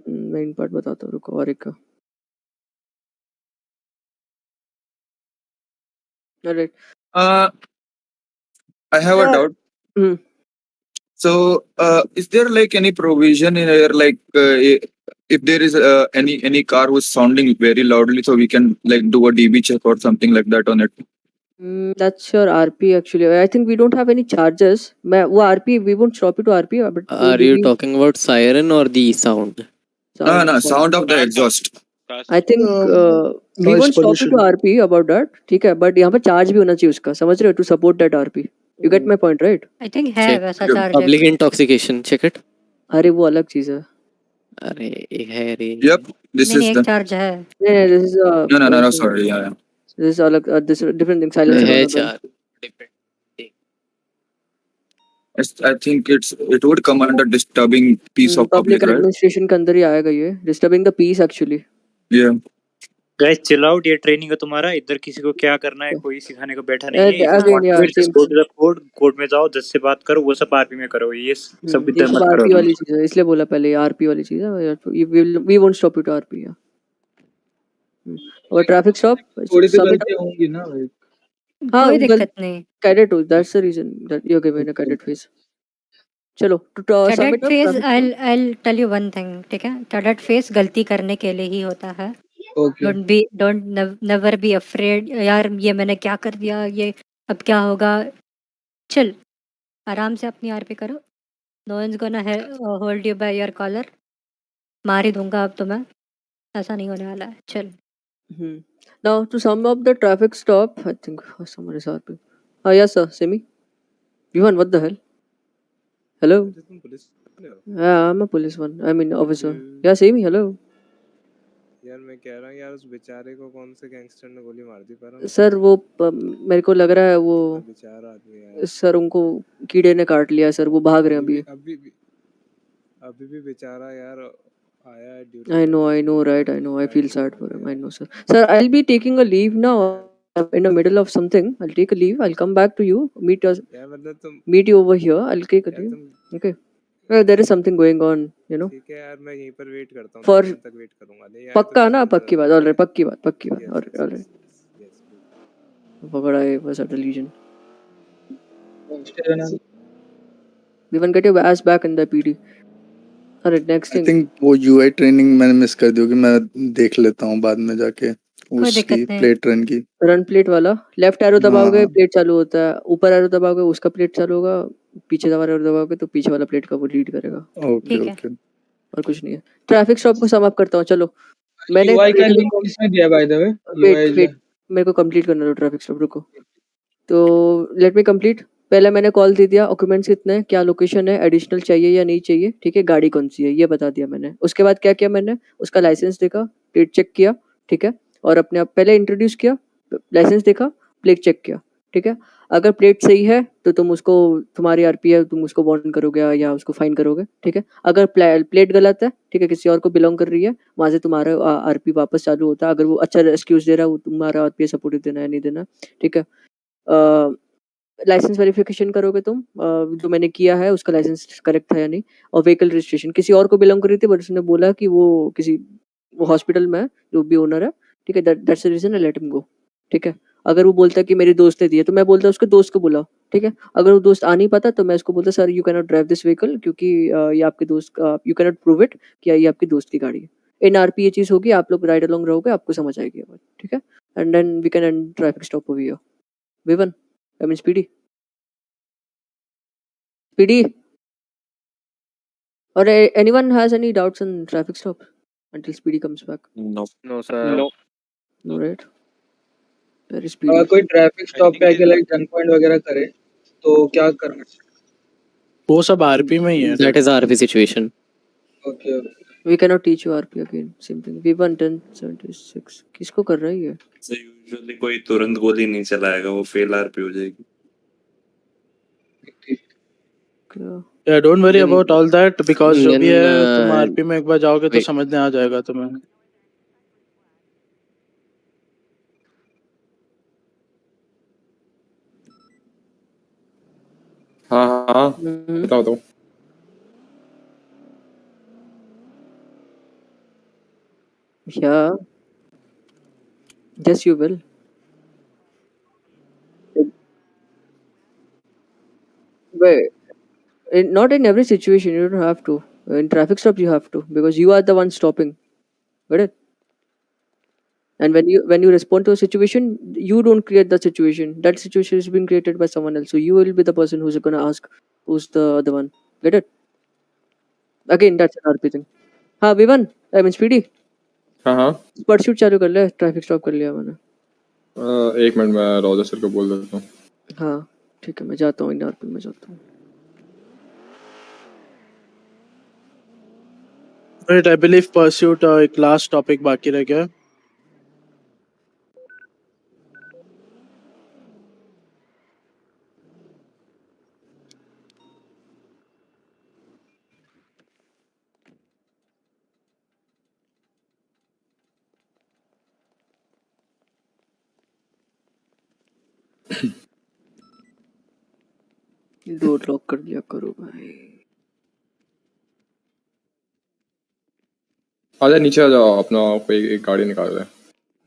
main part बताता हूँ. रुको और एक का. Alright. I have a doubt. Hmm. So, is there like any provision in here, like if there is any car who's sounding very loudly, so we can like do a DB check or something like that on it? That's your RP actually. I think we don't have any charges. वो RP we won't stop it to RP. But Are you talking about siren or the sound? No, sound of the exhaust. I think we noise won't stop it to pollution. RP about that. ठीक है. But यहाँ पे charge भी होना चाहिए उसका. समझ रहे हो? To support that RP. You get my point, right? I think है Check वैसा charge public intoxication. Check it. अरे वो अलग चीज है. अरे एक है रे. Yep, this नहीं is एक the. charge है. नहीं this is No, sorry, yeah. this is अलग this is different thing. Silencer है वाला. चार. Different. I think it would come under disturbing peace of public, public right? Administration के अंदर ही आएगा ये, disturbing the peace actually. Yeah. Guys chill out, ये ट्रेनिंग है तुम्हारा, इधर किसी को क्या करना है कोई सिखाने को बैठा नहीं है। If you again want to यार it just same go to the court में जाओ, जज से बात करो, वो सब आरपी में करो, ये सब ये इधर सब मत करो आरपी तुम। वाली चीज है, इसलिए बोला पहले आरपी वाली चीज है। We won't stop you to RP. और ट्रैफिक स्टॉप थोड़ी सी सबमिट। गलतियां होंगी ना भाई। हाँ कोई दिक्कत नहीं। कैडेट हो, that's the reason that you are given a cadet phase. चलो cadet submit phase I tell you one thing, ठीक है? कैडेट फेज गलती करने के लिए ही होता है। Okay don't never be afraid यार, ये मैंने क्या कर दिया, ये अब क्या होगा। चिल, आराम से अपनी आरपी करो। No one is gonna hold you by your collar. मार ही दूंगा अब तो मैं, ऐसा नहीं होने वाला है। Chill. Now to sum up the traffic stop, I think someone is RP. Yes sir, Semi. Vivan, what the hell? Hello. Yeah, I'm a police one. I mean officer. Yeah, Semi. Hello. यार मैं कह रहा हूँ यार, उस बेचारे को कौन से गैंगस्टर ने गोली मार दी पर सर वो मेरे को लग रहा है वो बेचारा आदमी है सर, उनको कीड़े ने काट लिया सर, वो भाग रहे हैं अभी। अभी भी बेचारा यार आया है duty I know, right? I know. I feel sad for him. I know, sir. Sir, I'll be taking a leave now. In the middle of something, I'll take a leave. I'll come back to you. Meet us. यार मतलब तुम Meet you over here. I'll take a leave. Okay. Well, there is something going on, you know. ठीक है यार, मैं यहीं पर wait करता हूँ, For 10 तक वेट करूंगा। नहीं आया तो पक्का फिर ना, मैं अंदर पक्की बात। आऊंगा। ऑलराइट, पक्की बात Yes, alright yes, alright. yes, yes. पकड़ा है बस at a legion. Stay We will get your ass back in the PD. Alright, next I thing. Think वो यूआई ट्रेनिंग मैंने मिस कर दी होगी, मैं देख लेता हूँ बाद में जाके कोई उसकी दिक्कत नहीं। प्लेट रन की। रन प्लेट वाला लेफ्ट एरो दबाओगे हाँ प्लेट चालू होता है, ऊपर एरो दबाओगे उसका प्लेट चालू होगा, पीछे दबा एरो दबाओगे तो पीछे वाला प्लेट का वो रीड करेगा। ओके ठीक है। ओके। और कुछ नहीं है। ट्रैफिक स्टॉप को सम अप करता हूँ। चलो मैंने UI का लिंक किसने दिया by the way? UI wait मेरे को कंप्लीट करने दो ट्रैफिक स्टॉप, रुको। तो लेट मी कंप्लीट। पहले मैंने कॉल दे दिया, ऑक्यूमेंट्स कितने हैं, क्या लोकेशन है, एडिशनल चाहिए या नहीं चाहिए, ठीक है, गाड़ी कौन सी है ये बता दिया मैंने। उसके बाद क्या किया मैंने, उसका लाइसेंस देखा, प्लेट चेक किया, ठीक है, और अपने आप पहले इंट्रोड्यूस किया, लाइसेंस देखा, प्लेट चेक किया, ठीक है। अगर प्लेट सही है तो तुम उसको, तुम्हारी आरपी है, तुम उसको वार्न करोगे या उसको फाइन करोगे, ठीक है। अगर प्लेट गलत है, ठीक है, किसी और को बिलोंग कर रही है, वहां से तुम्हारा आरपी वापस चालू होता है। अगर वो अच्छा एक्सक्यूज दे रहा है, वो तुम्हारा आरपी सपोर्टिव देना है नहीं देना, ठीक है। लाइसेंस वेरिफिकेशन करोगे तुम, जो मैंने किया है उसका लाइसेंस करेक्ट था या नहीं। और व्हीकल रजिस्ट्रेशन किसी और को बिलोंग कर रही थी, बट उसने बोला कि वो हॉस्पिटल में है, जो भी ओनर है, ठीक है, that's the reason I let him go, ठीक है। अगर वो बोलता है कि मेरी दोस्त ने दी है, तो मैं बोलता उसके दोस्त को बुलाओ, ठीक है। अगर वो दोस्त आ नहीं पाता तो मैं उसको बोलता sir you can not drive this vehicle, क्योंकि ये आपके दोस्त का, you can not prove it कि ये आपकी दोस्त की गाड़ी है। इन आरपी ये चीज होगी, आप लोग राइड अलोंग रहोगे, आपको समझ आएगी ये बात, ठीक है। And then we can end traffic stop over here. विवन, I mean speedy, PD, or anyone has any doubts on traffic stop until Speedy comes back? No, no sir. No No, right? Very speedy. कोई traffic stop पे आके like gun point वगैरह करे तो क्या करना चाहिए? वो सब आरपी में ही है। That is RP situation. Okay We cannot teach you RP again. Same thing. V1 1076. किसको कर रहा है ये? यूजुअली कोई तुरंत गोली नहीं चलाएगा, वो फेल आरपी हो जाएगी। क्या? Yeah, don't worry Then about all that because जो भी then है तुम आरपी में एक बार जाओगे तो wait. समझ में आ जाएगा तुम्हें। हाँ हाँ बताओ तो। Yeah. Yes, you will. Wait. Not in every situation. You don't have to. In traffic stops, you have to because you are the one stopping. Got it? And when you respond to a situation, you don't create the situation. That situation is being created by someone else. So you will be the person who's gonna ask who's the other one. Get it? Again, that's an RP thing. हाँ Vivian, I mean Speedy. हाँ हाँ pursuit चालू कर ले, traffic stop कर लिया मैंने। एक मिनट मैं रोजर सर को बोल देता हूँ। हाँ ठीक है, मैं जाता हूँ, इन आरपी में जाता हूँ। Right, I believe pursuit एक लास्ट टॉपिक बाकी रह गया। डोर लॉक कर दिया करो भाई। आजा नीचे आ जाओ, अपना कोई एक गाड़ी निकाल रहे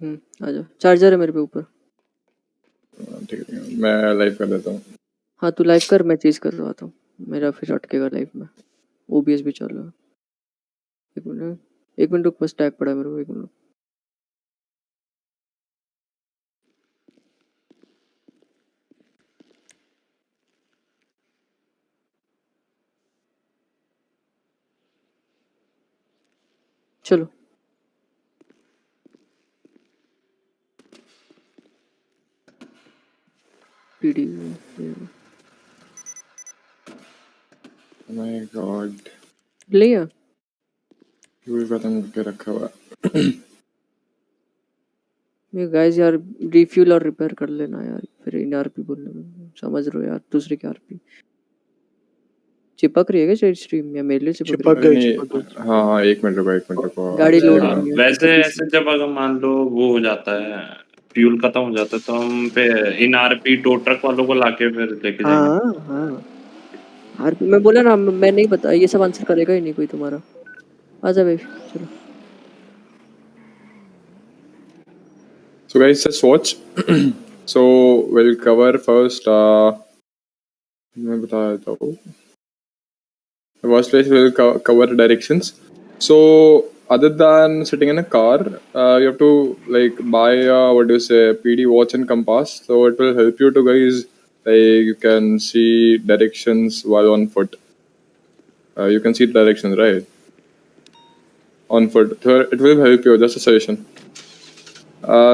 हैं। आ जाओ, चार्जर है मेरे पे ऊपर। ठीक है, मैं लाइव कर देता हूँ। हाँ तू लाइव कर, मैं चीज करवाता हूँ, मेरा फिर अटकेगा लाइव में। ओबीएस भी चल रहा है। एक मिनट रुक, बस टैग पड़ा है मेरे को, एक मिनट। चलो पीडी माय गॉड, लिया फ्यूल खत्म करके रखा हुआ। ये गाइस यार, रिफ्यूल और रिपेयर कर लेना यार, फिर इन आरपी बोलने में समझ रहे हो यार, दूसरे की आरपी चिपक रही है क्या स्ट्रीम, या मेरे लिए चिपक रही है? नहीं, हाँ एक मिनट रुको गाड़ी अच्छी लोड जगह। नहीं है। वैसे ऐसे जब अगर मान लो वो हो जाता है, फ्यूल खत्म हो जाता है, तो हम पे इन आरपी टो ट्रक वालों को लाके फिर लेके जाएंगे। हाँ आरपी मैं बोला ना, मैं नहीं बता, ये सब आंसर करेगा ही नहीं कोई तुम्हारा। आजा भाई चलो। So guys, just watch. So we'll cover first. मैं बता देता हूँ. The first place we'll cover directions. So other than sitting in a car, you have to like buy what do you say, PD watch and compass. So it will help you to guys, like you can see directions while on foot. You can see directions right on foot. So it will help you. Just a suggestion.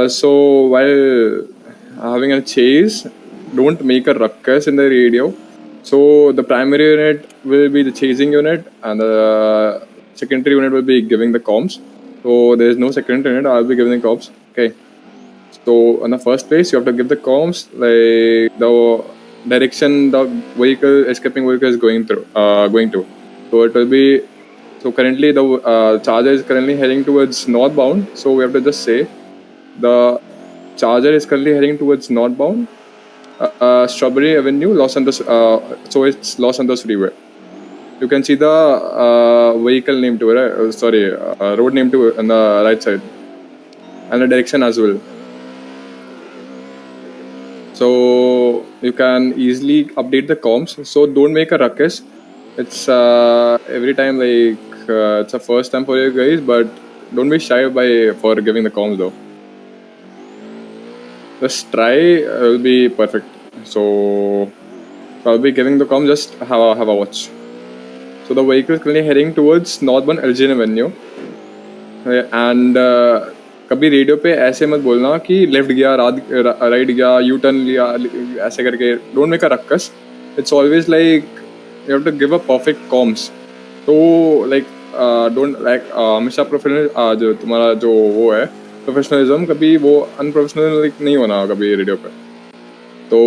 So while having a chase, don't make a ruckus in the radio. So the primary unit will be the chasing unit, and the secondary unit will be giving the comms. So there is no secondary unit. I'll be giving the comms. Okay. So on the first place, you have to give the comms, like the direction the vehicle, escaping vehicle is going through. Going to. So it will be. So currently the charger is currently heading towards northbound. So we have to just say the charger is currently heading towards northbound, Strawberry Avenue, Los Santos. So it's Los Santos Freeway. You can see the vehicle name to it, road name to on the right side, and the direction as well. So you can easily update the comms. So don't make a ruckus. It's every time like it's a first time for you guys, but don't be shy for giving the comms though. Just try, will be perfect. So I'll be giving the comm, just have a watch. So the vehicle is currently heading towards northbound Elgin Avenue, and कभी radio पे ऐसे मत बोलना कि left गया, right गया, U turn लिया, ऐसे करके don't make a ruckus. It's always like you have to give a perfect comms. तो लाइक डोंट लाइक हमेशा प्रोफेशनल जो तुम्हारा जो वो है प्रोफेशनलिज्म, कभी वो अनप्रोफेशनल नहीं होना कभी रेडियो पे. तो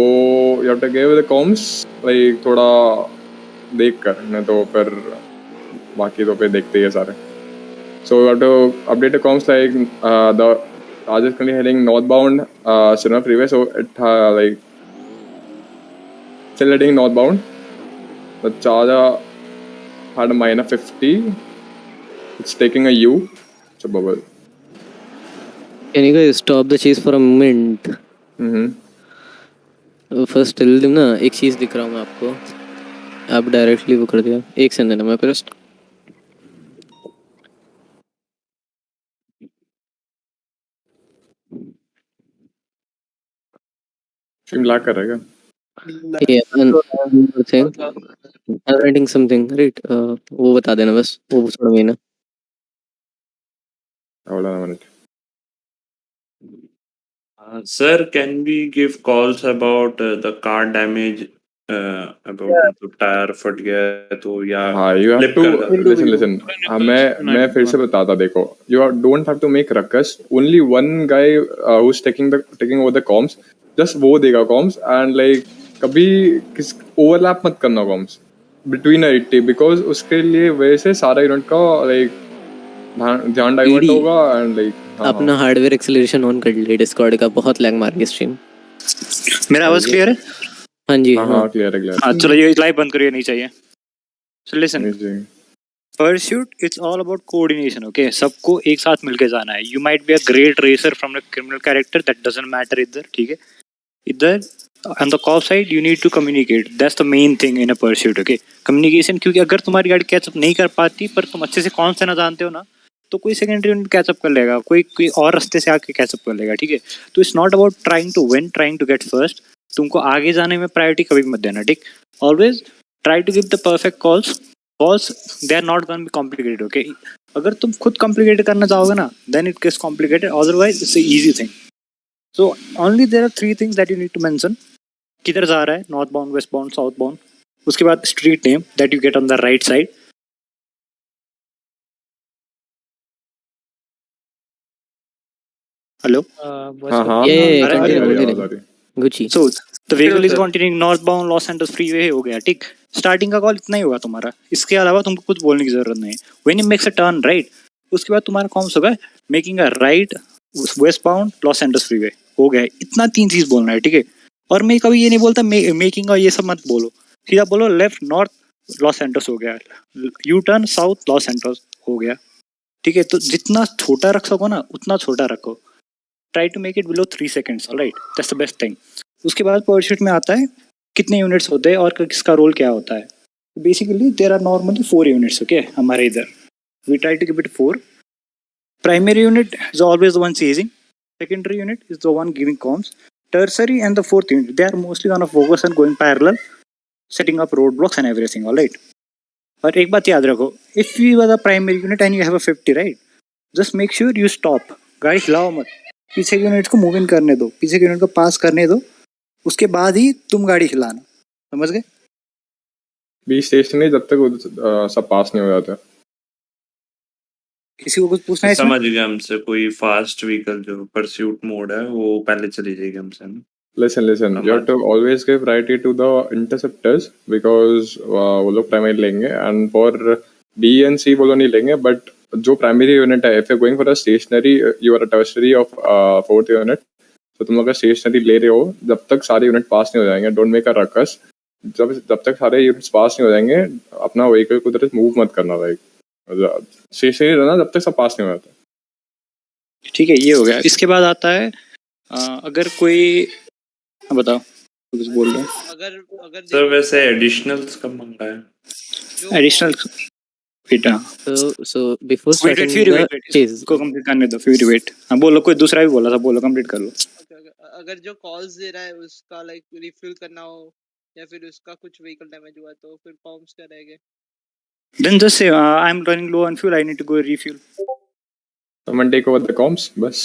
you have to give the comms like थोड़ा देख कर, नहीं तो फिर बाकी तो फिर देखते ही है सारे. So you have to update the comms like the charger is currently heading northbound Cinema Freeway. So it like still heading northbound. The charger had a minus 50. It's taking a U. It's a bubble. Can you guys stop the chase for a moment? First tell them ना, एक चीज दिख रहा हूँ मैं आपको, आप directly वो कर दिया. एक सेकंड देना, मैं फिर Stream lag कर रहा है क्या? Yeah, another thing. I'm writing something, right? वो बता देना बस, वो थोड़ा मेन है. Hold on a minute. Sir, can we give calls about the car damage? About मतलब टायर फट गया तो या हाँ, you have flip to कर देता. listen. मैं फिर से बताता, देखो, you don't have to make ruckus. Only one guy who's taking over the comms. Just वो देगा comms, and like कभी किस overlap मत करना comms between a 80, because उसके लिए वजह से सारा यूनिट का like ध्यान डाइवर्ट होगा and like अपना हार्डवेयर एक्सेलरेशन ऑन कर ले, डिस्कॉर्ड का बहुत लैग मार रही है स्ट्रीम. मेरा आवाज क्लियर है? हाँ जी हाँ क्लियर है क्लियर हाँ चलो ये लाइव बंद करिए, नहीं चाहिए. So listen, है. pursuit it's all about coordination. Okay, सबको एक साथ मिलके जाना है. You might be a great racer from a criminal character, that doesn't matter इधर, ठीक है. इधर on the cop side you need to communicate. That's the main thing in a pursuit. Okay, communication, क्योंकि अगर तुम्हारी गाड़ी कैचअप नहीं कर पाती पर तुम अच्छे से कौन से ना जानते हो ना, तो कोई सेकेंडरी यूनिट कैचअप कर लेगा, कोई और रास्ते से आके कैचअप कर लेगा, ठीक है. तो it's not about trying to win, trying to get first. तुमको आगे जाने में प्रायोरिटी कभी मत देना, ठीक. Always try to give the perfect calls they are not gonna be complicated. Okay, अगर तुम खुद कॉम्प्लिकेट करना चाहोगे ना, then it gets complicated. Otherwise it's easy thing. So only there are 3 things that you need to mention. किधर जा रहा है, north bound, west bound, south bound. उसके बाद street name that you get on the right side. Hello. So the vehicle is continuing north bound Los Angeles freeway हो गया, ठीक. Starting का कॉल इतना ही होगा तुम्हारा, इसके अलावा तुमको कुछ बोलने की जरूरत नहीं. When you makes a turn right, उसके बाद तुम्हारा कौन सा होगा, making a right waste bound Los Angeles freeway हो गया. इतना 3 चीज बोलना है, ठीक है. और मैं कभी ये नहीं बोलता मेकिंग और ये सब मत बोलो, सीधा बोलो लेफ्ट नॉर्थ लॉस एंजल्स हो गया, U turn south Los Angeles हो गया, ठीक है. तो जितना छोटा रख सको ना उतना छोटा रखो. Try to make it below 3 seconds. Alright, that's the best thing. उसके बाद परस्यूट में आता है कितने यूनिट्स होते हैं और किसका रोल क्या होता है. Basically there are normally 4 units. Okay, हमारे इधर we try to keep it 4. Primary unit is always the one chasing, secondary unit is the one giving comms, tertiary and the fourth unit they are mostly gonna focus on going parallel, setting up roadblocks and everything. All right. और एक बात याद रखो, if you are the primary unit and you have a 50 right, just make sure you stop. गाड़ी हिलाओ मत, पीछे के यूनिट को मूव इन करने दो, पीछे के यूनिट को पास करने दो, उसके बाद ही तुम गाड़ी हिलाना. समझ गए? बीच स्टेशन नहीं जब तक सब पास नहीं हो जाते. किसी को कुछ पूछना है? समझ गया हमसे. कोई फास्ट व्हीकल जो परस्यूट मोड है वो पहले चली जाएगी हमसे ना. Listen, you have to always give priority to the interceptors because वो लोग प्राइमरी लेंगे and for B and C वो लोग नहीं लेंगे. But जो प्राइमरी यूनिट है, if you're going for a stationary, you are a tertiary of 4th unit, तो तुम लोग अगर स्टेशनरी ले रहे हो, जब तक सारे यूनिट पास नहीं हो जाएंगे, डोंट मेक अ रकस. जब तक सारे यूनिट्स पास नहीं हो जाएंगे, अपना व्हीकल को उधर मूव मत करना. लाइक स्टेशनरी रहना जब तक सब पास नहीं हो जाता. ठीक है, ये हो गया. इसके बाद आता है अगर कोई, बताओ कुछ बोल रहे हैं. अगर सर वैसे एडिशनल्स कब मांगा है? एडिशनल बेटा, so before starting the chase को कंप्लीट करने दो, फिर वेट. हाँ बोलो, कोई दूसरा भी बोला था, बोलो कंप्लीट कर लो. अगर जो कॉल्स दे रहा है उसका लाइक रिफ्यूल करना हो या फिर उसका कुछ व्हीकल डैमेज हुआ तो फिर कॉम्स क्या रहेंगे? Then just say I'm running low on fuel, I need to go refuel. Someone take over the comms, बस.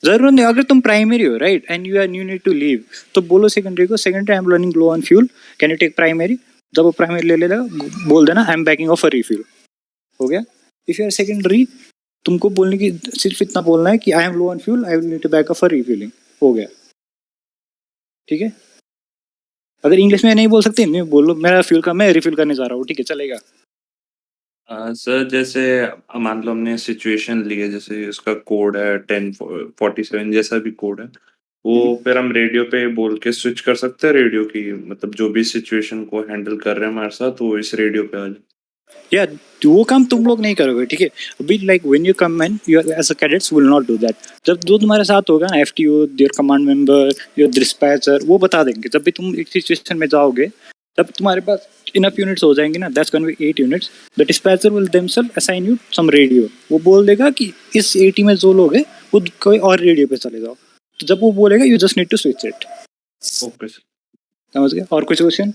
जरूर नहीं. अगर तुम प्राइमरी हो right and you need to leave, तो बोलो सेकेंडरी को, secondary I am running low on fuel, can you take primary. जब वो प्राइमरी ले लेगा बोल देना I am backing off a refuel. हो गया. इफ यू आर सेकेंडरी, तुमको बोलने की सिर्फ इतना बोलना है कि I am low on fuel, I will need to back off a refuelling. हो गया, ठीक है. अगर इंग्लिश में नहीं बोल सकते, नहीं बोलो मेरा फ्यूल का, मैं रिफ्यूल करने जा रहा हूँ, ठीक है, चलेगा. सर जैसे मान लो हमने सिचुएशन ली है, जैसे उसका कोड है 1047 जैसा भी कोड है, वो फिर हम रेडियो पे बोल के स्विच कर सकते हैं रेडियो की, मतलब जो भी सिचुएशन को हैंडल कर रहे हैं हमारे साथ वो इस रेडियो पे आ जाए. या वो काम तुम लोग नहीं करोगे, ठीक है. अभी like when you come in, you as a cadets will not do that. जब जो तुम्हारे साथ होगा ना, FTO, your command member, your dispatcher, वो बता देंगे. जब भी तुम एक सिचुएशन में जाओगे, तब तुम्हारे पास इनफ यूनिट्स हो जाएंगे ना, that's gonna be 8 units. The dispatcher will themself assign you some radio. वो बोल देगा कि इस 80 में जो लोग हैं वो कोई और रेडियो पे चले जाओ. तो जब वो बोलेगा you just need to switch it. Okay sir, समझ गए? और कुछ question?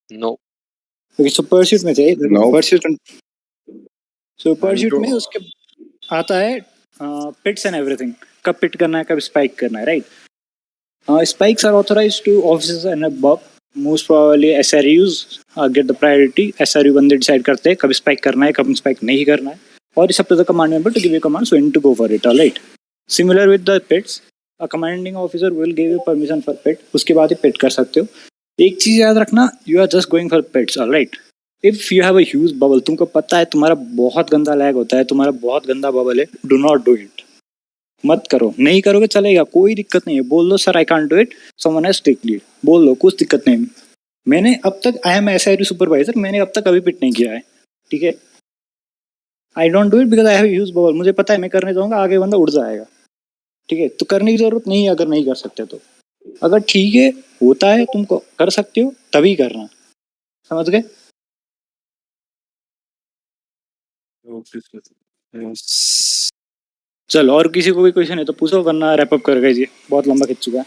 No. Okay, so pursuit में चाहिए. परस्यूट, सो परस्यूट में उसके आता है पिट्स एंड एवरीथिंग. कब पिट करना है, कब स्पाइक करना है, right. Spikes are authorized to officers and above. Most probably SRUs get the priority. SRU बंदे डिसाइड करते हैं कब स्पाइक करना है, कब स्पाइक नहीं करना है. और इस up to the command member to give you commands when to go for it. All right. Similar with the pits, a commanding officer will give you permission for pit. उसके बाद ही pit कर सकते हो. एक चीज याद रखना, you are just going for pits. All right. If you have a huge bubble, तुमको पता है तुम्हारा बहुत गंदा लैग होता है, तुम्हारा बहुत गंदा बबल है, do not do it. मत करो, नहीं करोगे चलेगा, कोई दिक्कत नहीं है, बोल दो sir I can't do it, someone has take lead, बोल दो, कुछ दिक्कत नहीं। मैंने अब तक, आई एम एसआईटी सुपरवाइजर, मैंने अब तक कभी पिट नहीं किया है, ठीक है। I don't do it because I have use bubble, मुझे पता है मैं करने जाऊंगा आगे बंदा उड़ जाएगा, ठीक है। तो करने की जरूरत नहीं है अगर नहीं कर सकते तो। अगर ठीक है होता है तुमको कर सकते हो तभी करना, समझ गए? चलो, और किसी को भी क्वेश्चन है तो पूछो, वरना रैप अप कर गए, बहुत लंबा खिंच चुका है।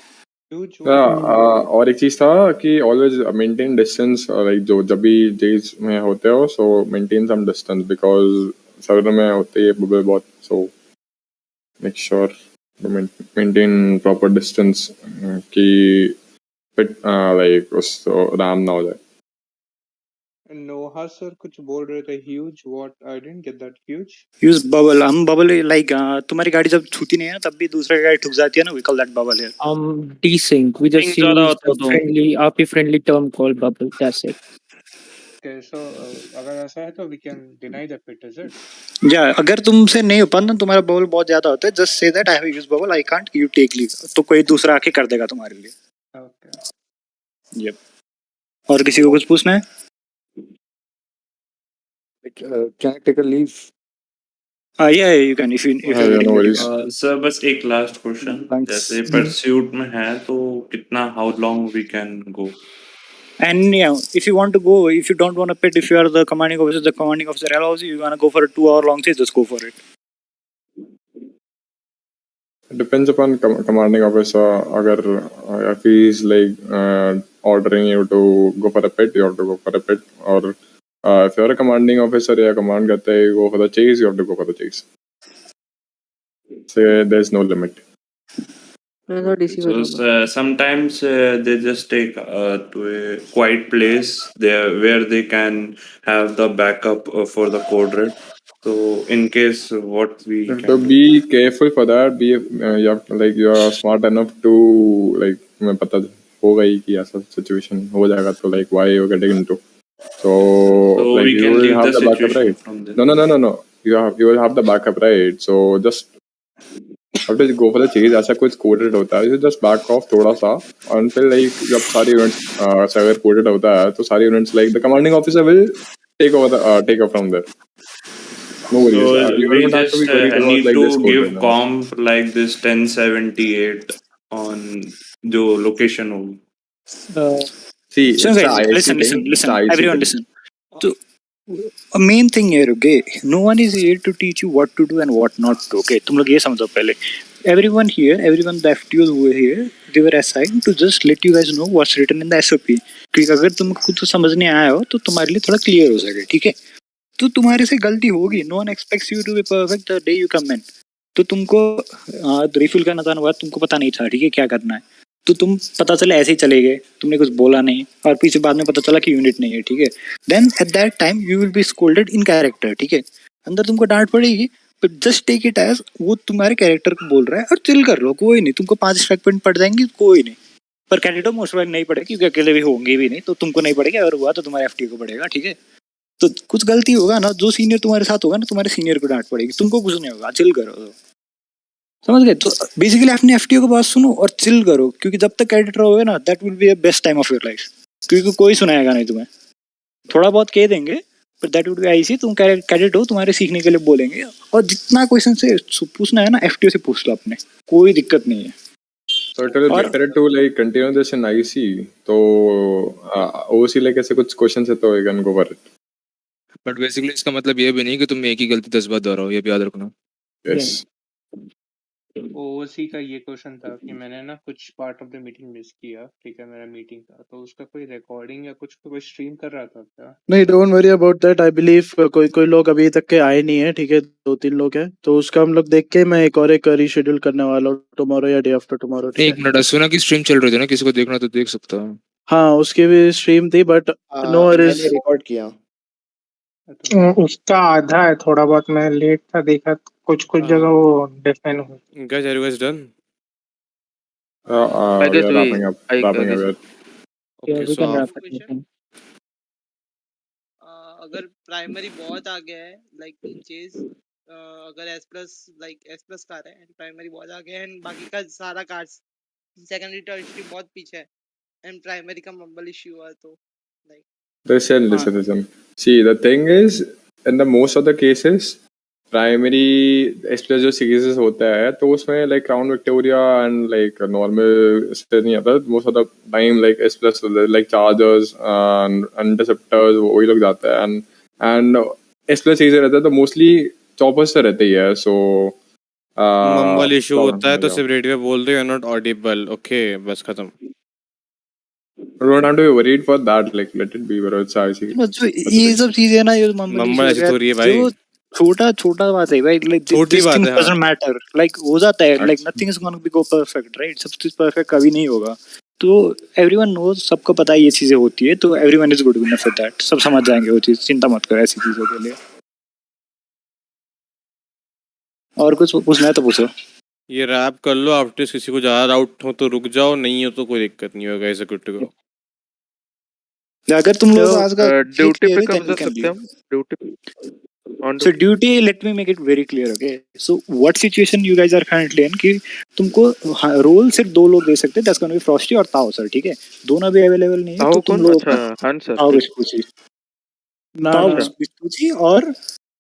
और एक चीज था कि ऑलवेज मेंटेन डिस्टेंस, लाइक जो जब भी जेज में होते हो so maintain some distance, because server में होते हैं बबल बहुत, so make sure maintain proper distance कि फिट लाइक उस राम ना हो जाए। नोहा सर कुछ बोल रहे थे, huge what, I didn't get that. Use bubble, हम बबल लाइक तुम्हारी गाड़ी जब छूती नहीं है ना तब भी दूसरी गाड़ी ठुक जाती है ना, वी कॉल दैट बबल है। Desync. We just ज्यादा use होता a तो friendly, RP friendly term called bubble. That's it. Okay, so अगर ऐसा है तो we can deny the fit, is it? या अगर तुमसे नहीं हो पाता, तुम्हारा बबल बहुत ज्यादा होता है, जस्ट से that I have used bubble, I can't, you take lead, तो कोई दूसरा आके कर देगा तुम्हारे लिए। Okay. यप। और किसी को कुछ पूछना है? Can I take a leave? या you can, if you are no worries. Sir बस एक लास्ट क्वेश्चन, जैसे परस्यूट में है तो कितना, how long we can go? And yeah, if you want to go, if you don't want to pit, if you are the commanding officer, the commanding officer allows you, you want to go for a 2 hour long chase, just go for it. It depends upon commanding officer. Agar if he is like ordering you to go for a pit, you have to go for a pit. Or if you are a commanding officer, या command करते हैं go for the chase, you have to go for the chase. So there's no limit. So sometimes they just take to a quiet place there where they can have the backup for the code red. So in case what we So can do. be careful for that. Be you have like you are smart enough to like मैं पता होगा ही कि ऐसा situation हो जाएगा तो like why you getting into. So like we you can will leave have the the backup, situation right? from there. No. You will have the backup, right? So just after you go for the chase, ऐसा कुछ coded होता है, you just back off थोड़ा सा, और फिर like जब सारी events से अगर coded होता है तो सारी events like the commanding officer will take over from there. No worries. So You we don't have to just be worried about need like to this code give right now. comp like this 1078 on जो location होगी. See, So it's a guys, IC listen, thing. It's a IC everyone thing. listen. So a main thing here, okay, no one is here to teach you what to do and what not to, okay? तुम लोग ये समझो पहले. Everyone here, everyone the FTOs who were here, they were assigned to just let you guys know what's written in the SOP. क्योंकि अगर तुमको कुछ समझने आया हो तो तुम्हारे लिए थोड़ा क्लियर हो सके, ठीक है? तो तुम्हारे से गलती होगी, no one expects you to be perfect the day you come in. तो तुमको रिफिल करना था, तुमको पता नहीं था, ठीक है, क्या करना है, तो तुम पता चले ऐसे ही चले गए, तुमने कुछ बोला नहीं, और पीछे बाद में पता चला कि यूनिट नहीं है, ठीक है। Then at that time you will be scolded in character, ठीक है, अंदर तुमको डांट पड़ेगी, but just take it as वो तुम्हारे कैरेक्टर को बोल रहा है और चिल कर लो, कोई नहीं, तुमको 5 स्ट्राइक पॉइंट पड़ जाएंगे, कोई नहीं। पर कैरेक्टर मोस्ट वाइल नहीं पड़ेगी क्योंकि अकेले भी होंगे भी नहीं, तो तुमको नहीं पड़ेगा, अगर हुआ तो तुम्हारे एफटी को पड़ेगा, ठीक है। तो कुछ गलती होगा ना, जो सीनियर तुम्हारे साथ होगा ना, तुम्हारे सीनियर को डांट पड़ेगी, तुमको कुछ नहीं होगा, चिल करो, तो समझ गए। तो बेसिकली अपने एफटीओ को बात सुनो और चिल करो, क्योंकि जब तक कैडेट रहोगे ना, that will be the best time of your life, क्योंकि कोई सुनाएगा नहीं तुम्हें, थोड़ा बहुत कह देंगे पर दैट वुड बी आईसी, तुम कैडेट हो, तुम्हारे सीखने के लिए बोलेंगे, और जितना क्वेश्चन से पूछना है ना एफटीओ से पूछ लो अपने, कोई दिक्कत नहीं है। So it will be better to like continue this in IC. तो OC like ऐसे कुछ questions है तो you can go for it. But basically इसका मतलब ये भी नहीं कि तुम एक ही गलती 10 बार दोहराओ, ये भी याद रखना। Yes. ओसी का ये क्वेश्चन था कि मैंने ना कुछ part of the meeting miss किया, ठीक है, मेरा मीटिंग था, तो उसका कोई रिकॉर्डिंग या कुछ कोई स्ट्रीम कर रहा था क्या? नहीं, don't worry about that. I believe कोई कोई लोग अभी तक के आए नहीं है, ठीक है, 2-3 लोग हैं, तो उसका हम लोग देख के मैं एक रीशेड्यूल करने वाला हूँ टुमारो या डे आफ्टर टुमारो, ठीक है। एक मिनट, असुना की स्ट्रीम चल रही थी ना, किसी को देखना तो देख सकता है। हाँ, उसकी भी स्ट्रीम थी, बट नो वरीज। मैंने रिकॉर्ड किया। उसका आधा है, थोड़ा बहुत मैं लेट था, देखा कुछ जगह वो डिफाइन हो। Guys, are you guys done? I guess we wrapping up. Yeah, we So can wrap it. अगर प्राइमरी बहुत आ गया है, लाइक इन चेस अगर एस प्लस कार है एंड प्राइमरी बहुत आगे है एंड बाकी का सारा कार्स सेकेंडरी टर्शियरी बहुत पीछे है एंड प्राइमरी का मम्बल इश्यू हुआ तो like Listen. See, the thing is, in the most of the cases, primary express जो सीरीज होता है तो उसमें like crown Victoria and like normal से नहीं आता most of the time like express like chargers and interceptors वही लोग जाते हैं एंड एक्सप्रेस सीरीज रहता है तो मोस्टली चॉपर्स से रहते ही है सो मम्बल इशू होता है तो प्रॉब्लम सिर्फ रेडियो पे बोल दो, you are not audible, okay बस खत्म। don't have to be worried for that, like let it be, bro. It's actually जो ये सब चीजें ना ये मम्बल ऐसी थोड़ी है भाई, जो छोटा बात है भाई, like छोटी this बात thing है। हाँ doesn't matter, like हो जाता है, like nothing is gonna be go perfect, right? सब चीज perfect कभी नहीं होगा, तो everyone knows, सबको पता है ये चीजें होती है, तो everyone is good enough with that, सब समझ जाएंगे वो चीज, चिंता मत करो ऐसी चीजों के लिए। और कुछ पूछना है तो पूछो। ये रैप कर लो, आफ्टर किसी को ज्यादा डाउट हो तो रुक जाओ, नहीं हो तो कोई दिक्कत नहीं होगा, ऐसे गुड टू गो। अगर तुम लोग आज का ड्यूटी पे कब जा सकते हैं हम? Duty on So duty, let me make it very clear, okay? So what situation you guys are currently in कि तुमको रोल सिर्फ दो लोग दे सकते हैं, that's gonna be फ्रॉस्टी और ताओ सर, ठीक है? दोनों भी अवेलेबल नहीं है तो तुम लोग अच्छा हन सर ताओ बिस्कुची, ताओ बिस्कुची और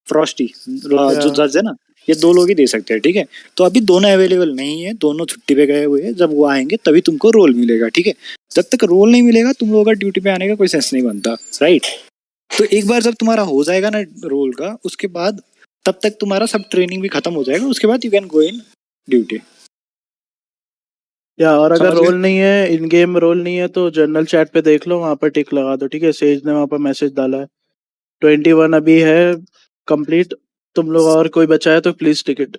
फ्रॉस्टी जो जज है ना, ये दो लोग ही दे सकते हैं, ठीक है? तो अभी दोनों अवेलेबल नहीं है, दोनों छुट्टी पे गए हुए हैं, जब वो आएंगे तभी तुमको रोल मिलेगा, ठीक है? जब तक रोल नहीं मिलेगा तुम लोगों का ड्यूटी पे आने का कोई सेंस नहीं बनता, राइट? तो एक बार जब तुम्हारा हो जाएगा ना रोल का, उसके बाद तब तक तुम्हारा सब ट्रेनिंग भी खत्म हो जाएगा, उसके बाद you can go in duty. या और अगर रोल नहीं है, इन गेम रोल नहीं है तो जनरल चैट पे देख लो, वहां पर टिक लगा दो, ठीक है? सेज ने वहां पर मैसेज डाला है 21 अभी है कंप्लीट, तुम लोग और कोई बचा है तो प्लीज टिकट,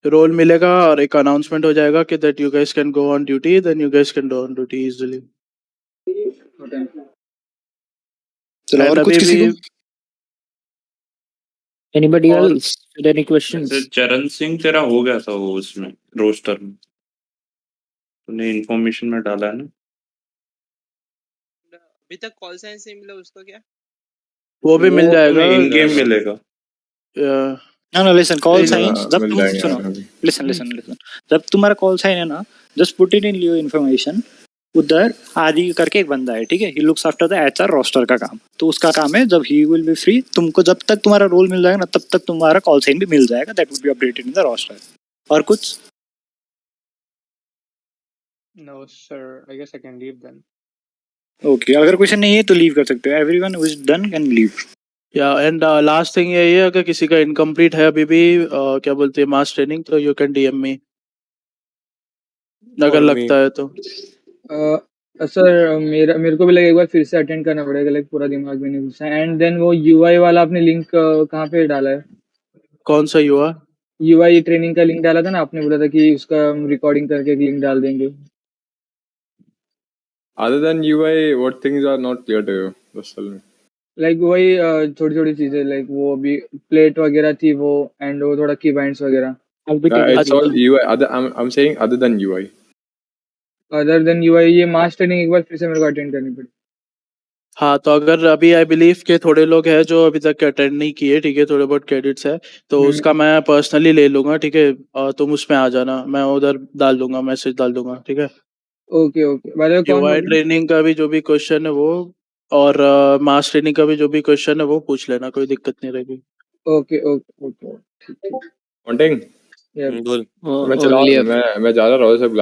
रोल मिलेगा और एक अनाउंसमेंट हो जाएगा कि that you guys can go on duty, then you guys can go on duty easily. चलो और कुछ किसी को? Anybody else with any questions? वैसे चरण सिंह तेरा हो गया था वो उसमें रोस्टर में, तूने इन्फॉर्मेशन में डाला है ना? अभी तक कॉल साइन से मिला उसको क्या? वो भी मिल जाएगा, इन गेम मिलेगा। ना लिसन, कॉल साइंस जब तुम सुनो, लिसन जब तुम्हारा कॉल साइन है ना, just put it in Leo information, उधर आदि करके एक बंदा है, ठीक है? He looks after the HR roster का काम, तो उसका काम है जब ही विल बी फ्री, तुमको जब तक तुम्हारा रोल मिल जाएगा ना तब तक तुम्हारा कॉल साइन भी मिल जाएगा, that will be updated in the roster. और कुछ? No sir, I guess I can leave then. Okay, अगर क्वेश्चन नहीं है तो लीव कर सकते हो, everyone who is done can leave. Yeah and last thing ये है, अगर किसी का इनकम्प्लीट है अभी भी क्या बोलते हैं मास ट्रेनिंग, तो यू कैन डीएम मी अगर लगता है तो। सर मेरे को भी लगे एक बार फिर से अटेंड करना पड़ेगा, लाइक पूरा दिमाग में नहीं घुसा। एंड देन वो यूआई वाला आपने लिंक कहाँ पे डाला है? कौन सा यूआई ट्रेनिंग का लिंक डाला था ना आपने, बोला था कि उसका रिकॉर्डिंग करके एक लिंक डाल देंगे। Other than UI, what things are not clear to you? Just tell me. Like वही छोटी छोटी चीजें, लाइक वो अभी प्लेट वगैरह थी वो, एंड वो थोड़ा की बाइंड्स वगैरह। It's all UI. I'm saying other than UI. Other than UI ये मास ट्रेनिंग एक बार फिर से मेरे को अटेंड करनी पड़ी। हाँ, तो अगर अभी आई बिलीव के थोड़े लोग हैं जो अभी तक अटेंड नहीं किए, ठीक है, थोड़े बहुत क्रेडिट्स है, तो उसका मैं पर्सनली ले लूंगा, ठीक है? तुम उसमें आ जाना, मैं उधर डाल दूंगा, मैसेज डाल दूंगा, ठीक है? ओके बाय द वे कौन यूआई ट्रेनिंग का भी जो भी क्वेश्चन है वो, और मास ट्रेनिंग का भी जो भी क्वेश्चन है वो पूछ लेना, कोई दिक्कत नहीं रहेगी। ओके ठीक। Wanting? Yeah. मैं जा रहा हूँ सब